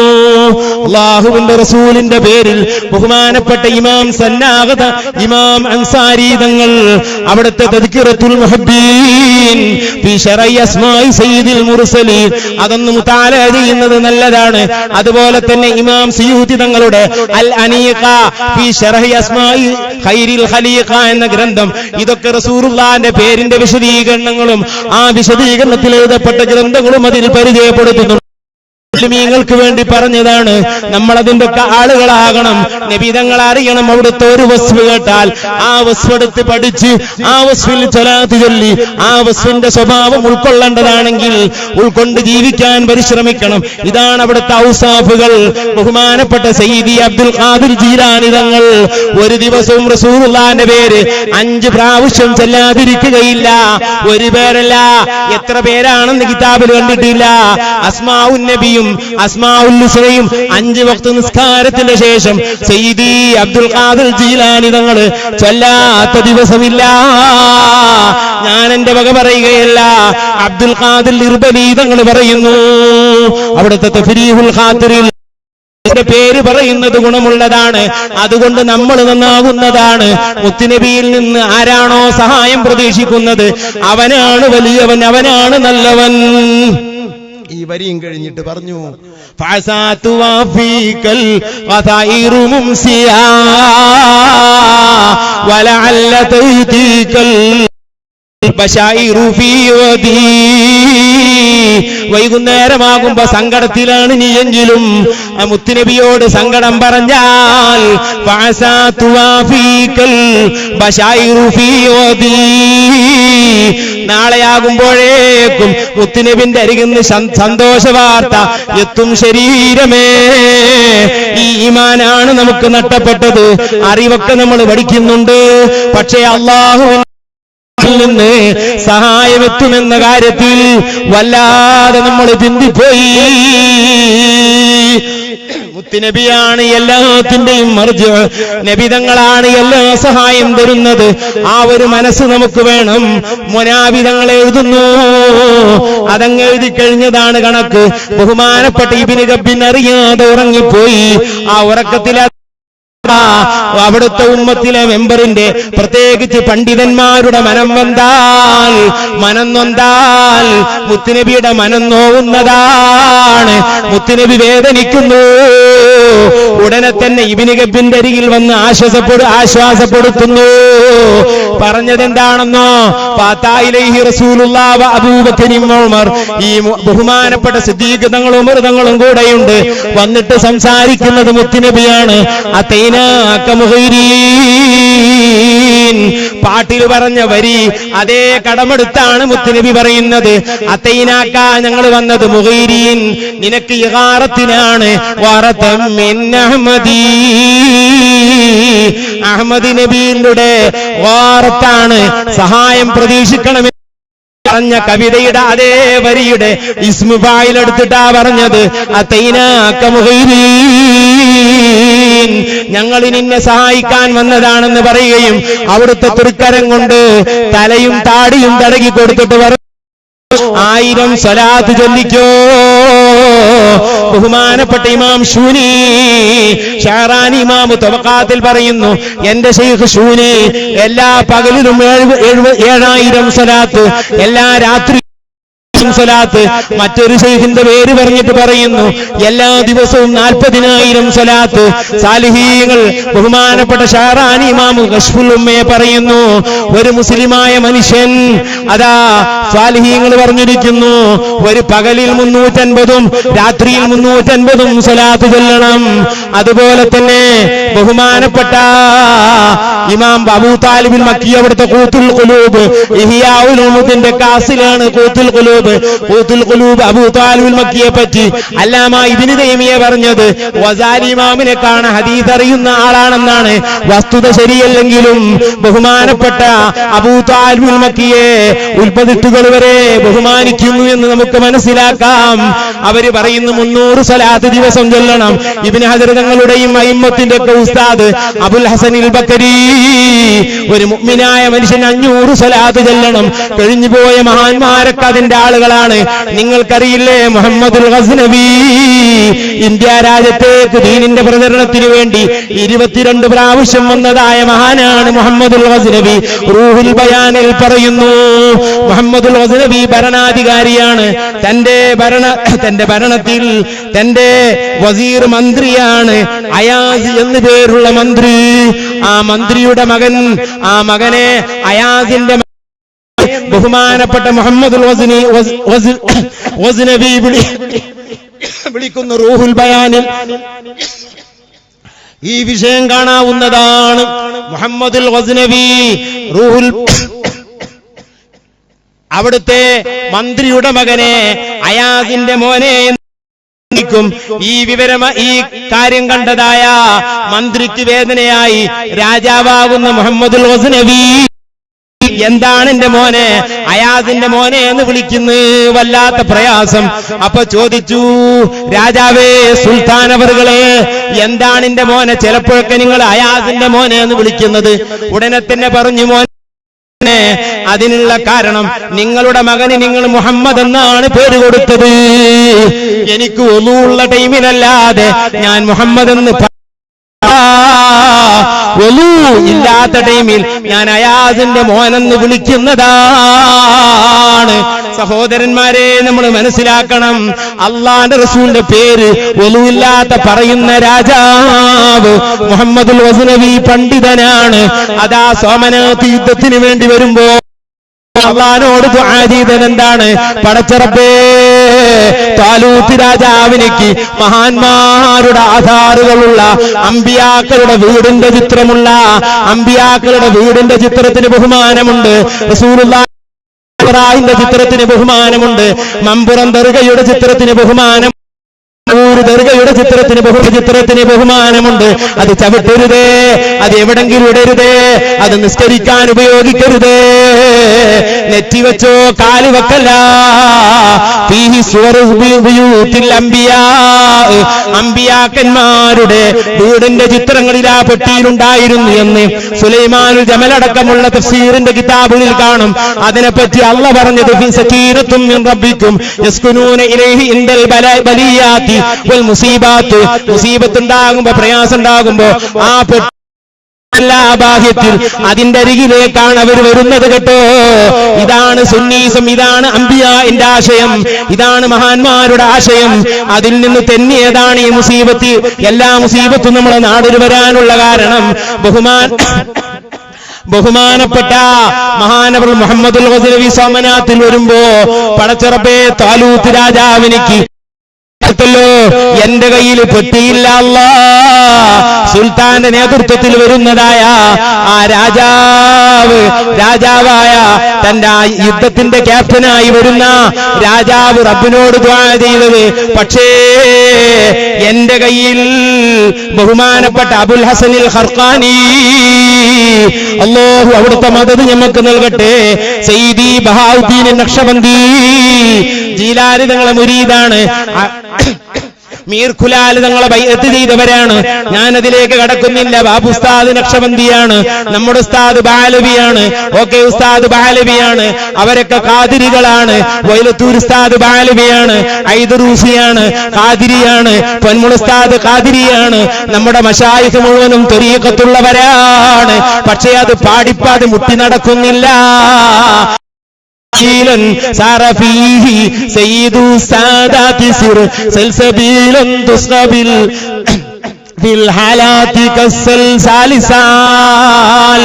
അല്ലാഹുവിന്റെ റസൂലിന്റെ പേരിൽ ബഹുമാനപ്പെട്ട ഇമാം സന്നാഗത ഇമാം അൻസാരി തങ്ങൾ അവിടുത്തെ തദ്കിറത്തുൽ മുഹബ്ബീൻ ഫീ ശറഈ അസ്മാഇ സയ്യിദിൽ മുർസലീൻ അതൊന്ന് മുതാല ചെയ്യുന്നത് നല്ലതാണ്. അതുപോലെ തന്നെ ഇമാം സിയൂതി തങ്ങളുടെ അൽ അനീഖ ഫീ ശറഈ അസ്മാഇ ഖൈരിൽ ഖലീഖ എന്ന ഗ്രന്ഥം, ഇതൊക്കെ റസൂലുള്ളാഹിന്റെ പേരിന്റെ വിശദീകരണങ്ങളും ആ വിശദീകരണത്തിൽ എഴുതപ്പെട്ട ഗ്രന്ഥങ്ങളും അതിൽ പരിചയപ്പെടുത്തുന്നു. മുസ്ലിമീങ്ങൾക്ക് വേണ്ടി പറഞ്ഞതാണ്. നമ്മൾ അതിന്റെ ഒക്കെ ആളുകളാകണം. നബിതങ്ങൾ അറിയണം. അവിടുത്തെ ഒരു വസ്തു കേട്ടാൽ ആ വസ്തു എടുത്ത് പഠിച്ച് ആ വസ്തുവിൽ സ്വലാത്ത് ചൊല്ലി ആ വസ്തുവിന്റെ സ്വഭാവം ഉൾക്കൊള്ളേണ്ടതാണെങ്കിൽ ഉൾക്കൊണ്ട് ജീവിക്കാൻ പരിശ്രമിക്കണം. ഇതാണ് അവിടുത്തെ ഔസാഫുകൾ. ബഹുമാനപ്പെട്ട സയ്യിദി അബ്ദുൽ ഖാദിർ ജീലാനി തങ്ങൾ ഒരു ദിവസവും റസൂലുള്ളാഹിന്റെ പേര് 5 പ്രാവശ്യം ചെല്ലാതിരിക്കുകയില്ല. ഒരു പേരല്ല, എത്ര പേരാണെന്ന് കിതാബിൽ കണ്ടിട്ടില്ല. അസ്മാഉൻ നബിയും അസ്മാഉൽ ഹുസ്നയും 5 വക്ത് നിസ്കാരത്തിന്റെ ശേഷം സയ്യിദി അബ്ദുൽ ഖാദിർ ജീലാനി തങ്ങൾ ചൊല്ലാത്ത ദിവസമില്ല. ഞാൻ എന്റെ വക പറയുകയല്ല, അബ്ദുൽ ഖാദിർ ഇർബലി തങ്ങൾ പറയുന്നു. അവിടുത്തെ തഫ്രീഹുൽ ഖാതിറിൽ പേര് പറയുന്നത് ഗുണമുള്ളതാണ്. അതുകൊണ്ട് നമ്മൾ നന്നാകുന്നതാണ്. മുത്തുനബിയിൽ നിന്ന് ആരാണോ സഹായം പ്രതീക്ഷിക്കുന്നത് അവനാണ് വലിയവൻ, അവനാണ് നല്ലവൻ. ഈ വരിയും കഴിഞ്ഞിട്ട് പറഞ്ഞു, ഫഅസാതു വഫീകൽ ഖതൈറു മുംസിയാ വലഅല്ല തൈതികൽ ബശൈറു ഫീ വദീ. വൈകുന്നേരമാകുമ്പോ സങ്കടത്തിലാണ് നീയെങ്കിലും മുത്തുനബിയോട് സങ്കടം പറഞ്ഞാൽ ഫഅസാതു വഫീകൽ ബശൈറു ഫീ വദീ. നാളെയാകുമ്പോഴേക്കും മുത്തുനബിന്റെ അരികിൽ നിന്ന് സന്തോഷ വാർത്ത എത്തും. ശരീരമേ, ഈ ഈമാനാണ് നമുക്ക് നഷ്ടപ്പെട്ടത്. അറിവൊക്കെ നമ്മൾ പഠിക്കുന്നുണ്ട്, പക്ഷേ അല്ലാഹുവിൽ നിന്ന് സഹായമെത്തുമെന്ന കാര്യത്തിൽ വല്ലാതെ നമ്മൾ ചിന്തിപ്പോയി. മുത്തുനബിയാണ് എല്ലാത്തിന്റെയും മർജ്. നബിതങ്ങളാണ് എല്ലാ സഹായം തരുന്നത്. ആ ഒരു മനസ്സ് നമുക്ക് വേണം. മുനാബിതങ്ങൾ എഴുതുന്നു, അതങ്ങ് എഴുതി കഴിഞ്ഞതാണ് കണക്ക്. ബഹുമാനപ്പെട്ട ഇബ്നു ഗബ്ബിൻ അറിയാതെ ഉറങ്ങിപ്പോയി. ആ ഉറക്കത്തിൽ അവിടുത്തെ ഉമ്മത്തിലെ മെമ്പറിന്റെ പ്രത്യേകിച്ച് പണ്ഡിതന്മാരുടെ മനം നൊന്താൽ മുത്തുനബിയുടെ മനം നോവുന്നതാണ്. മുത്തുനബി വേദനിക്കുന്നു. ഉടനെ തന്നെ ഇബ്നു ഗബ്ബിന്റെ അരികിൽ വന്ന് ആശ്വാസപ്പെടുത്തുന്നു. പറഞ്ഞതെന്താണെന്നോ, ഫാതായിലൈഹി റസൂലുള്ളാഹി വ അബൂബക്കർ ഉമർ, ഈ ബഹുമാനപ്പെട്ട സിദ്ദീഖ് തങ്ങളും ഉമർ തങ്ങളും കൂടെയുണ്ട്. വന്നിട്ട് സംസാരിക്കുന്നത് മുത്തുനബിയാണ്. പാട്ടിൽ പറഞ്ഞ വരി അതേ കടമെടുത്താണ് മുത്തുനബി പറയുന്നത്. അതൈനാക്ക, ഞങ്ങൾ വന്നത് മുഗൈരീൻ, നിനക്ക് ഇഗാറത്തിനാണ്. അഹമ്മദ് നബിയുടെ വാറത്താണ്, സഹായം പ്രതീക്ഷിക്കണമെന്ന് പറഞ്ഞ കവിതയുടെ അതേ വരിയുടെ ഇസ്മു ഫായിൽ എടുത്തിട്ടാ പറഞ്ഞത്. അതൈനാക മുഗൈരീൻ, ഞങ്ങൾ നിന്നെ സഹായിക്കാൻ വന്നതാണെന്ന് പറയുകയും അവിടുത്തെ തൃക്കരം കൊണ്ട് തലയും താടിയും തടകി കൊടുത്തിട്ട് 1000 സ്വലാത്ത് ചൊല്ലിക്കോ. ബഹുമാനപ്പെട്ട ഇമാം ശൂനി ഷാറാനി ഇമാം തബഖാത്തിൽ പറയുന്നു, എന്റെ ശൈഖ് ശൂനി എല്ലാ പകലിലും 7000 സ്വലാത്ത്, എല്ലാ രാത്രി സ്വലാത്ത്. മറ്റൊരു ശൈഖിന്റെ പേര് പറഞ്ഞിട്ട് പറയുന്നു, എല്ലാ ദിവസവും 40,000 സ്വലാത്ത്. സാലിഹീങ്ങൾ ബഹുമാനപ്പെട്ട ഷാറാനി ഇമാം കശ്ഫുൽ ഉമ്മയെ പറയുന്നു, ഒരു മുസ്ലിമായ മനുഷ്യൻ അതാ സാലിഹീങ്ങൾ പറഞ്ഞിരിക്കുന്നു, ഒരു പകലിൽ 350 രാത്രിയിൽ 350 സ്വലാത്ത് ചൊല്ലണം. അതുപോലെ തന്നെ ബഹുമാനപ്പെട്ട ഇമാം അബൂ താലിബുൽ മക്കി അവിടുത്തെ ഖൂത്തുൽ ഖുലൂബ് ഇഹ്യാഉൽ ഉലൂമിന്റെ കാസിലാണ് ഖൂത്തുൽ ഖുലൂബ്. ഖൂത്തുൽ ഖുലൂബ് അബൂ താലിബുൽ മക്കിയെ പറ്റി അല്ലാമ ഇബ്നു തൈമിയ പറഞ്ഞത് വസാലി ഇമാമിനെ കാണ ഹദീസ് അറിയുന്ന ആളാണെന്നാണ്. വസ്തുത ശരിയല്ലെങ്കിലും ബഹുമാനപ്പെട്ട അബൂ താലിബുൽ മക്കിയെ ഉൽപ്പതിട്ടുകൾ വരെ ബഹുമാനിക്കുന്നു എന്ന് നമുക്ക് മനസ്സിലാക്കാം. അവര് പറയുന്നു 300 സ്വലാത്ത് ദിവസം ചൊല്ലണം. ഇബ്നു ഹജർ തങ്ങളുടെയും അയിമ്മത്തിന്റെ ഒക്കെ ഉസ്താദ് അബുൽ ഹസനിൽ ബക്കരി, ഒരു മുഅ്മിനായ മനുഷ്യൻ 500 സ്വലാത്ത് ചൊല്ലണം. കഴിഞ്ഞുപോയ മഹാന്മാരൊക്കെ അതിന്റെ ആളുകളാണ്. നിങ്ങൾക്കറിയില്ലേ, മുഹമ്മദുൽ ഗസ്നവി ഇന്ത്യ രാജ്യത്തേക്ക് ദീനിന്റെ പ്രചരണത്തിന് വേണ്ടി 22 പ്രാവശ്യം വന്നതായ മഹാനാണ് മുഹമ്മദുൽ ഗസ്നവി. റൂഹുൽ ബയാനിൽ പറയുന്നു, മുഹമ്മദുൽ ഗസ്നവി ഭരണാധികാരിയാണ്. തന്റെ ഭരണത്തിൽ തന്റെ വസീർ മന്ത്രിയാണ് അയാസ് എന്ന് പേരുള്ള മന്ത്രി. ആ മന്ത്രിയുടെ മകനെ അയാസിന്റെ ബഹുമാനപ്പെട്ട മുഹമ്മദുൽ ഗസ്നവി വിളിക്കുന്ന റൂഹുൽ ബയാനിൽ ഈ വിഷയം കാണാവുന്നതാണ്. മുഹമ്മദുൽ ഗസ്നവി അവിടുത്തെ മന്ത്രിയുടെ മകനെ അയാസിന്റെ മോനെ ഈ കാര്യം കണ്ടതായ മന്ത്രിക്ക് വേദനയായി. രാജാവാകുന്ന മുഹമ്മദുൽ ഗസ്നവി എന്താണ് എന്റെ മോനെ, അയാസിന്റെ മോനെ എന്ന് വിളിക്കുന്നു, വല്ലാത്ത പ്രയാസം. അപ്പൊ ചോദിച്ചു, രാജാവേ സുൽത്താൻ അവറുകളെ, എന്താണ് എന്റെ മോനെ ചിലപ്പോഴൊക്കെ നിങ്ങൾ അയാസിന്റെ മോനെ എന്ന് വിളിക്കുന്നത്? ഉടനെ തന്നെ പറഞ്ഞു, മോനെ അതിനുള്ള കാരണം നിങ്ങളുടെ മകന് നിങ്ങൾ മുഹമ്മദ് എന്നാണ് പേര് കൊടുത്തത്. എനിക്ക് ഒന്നുമുള്ള ടൈമിലല്ലാതെ ഞാൻ മുഹമ്മദ് എന്ന് ഒലു ഇല്ലാത്ത ടൈമിൽ ഞാൻ അയാസിന്റെ മോനെന്ന് വിളിക്കുന്നതാണ്. സഹോദരന്മാരെ, നമ്മൾ മനസ്സിലാക്കണം, അള്ളാന്റെ റസൂലിന്റെ പേര് ഒലുവില്ലാത്ത പറയുന്ന രാജാവ് മുഹമ്മദുൽ ഗസ്നവി പണ്ഡിതനാണ്. അതാ സോമനാഥ് യുദ്ധത്തിന് വേണ്ടി വരുമ്പോ അള്ളാനോട് ദുആ ചെയ്തത് എന്താണ്? പടച്ചറബ്ബേ, താലൂത്ത് രാജാവിനിക്ക് മഹാന്മാരുടെ ആധാറുകളുള്ള അമ്പിയാക്കളുടെ വീടിന്റെ ചിത്രമുള്ള അമ്പിയാക്കളുടെ വീടിന്റെ ചിത്രത്തിന് ബഹുമാനമുണ്ട്. റസൂലുള്ളാഹിന്റെ ചിത്രത്തിന് ബഹുമാനമുണ്ട്. മമ്പുറം ദർഗയുടെ ചിത്രത്തിന് ബഹുമാനം, ദർഗയുടെ ചിത്രത്തിന് ബഹുമാനമുണ്ട്. അത് ചവിട്ടരുതേ, അത് എവിടെങ്കിലും ഇടരുതേ, അത് നിസ്കരിക്കാൻ ഉപയോഗിക്കരുതേ. നെറ്റിവെച്ചോ കാല് വെക്കല്ല. അമ്പിയാക്കന്മാരുടെ വീടിന്റെ ചിത്രങ്ങളിൽ ആ പെട്ടിയിലുണ്ടായിരുന്നു എന്ന് സുലൈമാനുൽ ജമലടക്കമുള്ള തഫ്സീറിന്റെ കിതാബുകളിൽ കാണും. അതിനെപ്പറ്റി അള്ളാഹ് പറഞ്ഞത് സകീനത്തും മിൻ റബ്ബിക്കും യസ്കുനൂന ഇലൈഹി ഇൻദൽ ബലിയാത്തി വൽ മുസീബാത്ത്. മുസീബത്ത് ഉണ്ടാകുമ്പോ, പ്രയാസം ഉണ്ടാകുമ്പോ ആ എല്ലാ ബാഹ്യത്തിൽ അതിന്റെ അരികിലേക്കാണ് അവർ വരുന്നത് കേട്ടോ. ഇതാണ് സുന്നീസം, ഇതാണ് അമ്പിയാന്റെ ആശയം, ഇതാണ് മഹാന്മാരുടെ ആശയം. അതിൽ നിന്ന് തെന്നിയതാണ് ഈ മുസീബത്ത്. എല്ലാ മുസീബത്തും നമ്മളെ നാടിൽ വരാനുള്ള കാരണം ബഹുമാനപ്പെട്ട മഹാനവർ മുഹമ്മദുൽ ഗസ്നവി സോമനാഥിൽ വരുമ്പോ പടച്ചറബേ താലൂത്ത് രാജാവിനിക്ക് എന്റെ കയ്യിൽ പെട്ടിയില്ല. സുൽത്താന്റെ നേതൃത്വത്തിൽ വരുന്നതായ ആ രാജാവായ തന്റെ യുദ്ധത്തിന്റെ ക്യാപ്റ്റനായി വരുന്ന രാജാവ് റബ്ബിനോട് ദുആ ചെയ്തത്, പക്ഷേ എന്റെ കയ്യിൽ ബഹുമാനപ്പെട്ട അബുൽ ഹസനിൽ ഖർഖാനി, അല്ലാഹു അവിടുത്തെ മദദ് ഞമ്മക്ക് നൽകട്ടെ, സയ്യിദി ബഹാഉദ്ദീൻ നഖ്ശബന്ദി ജീലാനി തങ്ങളെ മുരീദാണ്. മീർ ഖുലാൽ തങ്ങളെ ബൈഅത്ത് ചെയ്തവരാണ്. ഞാൻ അതിലേക്ക് കടക്കുന്നില്ല. ബാബു ഉസ്താദ് നക്ഷബന്ദിയാണ്, നമ്മുടെ ഉസ്താദ് ബാലവിയാണ്, ഓക്കെ ഉസ്താദ് ബാലവിയാണ്, അവരൊക്കെ ഖാദിരികളാണ്. വൈലത്തൂർ ഉസ്താദ് ബാലവിയാണ്, ഐദറൂസിയാണ്, ഖാദിരിയാണ്, പൊന്മുള ഉസ്താദ് ഖാദിരിയാണ്. നമ്മുടെ മശായിഖ് മുഴുവനും ത്വരീഖത്തുള്ളവരാണ്. പക്ഷേ അത് പാടിപ്പാടി മുട്ടി നടക്കുന്നില്ല. صار فيه سيد السادات سر سلسبيل تصقبل في الحالات كالسلسال سال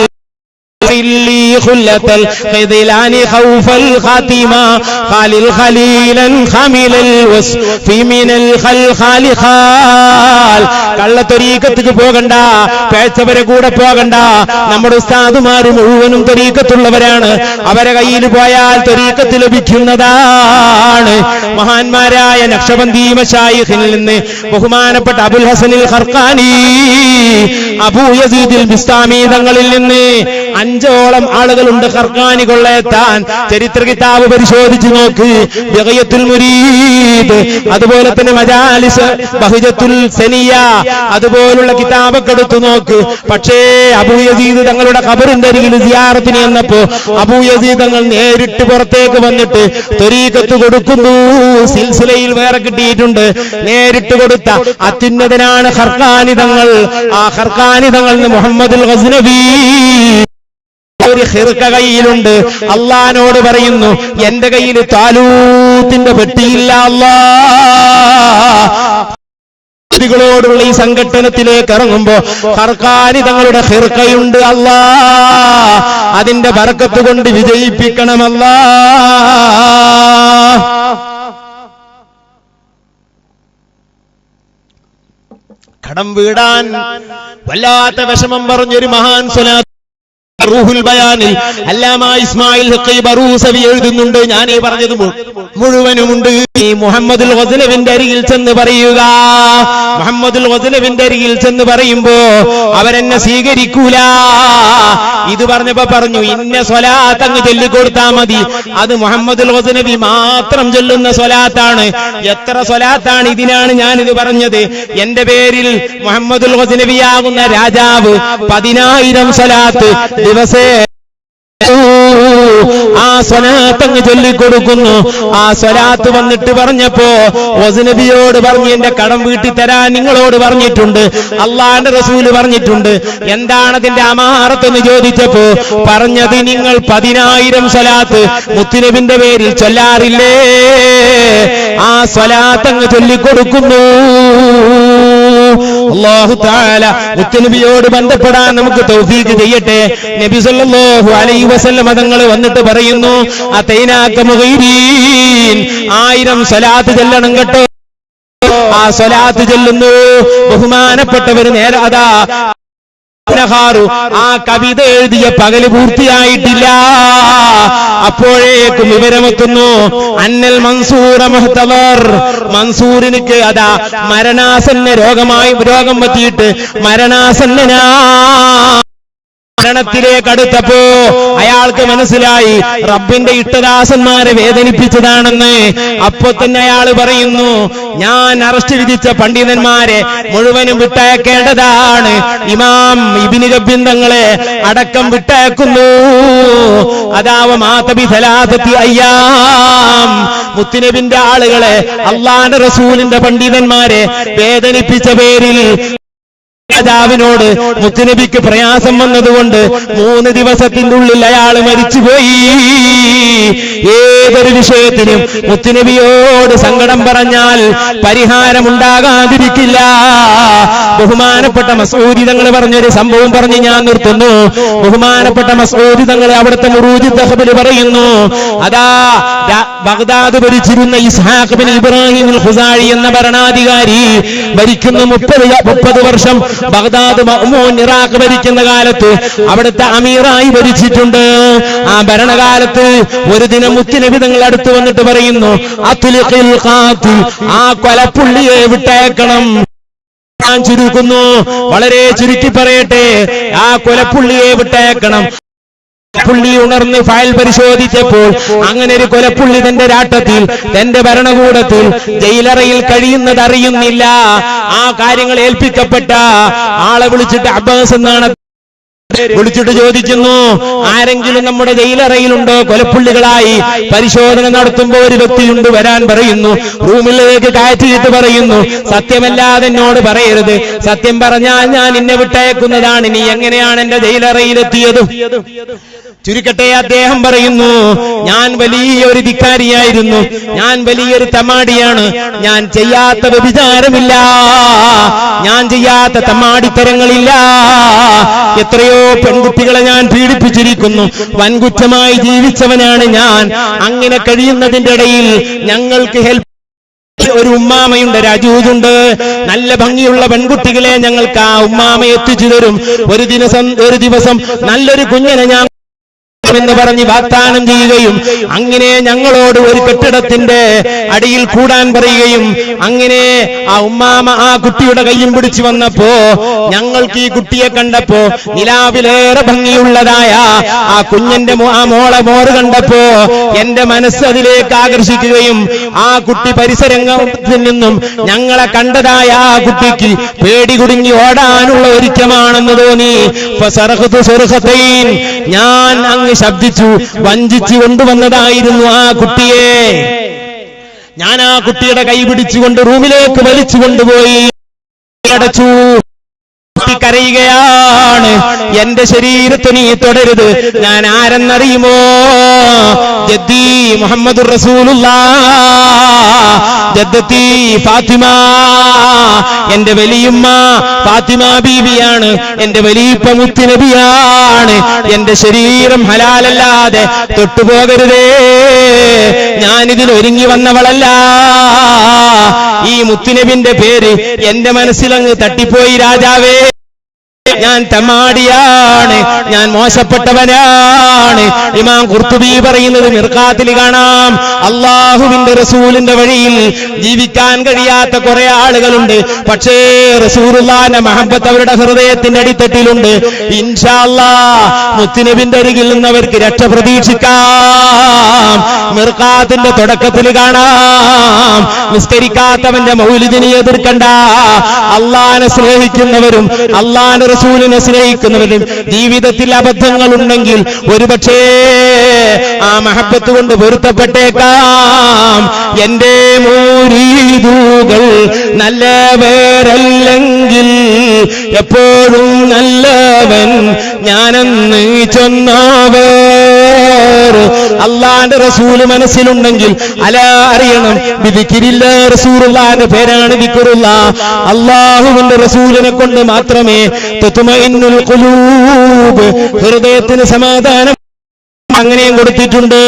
لي خلة الخذلان خوف الخاتمة خالل خليلا خامل الوصف من الخلخال خال കള്ള ത്വരീഖത്തിക്ക് പോകണ്ട, പേച്ചവരെ കൂടെ പോകണ്ട. നമ്മുടെ ഉസ്താദുമാർ മുഴുവനും ത്വരീഖത്തുള്ളവരാണ്. അവരെ കയ്യിൽ പോയാൽ ത്വരീഖത്ത് ലഭിക്കുന്നതാണ്. മഹാന്മാരായ നക്ഷബന്ദി മശായിഖിൽ നിന്ന് ബഹുമാനപ്പെട്ട അബുൽ ഹസനിൽ ഖർഖാനി, അബൂ യസീദിൽ ബിസ്താമി തങ്ങളിൽ നിന്ന് 5ഓളം ആളുകളുണ്ട് ഖർഖാനി കൊള്ളയെത്താൻ. ചരിത്ര കിതാബ് പരിശോധിച്ചു നോക്ക്. ബിഗയത്തുൽ മുരീദ്, അതുപോലെ തന്നെ മജാലിസ് ബഹജത്തുൽ സനിയ, അതുപോലുള്ള കിതാബൊക്കെ എടുത്തു നോക്ക്. പക്ഷേ അബൂ യസീദ് തങ്ങളുടെ ഖബറിന്റെ അരികിൽ സിയാറത്തിന് ചെന്നപ്പോ അബൂ യസീദ് തങ്ങൾ നേരിട്ട് പുറത്തേക്ക് വന്നിട്ട് ത്വരീഖത്ത് കൊടുക്കുന്നു. സിൽസിലയിൽ വേറെ കിട്ടിയിട്ടുണ്ട്. നേരിട്ട് കൊടുത്ത അത്യുന്നതനാണ് ഖർഖാനി തങ്ങൾ. ആ ഖർഖാനി തങ്ങൾ മുഹമ്മദുൽ ഗസ്നവി ഒരു ഖിർഖ കയ്യിലുണ്ട്. അള്ളാനോട് പറയുന്നു, എന്റെ കയ്യിൽ താലൂത്തിന്റെ പെട്ടിയില്ല ോടുള്ള ഈ സംഘട്ടനത്തിലേക്ക് ഇറങ്ങുമ്പോ ഖർഖാനി തങ്ങളുടെ ഖിർഖയുണ്ട്. അല്ലാ, അതിന്റെ ബർക്കത്ത് കൊണ്ട് വിജയിപ്പിക്കണമല്ലാ. കടം വീടാൻ വല്ലാത്ത വിഷമം പറഞ്ഞൊരു മഹാൻ സ്വലാത്ത് റൂഹുൽ ബയാനിൽ അല്ലാമ ഇസ്മായിൽ ഹഖീ ബറൂസവി എഴുതുന്നുണ്ട്. ഞാൻ ഈ പറഞ്ഞത് മുഴുവനുമുണ്ട്. ഈ മുഹമ്മദുൽ ഗസ്നവിന്റെ അരികിൽ ചെന്ന് പറയുക. മുഹമ്മദുൽ ഗസ്നവിന്റെ അരികിൽ ചെന്ന് പറയുമ്പോ അവരെന്നെ സ്വീകരിക്കൂല. ഇത് പറഞ്ഞപ്പോ പറഞ്ഞു, ഇന്ന സ്വലാത്ത് അങ്ങ് ചൊല്ലിക്കൊടുത്താ മതി. അത് മുഹമ്മദുൽ ഗസ്നവി മാത്രം ചൊല്ലുന്ന സ്വലാത്താണ്. എത്ര സ്വലാത്താണ്? ഇതിനാണ് ഞാനിത് പറഞ്ഞത്. എന്റെ പേരിൽ മുഹമ്മദുൽ ഗസ്നവിയാകുന്ന രാജാവ് 10,000 സ്വലാത്ത് ദിവസേ ആ സ്വലാത്ത് അങ്ങ് ചൊല്ലിക്കൊടുക്കുന്നു. ആ സ്വലാത്ത് വന്നിട്ട് പറഞ്ഞപ്പോ ഗസ്നവിയോട് പറഞ്ഞു, എന്റെ കടം വീട്ടി തരാൻ നിങ്ങളോട് പറഞ്ഞിട്ടുണ്ട്, അള്ളാന്റെ റസൂല് പറഞ്ഞിട്ടുണ്ട്. എന്താണ് അതിന്റെ അമാറത്തെന്ന് ചോദിച്ചപ്പോ പറഞ്ഞത്, നിങ്ങൾ 10,000 സ്വലാത്ത് മുത്തുനബിന്റെ പേരിൽ ചൊല്ലാറില്ലേ? ആ സ്വലാത്ത് അങ്ങ് ചൊല്ലിക്കൊടുക്കുന്നു. അല്ലാഹു തആല മുത്തുനബിയോട് ബന്ധപ്പെടാൻ നമുക്ക് തൗഫീഖ് ചെയ്യട്ടെ. നബി സല്ലല്ലാഹു അലൈഹി വസല്ലം തങ്ങൾ വന്നിട്ട് പറയുന്നു, അതൈനാക മുഗീരീൻ, 1000 സ്വലാത്ത് ചൊല്ലണം കേട്ടോ. ആ സ്വലാത്ത് ചൊല്ലുന്നു. ബഹുമാനപ്പെട്ടവർ നേരെ അതാ ആ കവിത എഴുതിയ പകല് പൂർത്തിയായിട്ടില്ല. അപ്പോഴേക്കും വിവരമെത്തുന്നു, അന്നൽ മൻസൂറ മുഹ്തദർ, മൻസൂറിനിക്ക് അതാ മരണാസന്ന രോഗം പറ്റിയിട്ട് മരണാസന്നനാ. മരണത്തിലേക്ക് അടുത്തപ്പോ അയാൾക്ക് മനസ്സിലായി റബ്ബിന്റെ ഇഷ്ടദാസന്മാരെ വേദനിപ്പിച്ചതാണെന്ന്. അപ്പൊ തന്നെ അയാൾ പറയുന്നു, ഞാൻ അറസ്റ്റ് വിധിച്ച പണ്ഡിതന്മാരെ മുഴുവനും വിട്ടയക്കേണ്ടതാണ്. ഇമാം ഇബ്നു ഗബ്ബിൻ തങ്ങളെ അടക്കം വിട്ടയക്കുന്നു. അതാവ മാതബി സലാസത്തി അയ്യാം, മുത്തുനബിന്റെ ആളുകളെ, അള്ളാന്റെ റസൂലിന്റെ പണ്ഡിതന്മാരെ വേദനിപ്പിച്ച പേരിൽ രാജാവിനോട് മുത്തുനബിക്ക് പ്രയാസം വന്നതുകൊണ്ട് 3 ദിവസത്തിന്റെ ഉള്ളിൽ അയാൾ മരിച്ചുപോയി. ഏതൊരു വിഷയത്തിനും മുത്തുനബിയോട് സങ്കടം പറഞ്ഞാൽ പരിഹാരമുണ്ടാകാതിരിക്കില്ല. ബഹുമാനപ്പെട്ട മസ്ഊദി തങ്ങൾ പറഞ്ഞൊരു സംഭവം പറഞ്ഞ് ഞാൻ നിർത്തുന്നു. ബഹുമാനപ്പെട്ട മസ്ഊദി തങ്ങൾ അവിടുത്തെ മുറൂജ് തഹബിൽ പറയുന്നു, അതാ ബഗ്ദാദ് ഭരിച്ചിരുന്ന ഇസ്ഹാഖ് ബിൻ ഇബ്രാഹിം അൽ ഖുസാഇ എന്ന ഭരണാധികാരി ഭരിക്കുന്ന 30 വർഷം ബഗ്ദാദ് മഅ്മൂൻ ഇറാഖ് ഭരിക്കുന്ന കാലത്ത് അവിടുത്തെ അമീറായി ഭരിച്ചിട്ടുണ്ട്. ആ ഭരണകാലത്ത് ഒരു ദിനം മുത്തുനബി തങ്ങൾ അടുത്ത് വന്നിട്ട് പറയുന്നു, അത്ലിഖിൽ ഖാതിൽ, ആ കൊലപ്പുള്ളിയെ വിട്ടയക്കണം. ഞാൻ ചുരുക്കുന്നു, വളരെ ചുരുക്കി പറയട്ടെ, ആ കൊലപ്പുള്ളിയെ വിട്ടയക്കണം. പുള്ളി ഉണർന്ന് ഫയൽ പരിശോധിച്ചപ്പോൾ അങ്ങനെ ഒരു കൊലപ്പുള്ളി തന്റെ രാട്ടത്തിൽ, തന്റെ ഭരണകൂടത്തിൽ ജയിലറയിൽ കഴിയുന്നത് അറിയുന്നില്ല. ആ കാര്യങ്ങൾ ഏൽപ്പിക്കപ്പെട്ട ആളെ വിളിച്ചിട്ട് അബ്ബാസ് എന്നാണ് വിളിച്ചിട്ട് ചോദിക്കുന്നു, ആരെങ്കിലും നമ്മുടെ ജയിലറയിലുണ്ടോ കൊലപ്പുള്ളികളായി? പരിശോധന നടത്തുമ്പോൾ ഒരു വ്യക്തിയുണ്ട്, വരാൻ പറയുന്നു. റൂമിലേക്ക് കയറ്റിയിട്ട് പറയുന്നു, സത്യമല്ലാതെ എന്നോട് പറയരുത്, സത്യം പറഞ്ഞാൽ ഞാൻ നിന്നെ വിട്ടയക്കുന്നതാണ്. നീ എങ്ങനെയാണ് എന്റെ ജയിലറയിലെത്തിയത്? ചുരുക്കട്ടെ, അദ്ദേഹം പറയുന്നു, ഞാൻ വലിയൊരു ധിക്കാരിയായിരുന്നു, ഞാൻ വലിയൊരു തമാടിയാണ്, ഞാൻ ചെയ്യാത്ത വ്യഭിചാരമില്ല, ഞാൻ ചെയ്യാത്ത തമാടിത്തരങ്ങളില്ല, എത്രയോ പെൺകുട്ടികളെ ഞാൻ പീഡിപ്പിച്ചിരിക്കുന്നു, വൻകുറ്റമായി ജീവിച്ചവനാണ് ഞാൻ. അങ്ങനെ കഴിയുന്നതിന്റെ ഇടയിൽ ഞങ്ങൾക്ക് ഹെൽപ്പ് ഒരു ഉമ്മാമയുണ്ട്, രാജൂജുണ്ട്, നല്ല ഭംഗിയുള്ള പെൺകുട്ടികളെ ഞങ്ങൾക്ക് ആ ഉമ്മാമ എത്തിച്ചു തരും. ഒരു ദിവസം നല്ലൊരു കുഞ്ഞിനെ ഞാൻ എന്ന് പറഞ്ഞ് വാഗ്ദാനം ചെയ്യുകയും അങ്ങനെ ഞങ്ങളോട് ഒരു കെട്ടിടത്തിന്റെ അടിയിൽ കൂടാൻ പറയുകയും അങ്ങനെ ആ ഉമ്മാമ ആ കുട്ടിയുടെ കയ്യും പിടിച്ചു വന്നപ്പോ ഞങ്ങൾക്ക് ഈ കുട്ടിയെ കണ്ടപ്പോ നിലാവിലേറെ ഭംഗിയുള്ളതായ ആ കുഞ്ഞന്റെ ആ മോളെ മോറ് കണ്ടപ്പോ എന്റെ മനസ്സ് അതിലേക്ക് ആകർഷിക്കുകയും ആ കുട്ടി പരിസരത്തിൽ നിന്നും ഞങ്ങളെ കണ്ടതായ ആ കുട്ടിക്ക് പേടി കുടുങ്ങി ഓടാനുള്ള ഒരുക്കമാണെന്ന് തോന്നി. ഞാൻ അങ്ങ് ശബ്ദിച്ചു, വഞ്ചിച്ചു കൊണ്ടുവന്നതായിരുന്നു ആ കുട്ടിയെ. ഞാൻ ആ കുട്ടിയുടെ കൈ പിടിച്ചുകൊണ്ട് റൂമിലേക്ക് വലിച്ചു കൊണ്ടുപോയി അടച്ചു. കുട്ടി കരയുകയാണ്, എന്റെ ശരീരത്തെ നീ തൊടരുത്, ഞാൻ ആരെന്നറിയുമോ? ജദ്ദി മുഹമ്മദുർ റസൂലുള്ളാഹ്, ജദ്ദത്തി ഫാത്തിമ, എന്റെ വലിയുമ്മ ഫാത്തിമ ബീവിയാണ്, എന്റെ വലിയപ്പ മുത്തുനബിയാണ്, എന്റെ ശരീരം ഹലാലല്ലാതെ തൊട്ടുപോകരുതേ, ഞാനിതിൽ ഒരുങ്ങി വന്നവളല്ല. ഈ മുത്തുനബിന്റെ പേര് എന്റെ മനസ്സിലങ്ങ് തട്ടിപ്പോയി രാജാവേ. ഞാൻ തമാടിയാണ്, ഞാൻ മോശപ്പെട്ടവനാണ്. ഇമാം ഖുർത്തുബി പറയുന്നത് മിർഖാത്തിൽ കാണാം, അള്ളാഹുവിന്റെ റസൂലിന്റെ വഴിയിൽ ജീവിക്കാൻ കഴിയാത്ത കുറെ ആളുകളുണ്ട്, പക്ഷേ റസൂലുള്ളാഹിന്റെ മഹബ്ബത്ത് അവരുടെ ഹൃദയത്തിന്റെ അടിത്തട്ടിലുണ്ട്. ഇൻഷാ അല്ലാഹ് മുത്തുനബിന്റെ അരികിൽ നിന്നവർക്ക് രക്ഷ പ്രതീക്ഷിക്കാം. മിർഖാത്തിന്റെ തുടക്കത്തിൽ കാണാം, നിസ്കരിക്കാത്തവന്റെ മൗലിദിനെ എതിർക്കണ്ട, അള്ളാഹിനെ സ്നേഹിക്കുന്നവരും അള്ളാഹിന്റെ റസൂലിനെ സ്നേഹിക്കുന്നവരും ജീവിതത്തിൽ അബദ്ധങ്ങളുണ്ടെങ്കിൽ ഒരുപക്ഷേ ആ മഹബ്ബത്ത് കൊണ്ട് പൊരുത്തപ്പെട്ടേക്കാം. എന്റെ മുരീദുകൾ നല്ലവരല്ലെങ്കിൽ എപ്പോഴും നല്ലവൻ ഞാനെന്ന് ചൊന്നവർ. അള്ളാന്റെ റസൂല് മനസ്സിലുണ്ടെങ്കിൽ അറിയണം, ദിക്റില്ല, റസൂലുള്ളാഹിന്റെ പേരാണ് ദിക്റുള്ള. അള്ളാഹുവിന്റെ റസൂലിനെ കൊണ്ട് മാത്രമേ തത്മഇന്നുൽ ഖുലൂബ്, ഹൃദയത്തിന് സമാധാനം അങ്ങനെയും കൊടുത്തിട്ടുണ്ട്.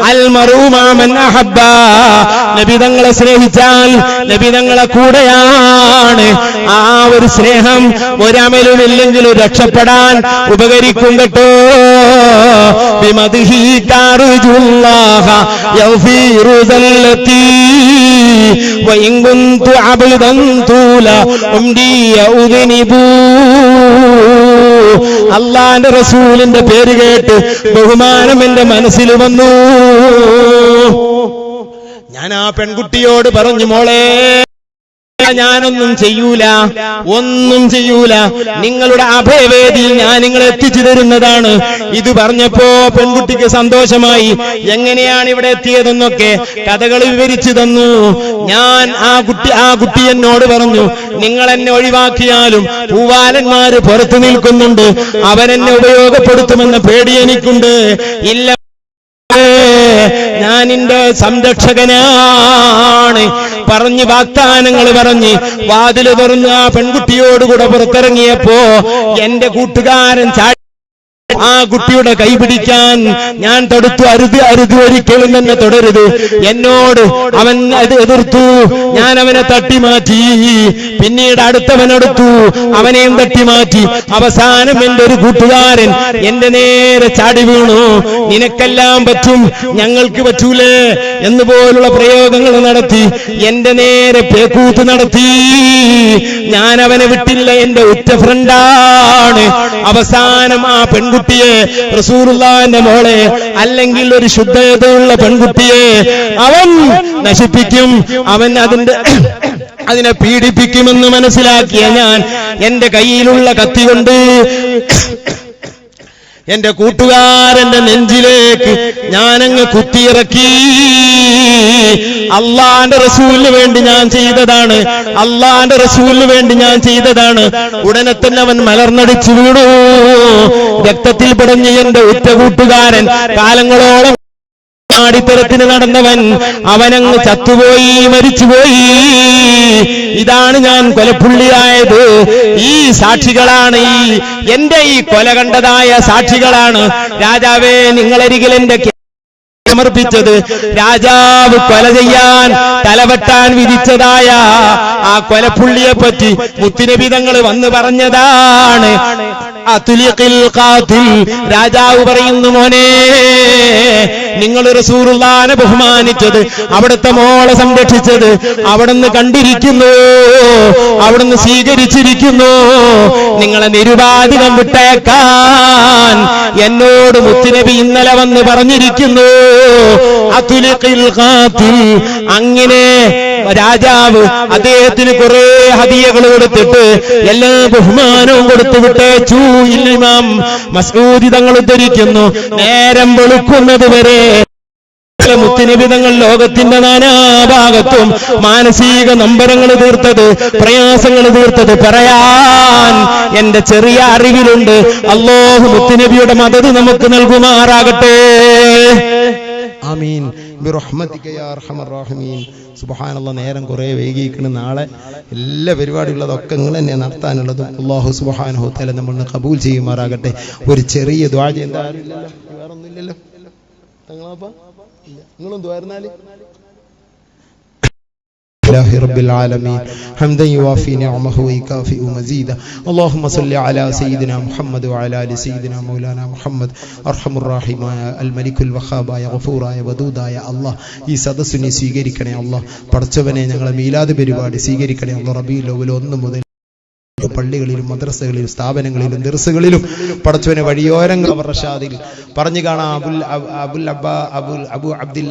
അൽ മറൂമ മൻ അഹബ്ബ, നബി തങ്ങളെ സ്നേഹിച്ചാൽ നബി തങ്ങളെ കൂടെയാണ്. ആ ഒരു സ്നേഹം ഒരമലും ഇല്ലെങ്കിലും രക്ഷപ്പെടാൻ ഉപകരിക്കും കേട്ടോ. ബിമദ്ഹി തർജുല്ലാഹ യഗ്ഫിറു ദല്ലതി വഇൻ കുന്തു അബ്ദൻ തൂല ഉംദി യഉദ്നിബു. അള്ളാന്റെ റസൂലിന്റെ പേര് കേട്ട് ബഹുമാനം എന്റെ മനസ്സിൽ വന്നു. ഞാൻ ആ പെൺകുട്ടിയോട് പറഞ്ഞു, മോളെ ഞാനൊന്നും ചെയ്യൂല, ഒന്നും ചെയ്യൂല, നിങ്ങളുടെ അഭയവേദിയിൽ ഞാൻ നിങ്ങളെ എത്തിച്ചു തരുന്നതാണ്. ഇത് പറഞ്ഞപ്പോ പെൺകുട്ടിക്ക് സന്തോഷമായി. എങ്ങനെയാണ് ഇവിടെ എത്തിയതെന്നൊക്കെ കഥകൾ വിവരിച്ചു തന്നു. ഞാൻ ആ കുട്ടി എന്നോട് പറഞ്ഞു, നിങ്ങൾ എന്നെ ഒഴിവാക്കിയാലും പൂവാലന്മാര് പുറത്തു നിൽക്കുന്നുണ്ട്, അവരെന്നെ ഉപയോഗപ്പെടുത്തുമെന്ന പേടി എനിക്കുണ്ട്. ഇല്ല, ഞാൻ നിന്റെ സംരക്ഷകനാണ് പറഞ്ഞ് വാഗ്ദാനങ്ങൾ പറഞ്ഞ് വാതില് തുറന്ന് ആ പെൺകുട്ടിയോടുകൂടെ പുറത്തിറങ്ങിയപ്പോ എന്റെ കൂട്ടുകാരൻ ആ കുട്ടിയുടെ കൈ പിടിക്കാൻ ഞാൻ തൊടുത്തു. അരുത് അരുത്, ഒരിക്കലും തന്നെ തുടരുത്. എന്നോട് അവൻ അത് എതിർത്തു. ഞാൻ അവനെ തട്ടിമാറ്റി. പിന്നീട് അടുത്തവനെടുത്തു, അവനെയും തട്ടിമാറ്റി. അവസാനം എന്റെ ഒരു കൂട്ടുകാരൻ എന്റെ നേരെ ചാടി വീണു. നിനക്കെല്ലാം പറ്റും, ഞങ്ങൾക്ക് പറ്റൂലേ എന്നുപോലുള്ള പ്രയോഗങ്ങൾ നടത്തി എന്റെ നേരെ പേക്കൂത്ത് നടത്തി. ഞാൻ അവനെ വിട്ടില്ല, എന്റെ ഉറ്റ ഫ്രണ്ടാണ്. അവസാനം ആ പെൺകുട്ടി പെൺകുട്ടിയെ, റസൂലുള്ളാഹിന്റെ മോളെ, അല്ലെങ്കിൽ ഒരു ശുദ്ധതയുള്ള പെൺകുട്ടിയെ അവൻ നശിപ്പിക്കും, അവൻ അതിനെ പീഡിപ്പിക്കുമെന്ന് മനസ്സിലാക്കിയ ഞാൻ എന്റെ കയ്യിലുള്ള കത്തി കൊണ്ട് എന്റെ കൂട്ടുകാരന്റെ നെഞ്ചിലേക്ക് ഞാനങ്ങ് കുത്തിയിറക്കി. അള്ളാന്റെ റസൂലിന് വേണ്ടി ഞാൻ ചെയ്തതാണ്, അള്ളാന്റെ റസൂലിന് വേണ്ടി ഞാൻ ചെയ്തതാണ്. ഉടനെ തന്നെ അവൻ മലർന്നടിച്ചു വീണു. രക്തത്തിൽ പിടഞ്ഞ് എന്റെ ഉറ്റ കൂട്ടുകാരൻ, കാലങ്ങളോളം ആടിത്തരത്തിന് നടന്നവൻ, അവനങ്ങ് ചത്തുപോയി, മരിച്ചുപോയി. ഇതാണ് ഞാൻ കൊലപ്പുള്ളിയായത്. ഈ സാക്ഷികളാണ്, എന്റെ ഈ കൊല കണ്ടതായ സാക്ഷികളാണ്. രാജാവേ, നിങ്ങളരികിൽ എന്റെ സമർപ്പിച്ചത് രാജാവ് കൊല ചെയ്യാൻ, തലവെട്ടാൻ വിധിച്ചതായ ആ കൊലപ്പുള്ളിയെ പറ്റി മുത്തുനബി തങ്ങൾ വന്ന് പറഞ്ഞതാണ്. അതുലിഖിൽ ഖാതിൽ. രാജാവ് പറയുന്നു, മോനെ, നിങ്ങൾ റസൂലുള്ളാഹിനെ ബഹുമാനിച്ചത്, അവിടുത്തെ മോളെ സംരക്ഷിച്ചത് അവിടുന്ന് കണ്ടിരിക്കുന്നു, അവിടുന്ന് സ്വീകരിച്ചിരിക്കുന്നു. നിങ്ങളെ നിരുപാധികം വിട്ടേക്കാൻ എന്നോട് മുത്തുനബി ഇന്നലെ വന്ന് പറഞ്ഞിരിക്കുന്നു. അതുലിഖിൽ ഖാതിൽ. അങ്ങനെ രാജാവ് അദ്ദേഹത്തിന് കുറെ ഹദിയകൾ കൊടുത്തിട്ട് എല്ലാ ബഹുമാനവും കൊടുത്തു വിട്ടേച്ചു. ഇമാം മസ്ഊദി തങ്ങൾ ഉദ്ധരിക്കുന്നു, നേരം വെളുക്കുന്നത് വരെ മുത്തുനബി തങ്ങൾ ലോകത്തിന്റെ നാനാഭാഗത്തും മാനസിക നൊമ്പരങ്ങൾ തീർത്തത്, പ്രയാസങ്ങൾ തീർത്തത് പറയാൻ എന്റെ ചെറിയ അറിവിലുണ്ട്. അല്ലാഹു മുത്തുനബിയുടെ മദദ് നമുക്ക് നൽകുമാറാകട്ടെ. ആമീൻ ബിറഹ്മതിക യാ അർഹമർ റഹീമീൻ. സുബ്ഹാനല്ലാഹ്, നേരം കുറെ വൈകിയിരിക്കുന്നു. നാളെ എല്ലാ പരിപാടിയുള്ളതൊക്കെ നിങ്ങൾ തന്നെ നടത്താനുള്ളതും. അല്ലാഹു സുബ്ഹാനഹു തആല നമ്മളെ ഖബൂൽ ചെയ്യുമാറാകട്ടെ. ഒരു ചെറിയ ദുആ ചെയ്താ ആരുമില്ലല്ലോ, വേറൊന്നുമില്ലല്ലോ. തങ്ങളാപ്പാ നിങ്ങളും ദുആയിരുന്നാല് لله رب العالمين حمدا يوافي نعمه ويكافئ مزيدا. اللهم صل على سيدنا محمد وعلى ال سيدنا مولانا محمد. അർഹമുർ റഹീമായ അൽമലിക്കുൽ വഖാബായ ഗഫൂറായ വദൂദായ അല്ലാഹ്, ഈ സദസ്സിനെ സ്വീകരിക്കണേ അല്ലാഹ്. പടച്ചവനെ, ഞങ്ങളെ മീലാദ് പരിപാടി സ്വീകരിക്കണേ അല്ലാഹ്. റബീഉൽ അവ്വൽ 1 മുതൽ പള്ളികളിലും മദ്രസകളിലും സ്ഥാപനങ്ങളിലും ദർസുകളിലും പടച്ചവനെ വഴിയോരങ്ങൾ റഷാദിൽ പറഞ്ഞു കാണാം. അബു അബ്ദില്ല